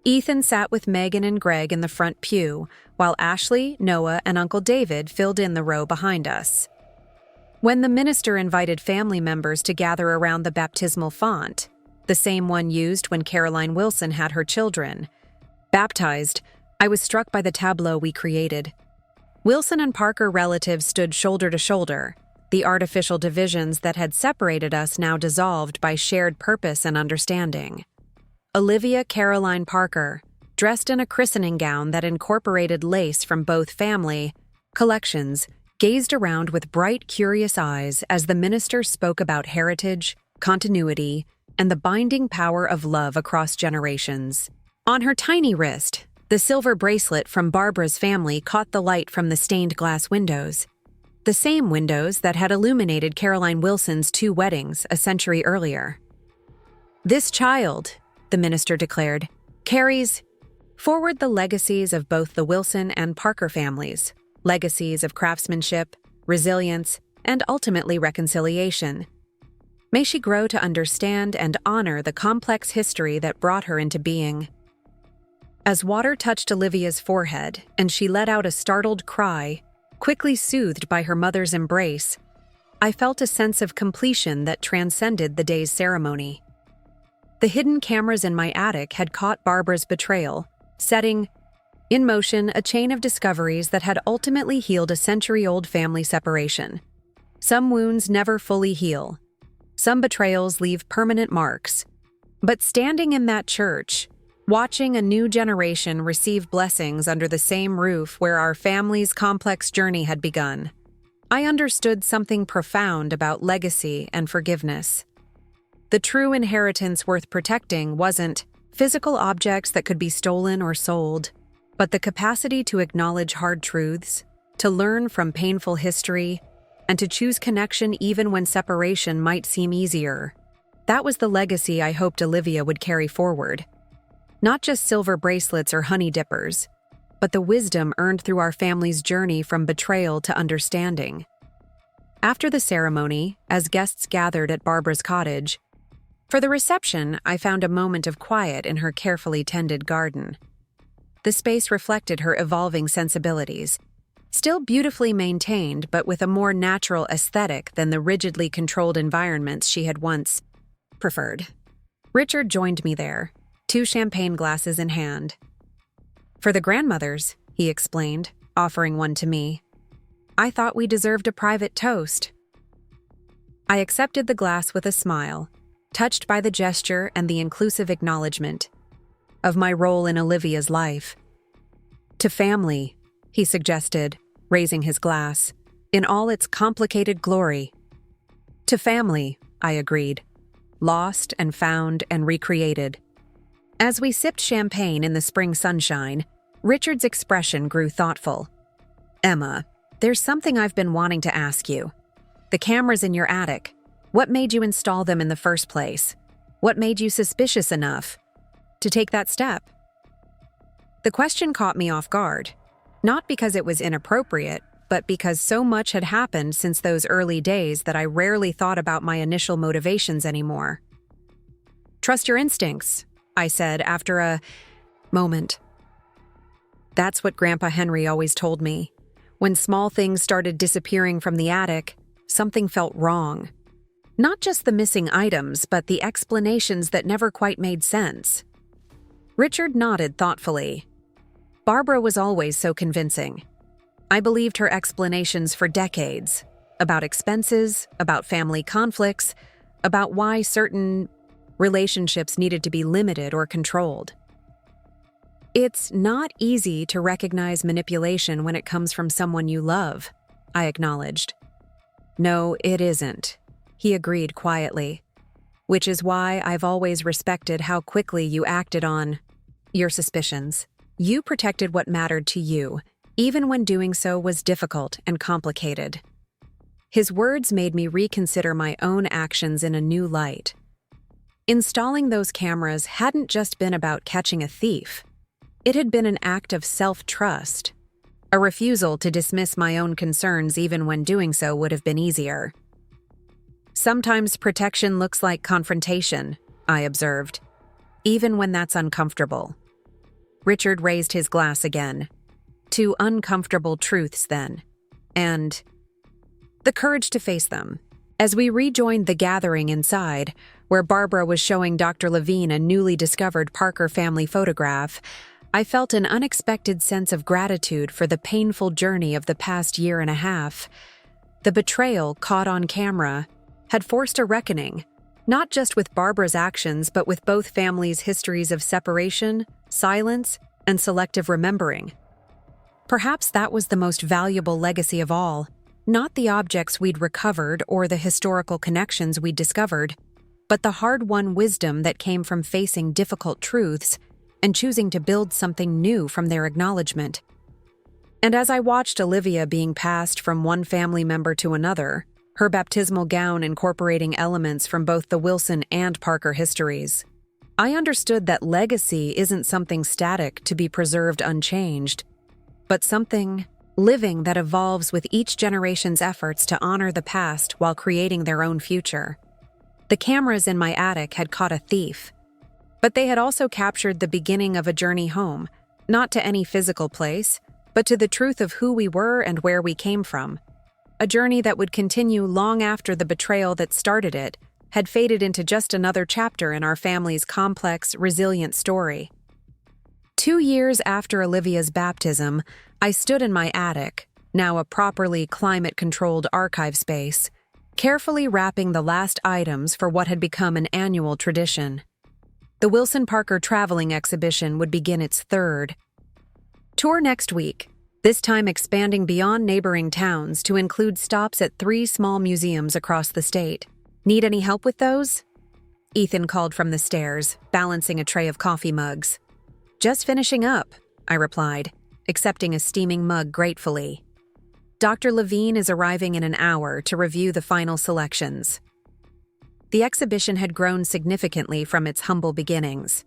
Ethan sat with Megan and Greg in the front pew, while Ashley, Noah, and Uncle David filled in the row behind us. When the minister invited family members to gather around the baptismal font, the same one used when Caroline Wilson had her children, baptized, I was struck by the tableau we created. Wilson and Parker relatives stood shoulder to shoulder, the artificial divisions that had separated us now dissolved by shared purpose and understanding. Olivia Caroline Parker, dressed in a christening gown that incorporated lace from both family collections, gazed around with bright, curious eyes as the minister spoke about heritage, continuity, and the binding power of love across generations. On her tiny wrist, the silver bracelet from Barbara's family caught the light from the stained glass windows. The same windows that had illuminated Caroline Wilson's 2 weddings a century earlier. "This child," the minister declared, "carries forward the legacies of both the Wilson and Parker families, legacies of craftsmanship, resilience, and ultimately reconciliation. May she grow to understand and honor the complex history that brought her into being." As water touched Olivia's forehead and she let out a startled cry, quickly soothed by her mother's embrace, I felt a sense of completion that transcended the day's ceremony. The hidden cameras in my attic had caught Barbara's betrayal, setting in motion a chain of discoveries that had ultimately healed a century-old family separation. Some wounds never fully heal. Some betrayals leave permanent marks. But standing in that church, watching a new generation receive blessings under the same roof where our family's complex journey had begun, I understood something profound about legacy and forgiveness. The true inheritance worth protecting wasn't physical objects that could be stolen or sold, but the capacity to acknowledge hard truths, to learn from painful history, and to choose connection even when separation might seem easier. That was the legacy I hoped Olivia would carry forward. Not just silver bracelets or honey dippers, but the wisdom earned through our family's journey from betrayal to understanding. After the ceremony, as guests gathered at Barbara's cottage, for the reception, I found a moment of quiet in her carefully tended garden. The space reflected her evolving sensibilities, still beautifully maintained but with a more natural aesthetic than the rigidly controlled environments she had once preferred. Richard joined me there, 2 champagne glasses in hand. "For the grandmothers," he explained, offering one to me. "I thought we deserved a private toast." I accepted the glass with a smile, touched by the gesture and the inclusive acknowledgement of my role in Olivia's life. "To family," he suggested, raising his glass, "in all its complicated glory." "To family," I agreed, "lost and found and recreated." As we sipped champagne in the spring sunshine, Richard's expression grew thoughtful. "Emma, there's something I've been wanting to ask you. The cameras in your attic, what made you install them in the first place? What made you suspicious enough to take that step?" The question caught me off guard, not because it was inappropriate, but because so much had happened since those early days that I rarely thought about my initial motivations anymore. "Trust your instincts," I said after a moment. That's what Grandpa Henry always told me. When small things started disappearing from the attic, something felt wrong. Not just the missing items, but the explanations that never quite made sense. Richard nodded thoughtfully. Barbara was always so convincing. I believed her explanations for decades, about expenses, about family conflicts, about why certain relationships needed to be limited or controlled. "It's not easy to recognize manipulation when it comes from someone you love," I acknowledged. "No, it isn't," he agreed quietly, "which is why I've always respected how quickly you acted on your suspicions. You protected what mattered to you, even when doing so was difficult and complicated." His words made me reconsider my own actions in a new light. Installing those cameras hadn't just been about catching a thief. It had been an act of self-trust, a refusal to dismiss my own concerns even when doing so would have been easier. "Sometimes protection looks like confrontation," I observed, "even when that's uncomfortable." Richard raised his glass again. "To uncomfortable truths, then. And the courage to face them." As we rejoined the gathering inside, where Barbara was showing Dr. Levine a newly discovered Parker family photograph, I felt an unexpected sense of gratitude for the painful journey of the past year and a half. The betrayal, caught on camera, had forced a reckoning, not just with Barbara's actions, but with both families' histories of separation, silence, and selective remembering. Perhaps that was the most valuable legacy of all, not the objects we'd recovered or the historical connections we'd discovered, but the hard-won wisdom that came from facing difficult truths and choosing to build something new from their acknowledgement. And as I watched Olivia being passed from one family member to another, her baptismal gown incorporating elements from both the Wilson and Parker histories, I understood that legacy isn't something static to be preserved unchanged, but something living that evolves with each generation's efforts to honor the past while creating their own future. The cameras in my attic had caught a thief, but they had also captured the beginning of a journey home, not to any physical place, but to the truth of who we were and where we came from. A journey that would continue long after the betrayal that started it had faded into just another chapter in our family's complex, resilient story. 2 years after Olivia's baptism, I stood in my attic, now a properly climate-controlled archive space, carefully wrapping the last items for what had become an annual tradition. The Wilson Parker Traveling Exhibition would begin its third tour next week, this time expanding beyond neighboring towns to include stops at 3 small museums across the state. Need any help with those? Ethan called from the stairs, balancing a tray of coffee mugs. Just finishing up, I replied, accepting a steaming mug gratefully. Dr. Levine is arriving in an hour to review the final selections. The exhibition had grown significantly from its humble beginnings.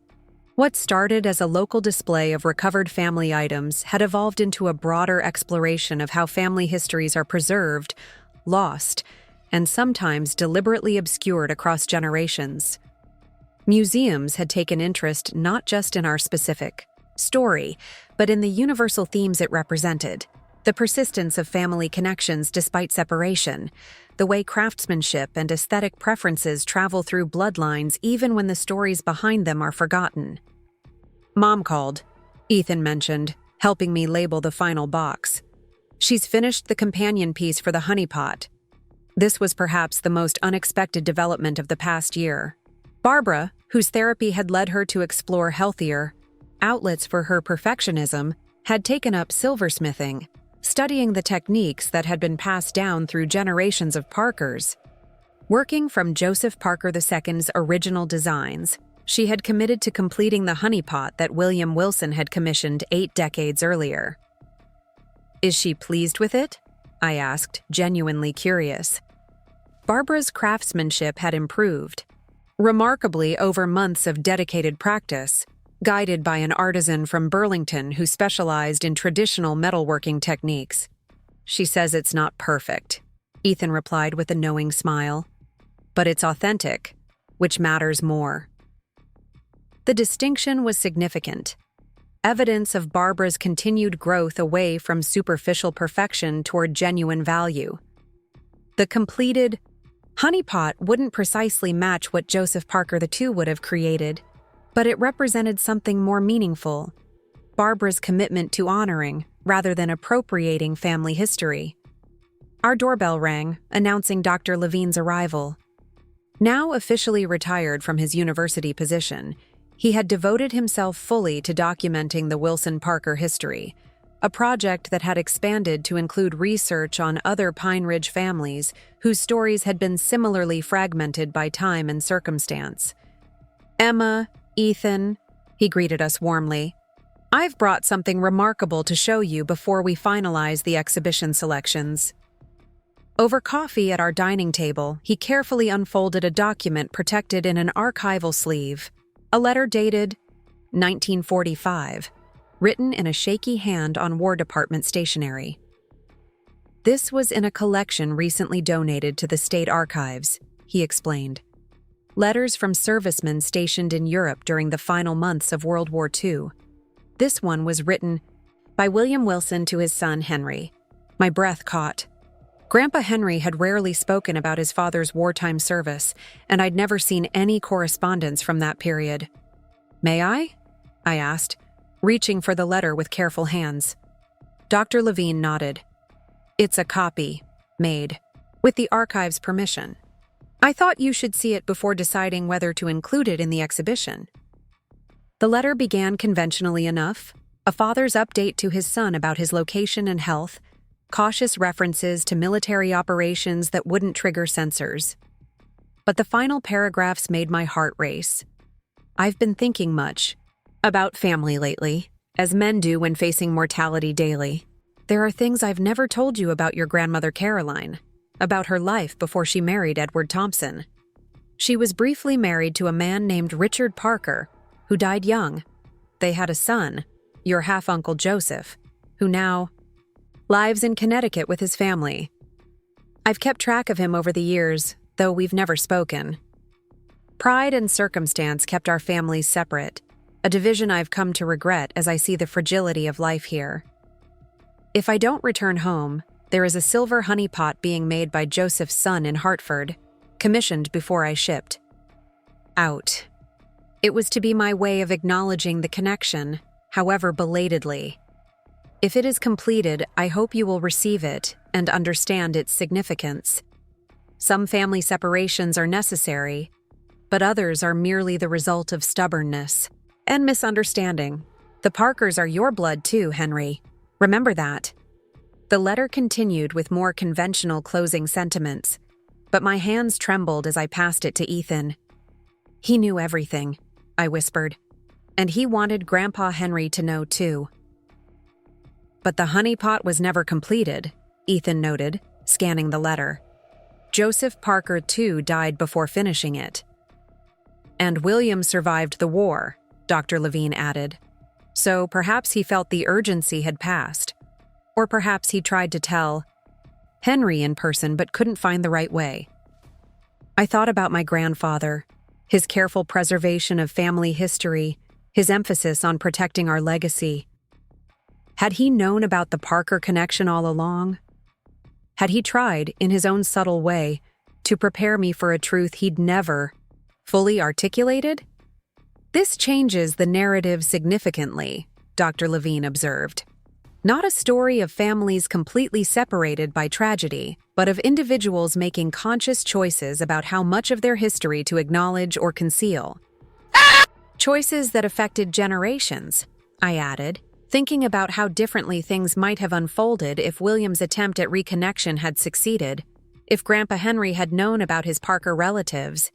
What started as a local display of recovered family items had evolved into a broader exploration of how family histories are preserved, lost, and sometimes deliberately obscured across generations. Museums had taken interest not just in our specific story, but in the universal themes it represented: the persistence of family connections despite separation, the way craftsmanship and aesthetic preferences travel through bloodlines even when the stories behind them are forgotten. Mom called, Ethan mentioned, helping me label the final box. She's finished the companion piece for the honeypot. This was perhaps the most unexpected development of the past year. Barbara, whose therapy had led her to explore healthier outlets for her perfectionism, had taken up silversmithing, studying the techniques that had been passed down through generations of Parkers. Working from Joseph Parker II's original designs, she had committed to completing the honeypot that William Wilson had commissioned 8 decades earlier. Is she pleased with it? I asked, genuinely curious. Barbara's craftsmanship had improved, remarkably over months of dedicated practice, guided by an artisan from Burlington who specialized in traditional metalworking techniques. She says it's not perfect, Ethan replied with a knowing smile. But it's authentic, which matters more. The distinction was significant, evidence of Barbara's continued growth away from superficial perfection toward genuine value. The completed honeypot wouldn't precisely match what Joseph Parker II would have created, but it represented something more meaningful: Barbara's commitment to honoring, rather than appropriating, family history. Our doorbell rang, announcing Dr. Levine's arrival. Now officially retired from his university position, he had devoted himself fully to documenting the Wilson Parker history, a project that had expanded to include research on other Pine Ridge families whose stories had been similarly fragmented by time and circumstance. Emma, Ethan, he greeted us warmly. I've brought something remarkable to show you before we finalize the exhibition selections. Over coffee at our dining table, he carefully unfolded a document protected in an archival sleeve, a letter dated 1945, written in a shaky hand on War Department stationery. This was in a collection recently donated to the state archives, he explained. Letters from servicemen stationed in Europe during the final months of World War II. This one was written by William Wilson to his son Henry. My breath caught. Grandpa Henry had rarely spoken about his father's wartime service, and I'd never seen any correspondence from that period. May I? I asked, reaching for the letter with careful hands. Dr. Levine nodded. It's a copy, made with the archive's permission. I thought you should see it before deciding whether to include it in the exhibition. The letter began conventionally enough, a father's update to his son about his location and health, cautious references to military operations that wouldn't trigger censors. But the final paragraphs made my heart race. I've been thinking much about family lately, as men do when facing mortality daily. There are things I've never told you about your grandmother Caroline, about her life before she married Edward Thompson. She was briefly married to a man named Richard Parker, who died young. They had a son, your half-uncle Joseph, who now lives in Connecticut with his family. I've kept track of him over the years, though we've never spoken. Pride and circumstance kept our families separate, a division I've come to regret as I see the fragility of life here. If I don't return home, there is a silver honey pot being made by Joseph's son in Hartford, commissioned before I shipped out. It was to be my way of acknowledging the connection, however belatedly. If it is completed, I hope you will receive it and understand its significance. Some family separations are necessary, but others are merely the result of stubbornness and misunderstanding. The Parkers are your blood too, Henry. Remember that. The letter continued with more conventional closing sentiments, but my hands trembled as I passed it to Ethan. He knew everything, I whispered, and he wanted Grandpa Henry to know too. But the honey pot was never completed, Ethan noted, scanning the letter. Joseph Parker, too, died before finishing it. And William survived the war, Dr. Levine added. So perhaps he felt the urgency had passed. Or perhaps he tried to tell Henry in person but couldn't find the right way. I thought about my grandfather, his careful preservation of family history, his emphasis on protecting our legacy. Had he known about the Parker connection all along? Had he tried, in his own subtle way, to prepare me for a truth he'd never fully articulated? This changes the narrative significantly, Dr. Levine observed. Not a story of families completely separated by tragedy, but of individuals making conscious choices about how much of their history to acknowledge or conceal. Choices that affected generations, I added, thinking about how differently things might have unfolded if William's attempt at reconnection had succeeded, if Grandpa Henry had known about his Parker relatives,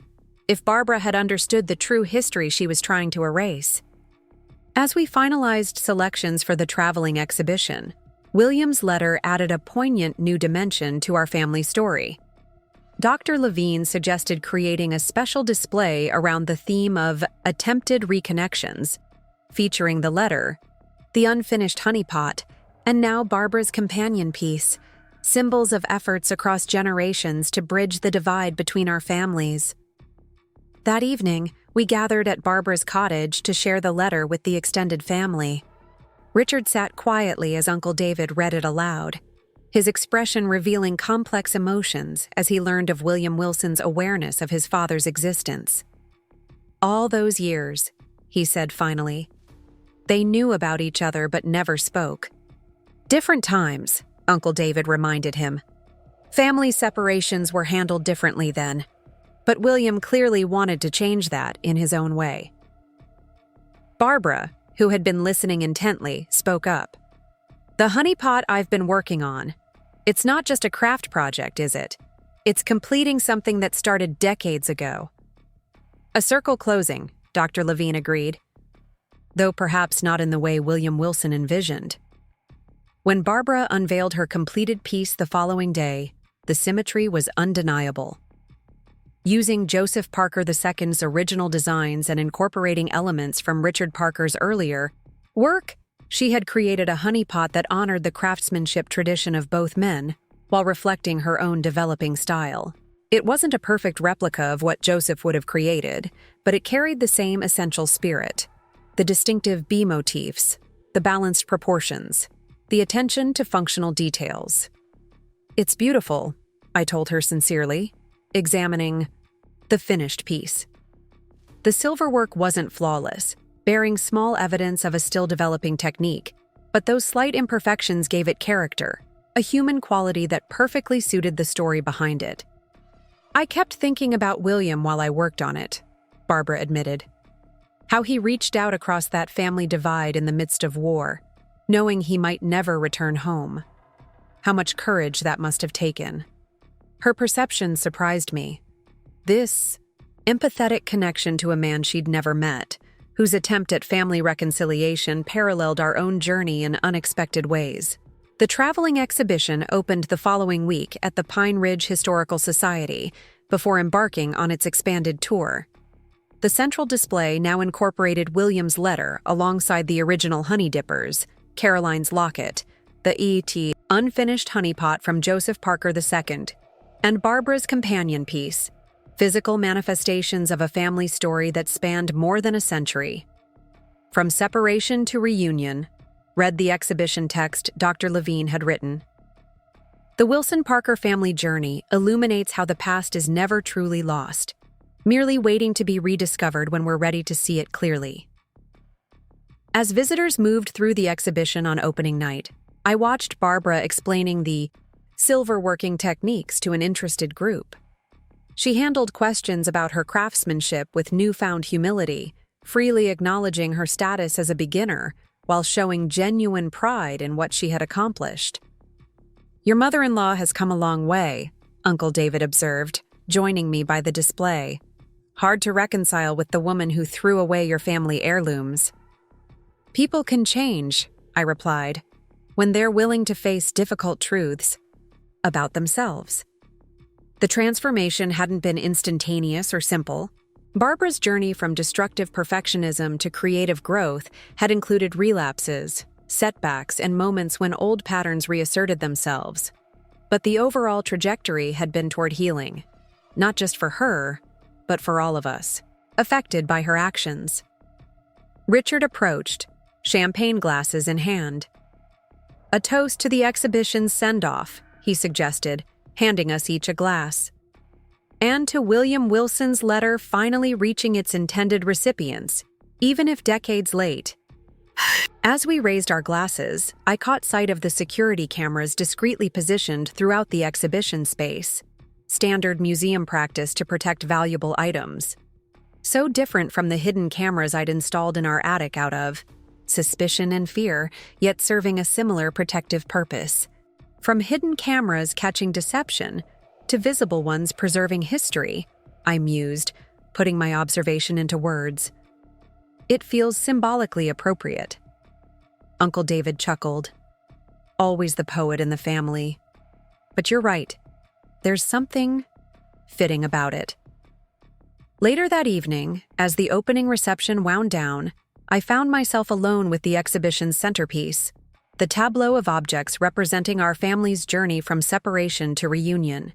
if Barbara had understood the true history she was trying to erase. As we finalized selections for the traveling exhibition, William's letter added a poignant new dimension to our family story. Dr. Levine suggested creating a special display around the theme of attempted reconnections, featuring the letter, the unfinished honeypot, and now Barbara's companion piece, symbols of efforts across generations to bridge the divide between our families. That evening, we gathered at Barbara's cottage to share the letter with the extended family. Richard sat quietly as Uncle David read it aloud, his expression revealing complex emotions as he learned of William Wilson's awareness of his father's existence. All those years, he said finally. They knew about each other but never spoke. Different times, Uncle David reminded him. Family separations were handled differently then, but William clearly wanted to change that in his own way. Barbara, who had been listening intently, spoke up. The honeypot I've been working on. It's not just a craft project, is it? It's completing something that started decades ago. A circle closing, Dr. Levine agreed, though perhaps not in the way William Wilson envisioned. When Barbara unveiled her completed piece the following day, the symmetry was undeniable. Using Joseph Parker II's original designs and incorporating elements from Richard Parker's earlier work, she had created a honeypot that honored the craftsmanship tradition of both men, while reflecting her own developing style. It wasn't a perfect replica of what Joseph would have created, but it carried the same essential spirit. The distinctive bee motifs, the balanced proportions, the attention to functional details. It's beautiful, I told her sincerely, examining the finished piece. The silverwork wasn't flawless, bearing small evidence of a still developing technique, but those slight imperfections gave it character, a human quality that perfectly suited the story behind it. "I kept thinking about William while I worked on it," Barbara admitted. "How he reached out across that family divide in the midst of war, knowing he might never return home. How much courage that must have taken." Her perception surprised me. This empathetic connection to a man she'd never met, whose attempt at family reconciliation paralleled our own journey in unexpected ways. The traveling exhibition opened the following week at the Pine Ridge Historical Society before embarking on its expanded tour. The central display now incorporated William's letter alongside the original honey dippers, Caroline's locket, the E.T. unfinished honeypot from Joseph Parker II, and Barbara's companion piece, physical manifestations of a family story that spanned more than a century. From separation to reunion, read the exhibition text Dr. Levine had written. The Wilson Parker family journey illuminates how the past is never truly lost, merely waiting to be rediscovered when we're ready to see it clearly. As visitors moved through the exhibition on opening night, I watched Barbara explaining the silver working techniques to an interested group. She handled questions about her craftsmanship with newfound humility, freely acknowledging her status as a beginner while showing genuine pride in what she had accomplished. "Your mother-in-law has come a long way," Uncle David observed, joining me by the display. "Hard to reconcile with the woman who threw away your family heirlooms." "People can change," I replied, "when they're willing to face difficult truths about themselves." The transformation hadn't been instantaneous or simple. Barbara's journey from destructive perfectionism to creative growth had included relapses, setbacks, and moments when old patterns reasserted themselves. But the overall trajectory had been toward healing, not just for her, but for all of us, affected by her actions. Richard approached, champagne glasses in hand. "A toast to the exhibition's send-off," he suggested, handing us each a glass. "And to William Wilson's letter finally reaching its intended recipients, even if decades late." As we raised our glasses, I caught sight of the security cameras discreetly positioned throughout the exhibition space, standard museum practice to protect valuable items. So different from the hidden cameras I'd installed in our attic out of suspicion and fear, yet serving a similar protective purpose. From hidden cameras catching deception to visible ones preserving history, I mused, putting my observation into words. "It feels symbolically appropriate." Uncle David chuckled. "Always the poet in the family. But you're right. There's something fitting about it." Later that evening, as the opening reception wound down, I found myself alone with the exhibition's centerpiece, the tableau of objects representing our family's journey from separation to reunion.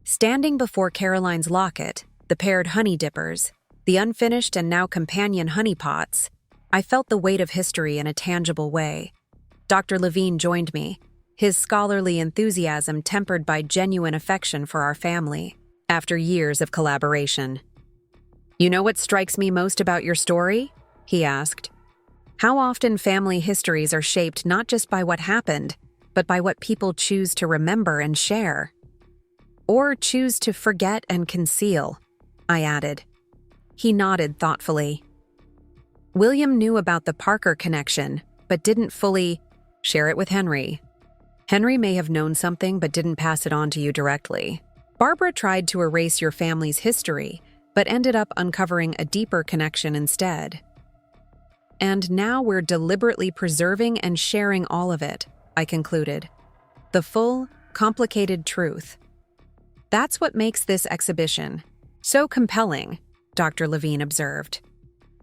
Standing before Caroline's locket, the paired honey dippers, the unfinished and now companion honey pots, I felt the weight of history in a tangible way. Dr. Levine joined me, his scholarly enthusiasm tempered by genuine affection for our family, after years of collaboration. "You know what strikes me most about your story?" he asked. "How often family histories are shaped not just by what happened, but by what people choose to remember and share. Or choose to forget and conceal," I added. He nodded thoughtfully. "William knew about the Parker connection, but didn't fully share it with Henry. Henry may have known something but didn't pass it on to you directly. Barbara tried to erase your family's history, but ended up uncovering a deeper connection instead. And now we're deliberately preserving and sharing all of it," I concluded. "The full, complicated truth. That's what makes this exhibition so compelling," Dr. Levine observed.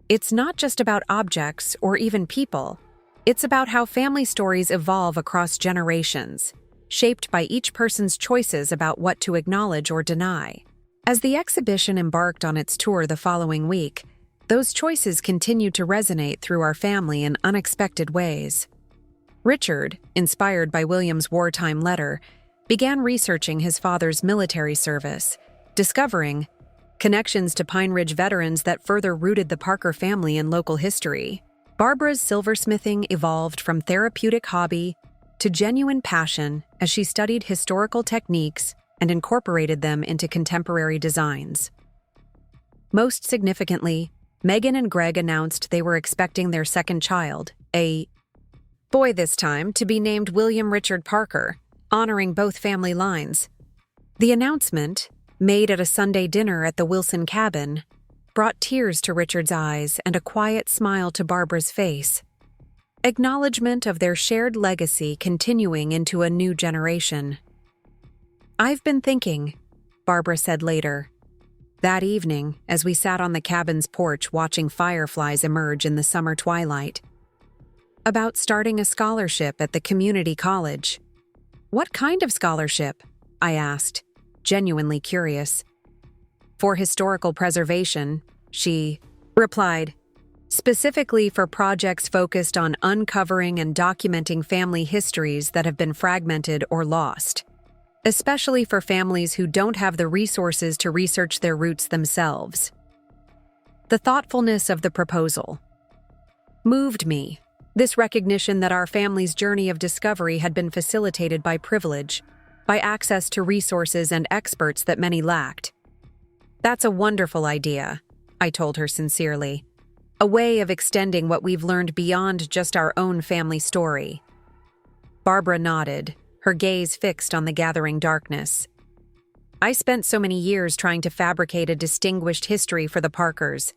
"It's not just about objects or even people. It's about how family stories evolve across generations, shaped by each person's choices about what to acknowledge or deny." As the exhibition embarked on its tour the following week, those choices continued to resonate through our family in unexpected ways. Richard, inspired by William's wartime letter, began researching his father's military service, discovering connections to Pine Ridge veterans that further rooted the Parker family in local history. Barbara's silversmithing evolved from therapeutic hobby to genuine passion as she studied historical techniques and incorporated them into contemporary designs. Most significantly, Megan and Greg announced they were expecting their second child, a boy this time, to be named William Richard Parker, honoring both family lines. The announcement, made at a Sunday dinner at the Wilson cabin, brought tears to Richard's eyes and a quiet smile to Barbara's face. Acknowledgement of their shared legacy continuing into a new generation. "I've been thinking," Barbara said later, that evening as we sat on the cabin's porch watching fireflies emerge in the summer twilight, about starting a scholarship at the community college. "What kind of scholarship?" I asked, genuinely curious. "For historical preservation," she replied, "specifically for projects focused on uncovering and documenting family histories that have been fragmented or lost, especially for families who don't have the resources to research their roots themselves." The thoughtfulness of the proposal moved me. This recognition that our family's journey of discovery had been facilitated by privilege, by access to resources and experts that many lacked. "That's a wonderful idea," I told her sincerely. "A way of extending what we've learned beyond just our own family story." Barbara nodded, her gaze fixed on the gathering darkness. "I spent so many years trying to fabricate a distinguished history for the Parkers.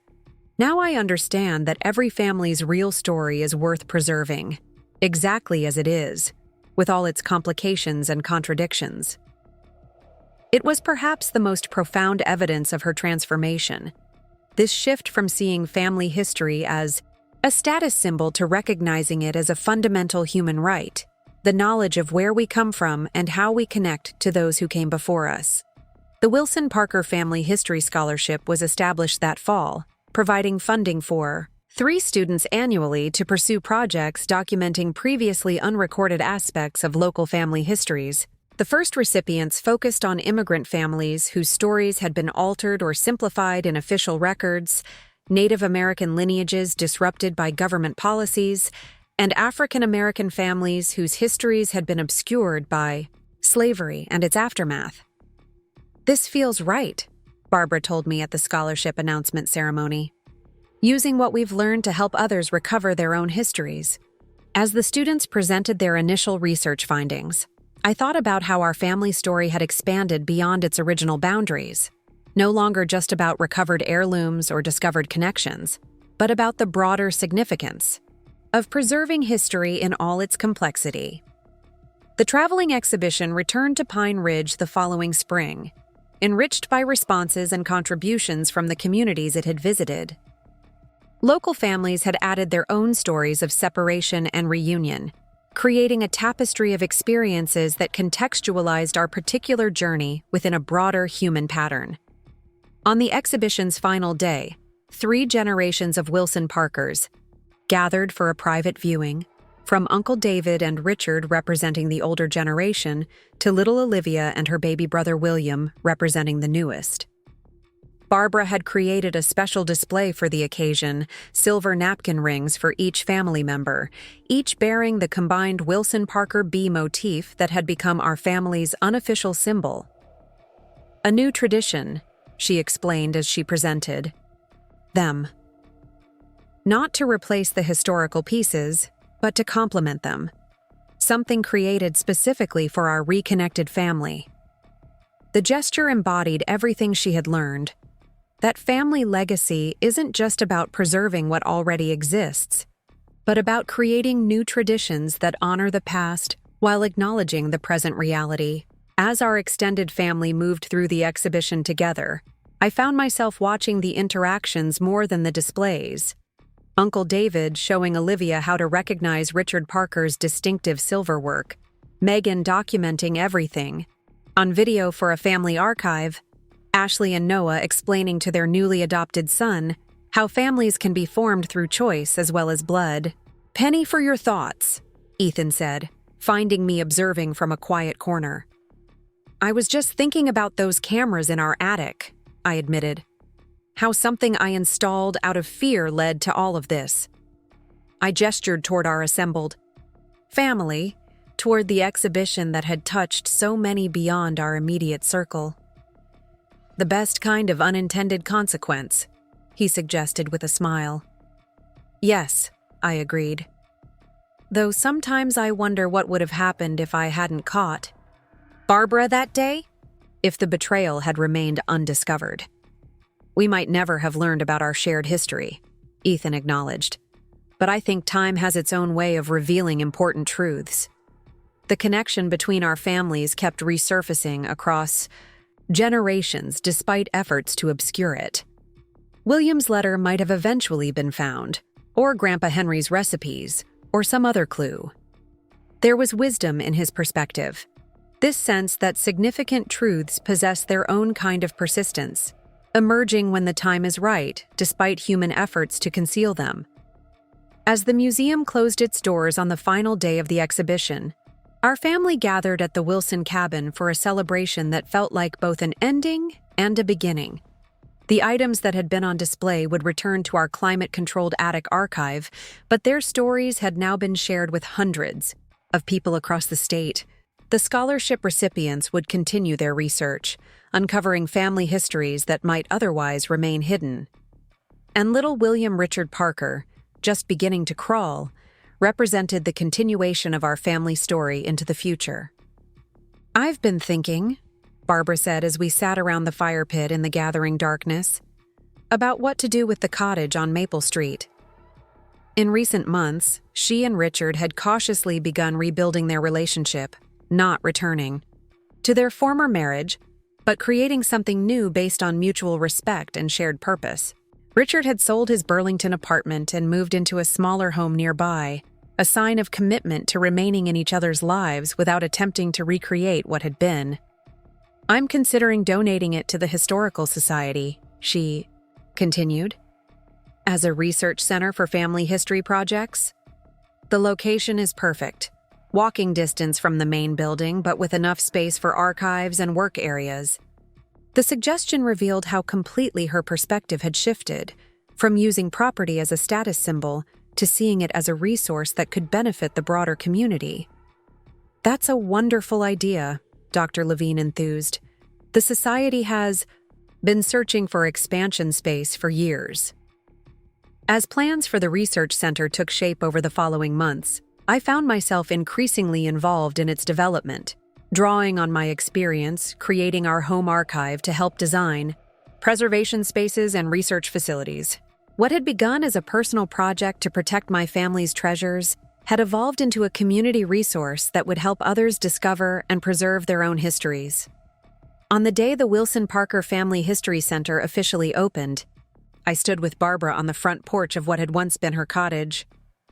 Now I understand that every family's real story is worth preserving, exactly as it is, with all its complications and contradictions." It was perhaps the most profound evidence of her transformation. This shift from seeing family history as a status symbol to recognizing it as a fundamental human right, the knowledge of where we come from and how we connect to those who came before us. The Wilson Parker Family History Scholarship was established that fall, providing funding for 3 students annually to pursue projects documenting previously unrecorded aspects of local family histories. The first recipients focused on immigrant families whose stories had been altered or simplified in official records, Native American lineages disrupted by government policies, and African American families whose histories had been obscured by slavery and its aftermath. "This feels right," Barbara told me at the scholarship announcement ceremony. "Using what we've learned to help others recover their own histories." As the students presented their initial research findings, I thought about how our family story had expanded beyond its original boundaries, no longer just about recovered heirlooms or discovered connections, but about the broader significance of preserving history in all its complexity. The traveling exhibition returned to Pine Ridge the following spring, enriched by responses and contributions from the communities it had visited. Local families had added their own stories of separation and reunion, creating a tapestry of experiences that contextualized our particular journey within a broader human pattern. On the exhibition's final day, 3 generations of Wilson Parkers gathered for a private viewing, from Uncle David and Richard representing the older generation to little Olivia and her baby brother William representing the newest. Barbara had created a special display for the occasion, silver napkin rings for each family member, each bearing the combined Wilson Parker bee motif that had become our family's unofficial symbol. "A new tradition," she explained as she presented them. "Not to replace the historical pieces, but to complement them. Something created specifically for our reconnected family." The gesture embodied everything she had learned. That family legacy isn't just about preserving what already exists, but about creating new traditions that honor the past while acknowledging the present reality. As our extended family moved through the exhibition together, I found myself watching the interactions more than the displays. Uncle David showing Olivia how to recognize Richard Parker's distinctive silverwork, Megan documenting everything on video for a family archive, Ashley and Noah explaining to their newly adopted son how families can be formed through choice as well as blood. "Penny for your thoughts," Ethan said, finding me observing from a quiet corner. "I was just thinking about those cameras in our attic," I admitted. "How something I installed out of fear led to all of this." I gestured toward our assembled family, toward the exhibition that had touched so many beyond our immediate circle. "The best kind of unintended consequence," he suggested with a smile. "Yes," I agreed. Though sometimes I wonder what would have happened if I hadn't caught Barbara that day, if the betrayal had remained undiscovered. "We might never have learned about our shared history," Ethan acknowledged. "But I think time has its own way of revealing important truths. The connection between our families kept resurfacing across generations despite efforts to obscure it. William's letter might have eventually been found, or Grandpa Henry's recipes, or some other clue. There was wisdom in his perspective, this sense that significant truths possess their own kind of persistence, emerging when the time is right, despite human efforts to conceal them. As the museum closed its doors on the final day of the exhibition, our family gathered at the Wilson cabin for a celebration that felt like both an ending and a beginning. The items that had been on display would return to our climate-controlled attic archive, but their stories had now been shared with hundreds of people across the state. The scholarship recipients would continue their research, uncovering family histories that might otherwise remain hidden. And little William Richard Parker, just beginning to crawl, represented the continuation of our family story into the future. "I've been thinking," Barbara said as we sat around the fire pit in the gathering darkness, "about what to do with the cottage on Maple Street." In recent months, she and Richard had cautiously begun rebuilding their relationship, not returning to their former marriage, but creating something new based on mutual respect and shared purpose. Richard had sold his Burlington apartment and moved into a smaller home nearby, a sign of commitment to remaining in each other's lives without attempting to recreate what had been. "I'm considering donating it to the Historical Society," she continued, "as a research center for family history projects. The location is perfect, walking distance from the main building, but with enough space for archives and work areas." The suggestion revealed how completely her perspective had shifted, from using property as a status symbol to seeing it as a resource that could benefit the broader community. "That's a wonderful idea," Dr. Levine enthused. "The Society has been searching for expansion space for years." As plans for the research center took shape over the following months, I found myself increasingly involved in its development, drawing on my experience creating our home archive to help design preservation spaces and research facilities. What had begun as a personal project to protect my family's treasures had evolved into a community resource that would help others discover and preserve their own histories. On the day the Wilson Parker Family History Center officially opened, I stood with Barbara on the front porch of what had once been her cottage,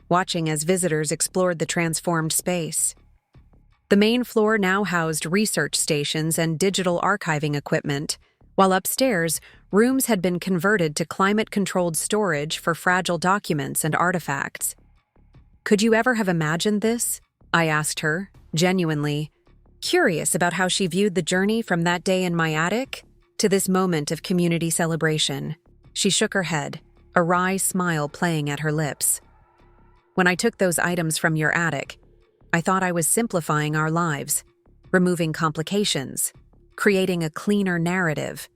watching as visitors explored the transformed space. The main floor now housed research stations and digital archiving equipment, while upstairs, rooms had been converted to climate-controlled storage for fragile documents and artifacts. "Could you ever have imagined this?" I asked her, genuinely curious about how she viewed the journey from that day in my attic to this moment of community celebration. She shook her head, a wry smile playing at her lips. "When I took those items from your attic, I thought I was simplifying our lives, removing complications, creating a cleaner narrative.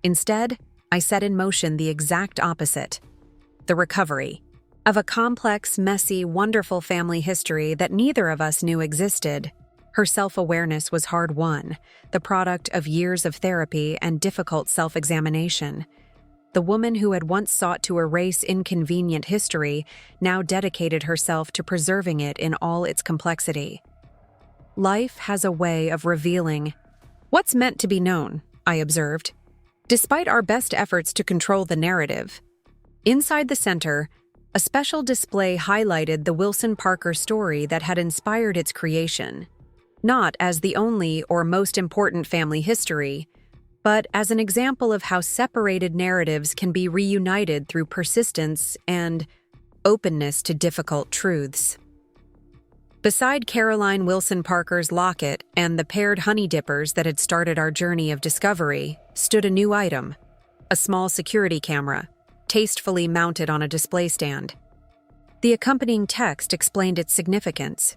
Instead, I set in motion the exact opposite, the recovery of a complex, messy, wonderful family history that neither of us knew existed." Her self-awareness was hard-won, the product of years of therapy and difficult self-examination. The woman who had once sought to erase inconvenient history now dedicated herself to preserving it in all its complexity. "Life has a way of revealing what's meant to be known," I observed. Despite our best efforts to control the narrative, inside the center, a special display highlighted the Wilson Parker story that had inspired its creation, not as the only or most important family history, but as an example of how separated narratives can be reunited through persistence and openness to difficult truths. Beside Caroline Wilson Parker's locket and the paired honey dippers that had started our journey of discovery stood a new item, a small security camera, tastefully mounted on a display stand. The accompanying text explained its significance.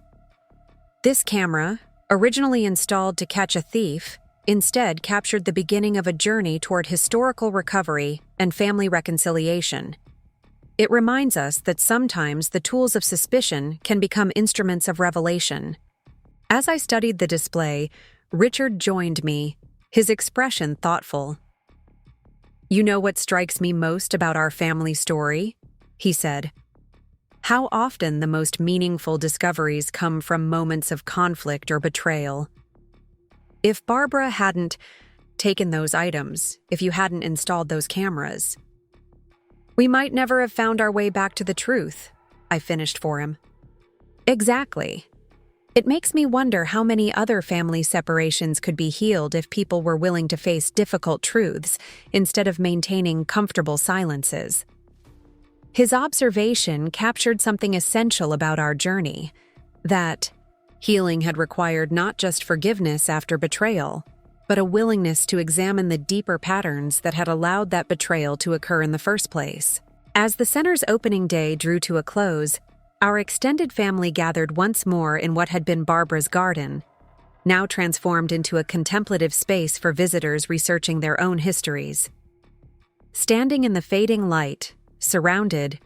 This camera, originally installed to catch a thief, instead captured the beginning of a journey toward historical recovery and family reconciliation. It reminds us that sometimes the tools of suspicion can become instruments of revelation. As I studied the display, Richard joined me, his expression thoughtful. "You know what strikes me most about our family story?" he said. "How often the most meaningful discoveries come from moments of conflict or betrayal. If Barbara hadn't taken those items, if you hadn't installed those cameras, we might never have found our way back to the truth," I finished for him. Exactly. It makes me wonder how many other family separations could be healed if people were willing to face difficult truths instead of maintaining comfortable silences. His observation captured something essential about our journey, that healing had required not just forgiveness after betrayal, but a willingness to examine the deeper patterns that had allowed that betrayal to occur in the first place. As the center's opening day drew to a close, our extended family gathered once more in what had been Barbara's garden, now transformed into a contemplative space for visitors researching their own histories. Standing in the fading light, surrounded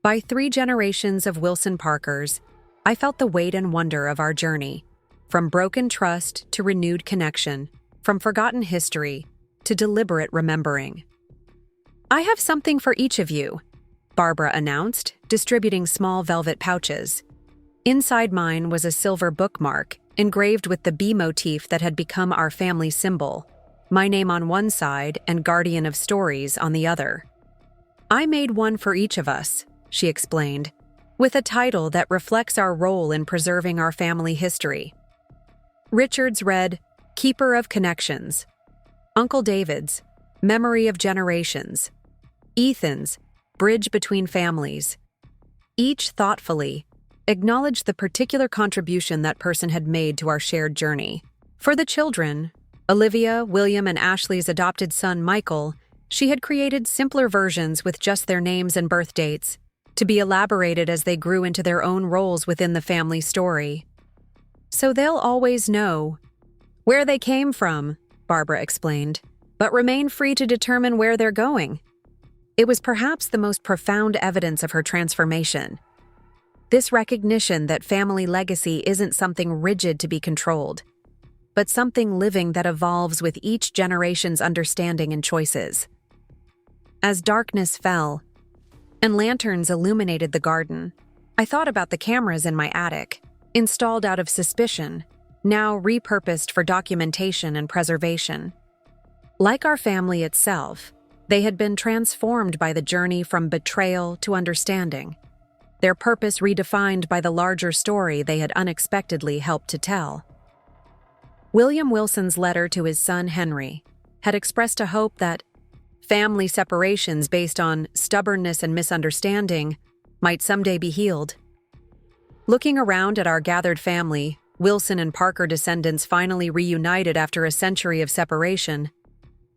by 3 generations of Wilson Parkers, I felt the weight and wonder of our journey, from broken trust to renewed connection, from forgotten history to deliberate remembering. "I have something for each of you," Barbara announced, distributing small velvet pouches. Inside mine was a silver bookmark, engraved with the bee motif that had become our family symbol, my name on one side and Guardian of Stories on the other. "I made one for each of us," she explained, with a title that reflects our role in preserving our family history. Richard's read, "Keeper of Connections." Uncle David's, "Memory of Generations." Ethan's, "Bridge Between Families." Each thoughtfully acknowledged the particular contribution that person had made to our shared journey. For the children, Olivia, William, and Ashley's adopted son Michael, she had created simpler versions with just their names and birth dates, to be elaborated as they grew into their own roles within the family story. "So they'll always know where they came from," Barbara explained, "but remain free to determine where they're going." It was perhaps the most profound evidence of her transformation. This recognition that family legacy isn't something rigid to be controlled, but something living that evolves with each generation's understanding and choices. As darkness fell, and lanterns illuminated the garden, I thought about the cameras in my attic, installed out of suspicion, now repurposed for documentation and preservation. Like our family itself, they had been transformed by the journey from betrayal to understanding, their purpose redefined by the larger story they had unexpectedly helped to tell. William Wilson's letter to his son Henry had expressed a hope that family separations based on stubbornness and misunderstanding might someday be healed. Looking around at our gathered family, Wilson and Parker descendants finally reunited after a century of separation,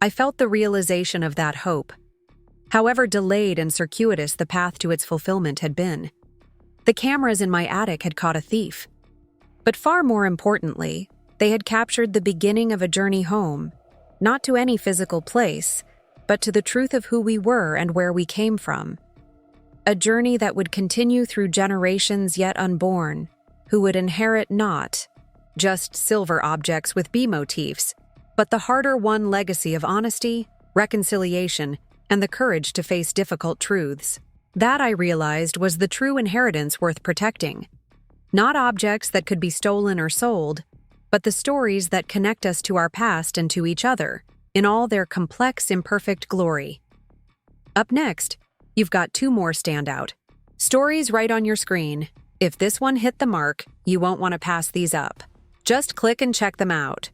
I felt the realization of that hope, however delayed and circuitous the path to its fulfillment had been. The cameras in my attic had caught a thief. But far more importantly, they had captured the beginning of a journey home, not to any physical place, but to the truth of who we were and where we came from. A journey that would continue through generations yet unborn, who would inherit not just silver objects with bee motifs, but the harder-won legacy of honesty, reconciliation, and the courage to face difficult truths. That, I realized, was the true inheritance worth protecting. Not objects that could be stolen or sold, but the stories that connect us to our past and to each other, in all their complex, imperfect glory. Up next, you've got 2 more standout stories right on your screen. If this one hit the mark, you won't want to pass these up. Just click and check them out.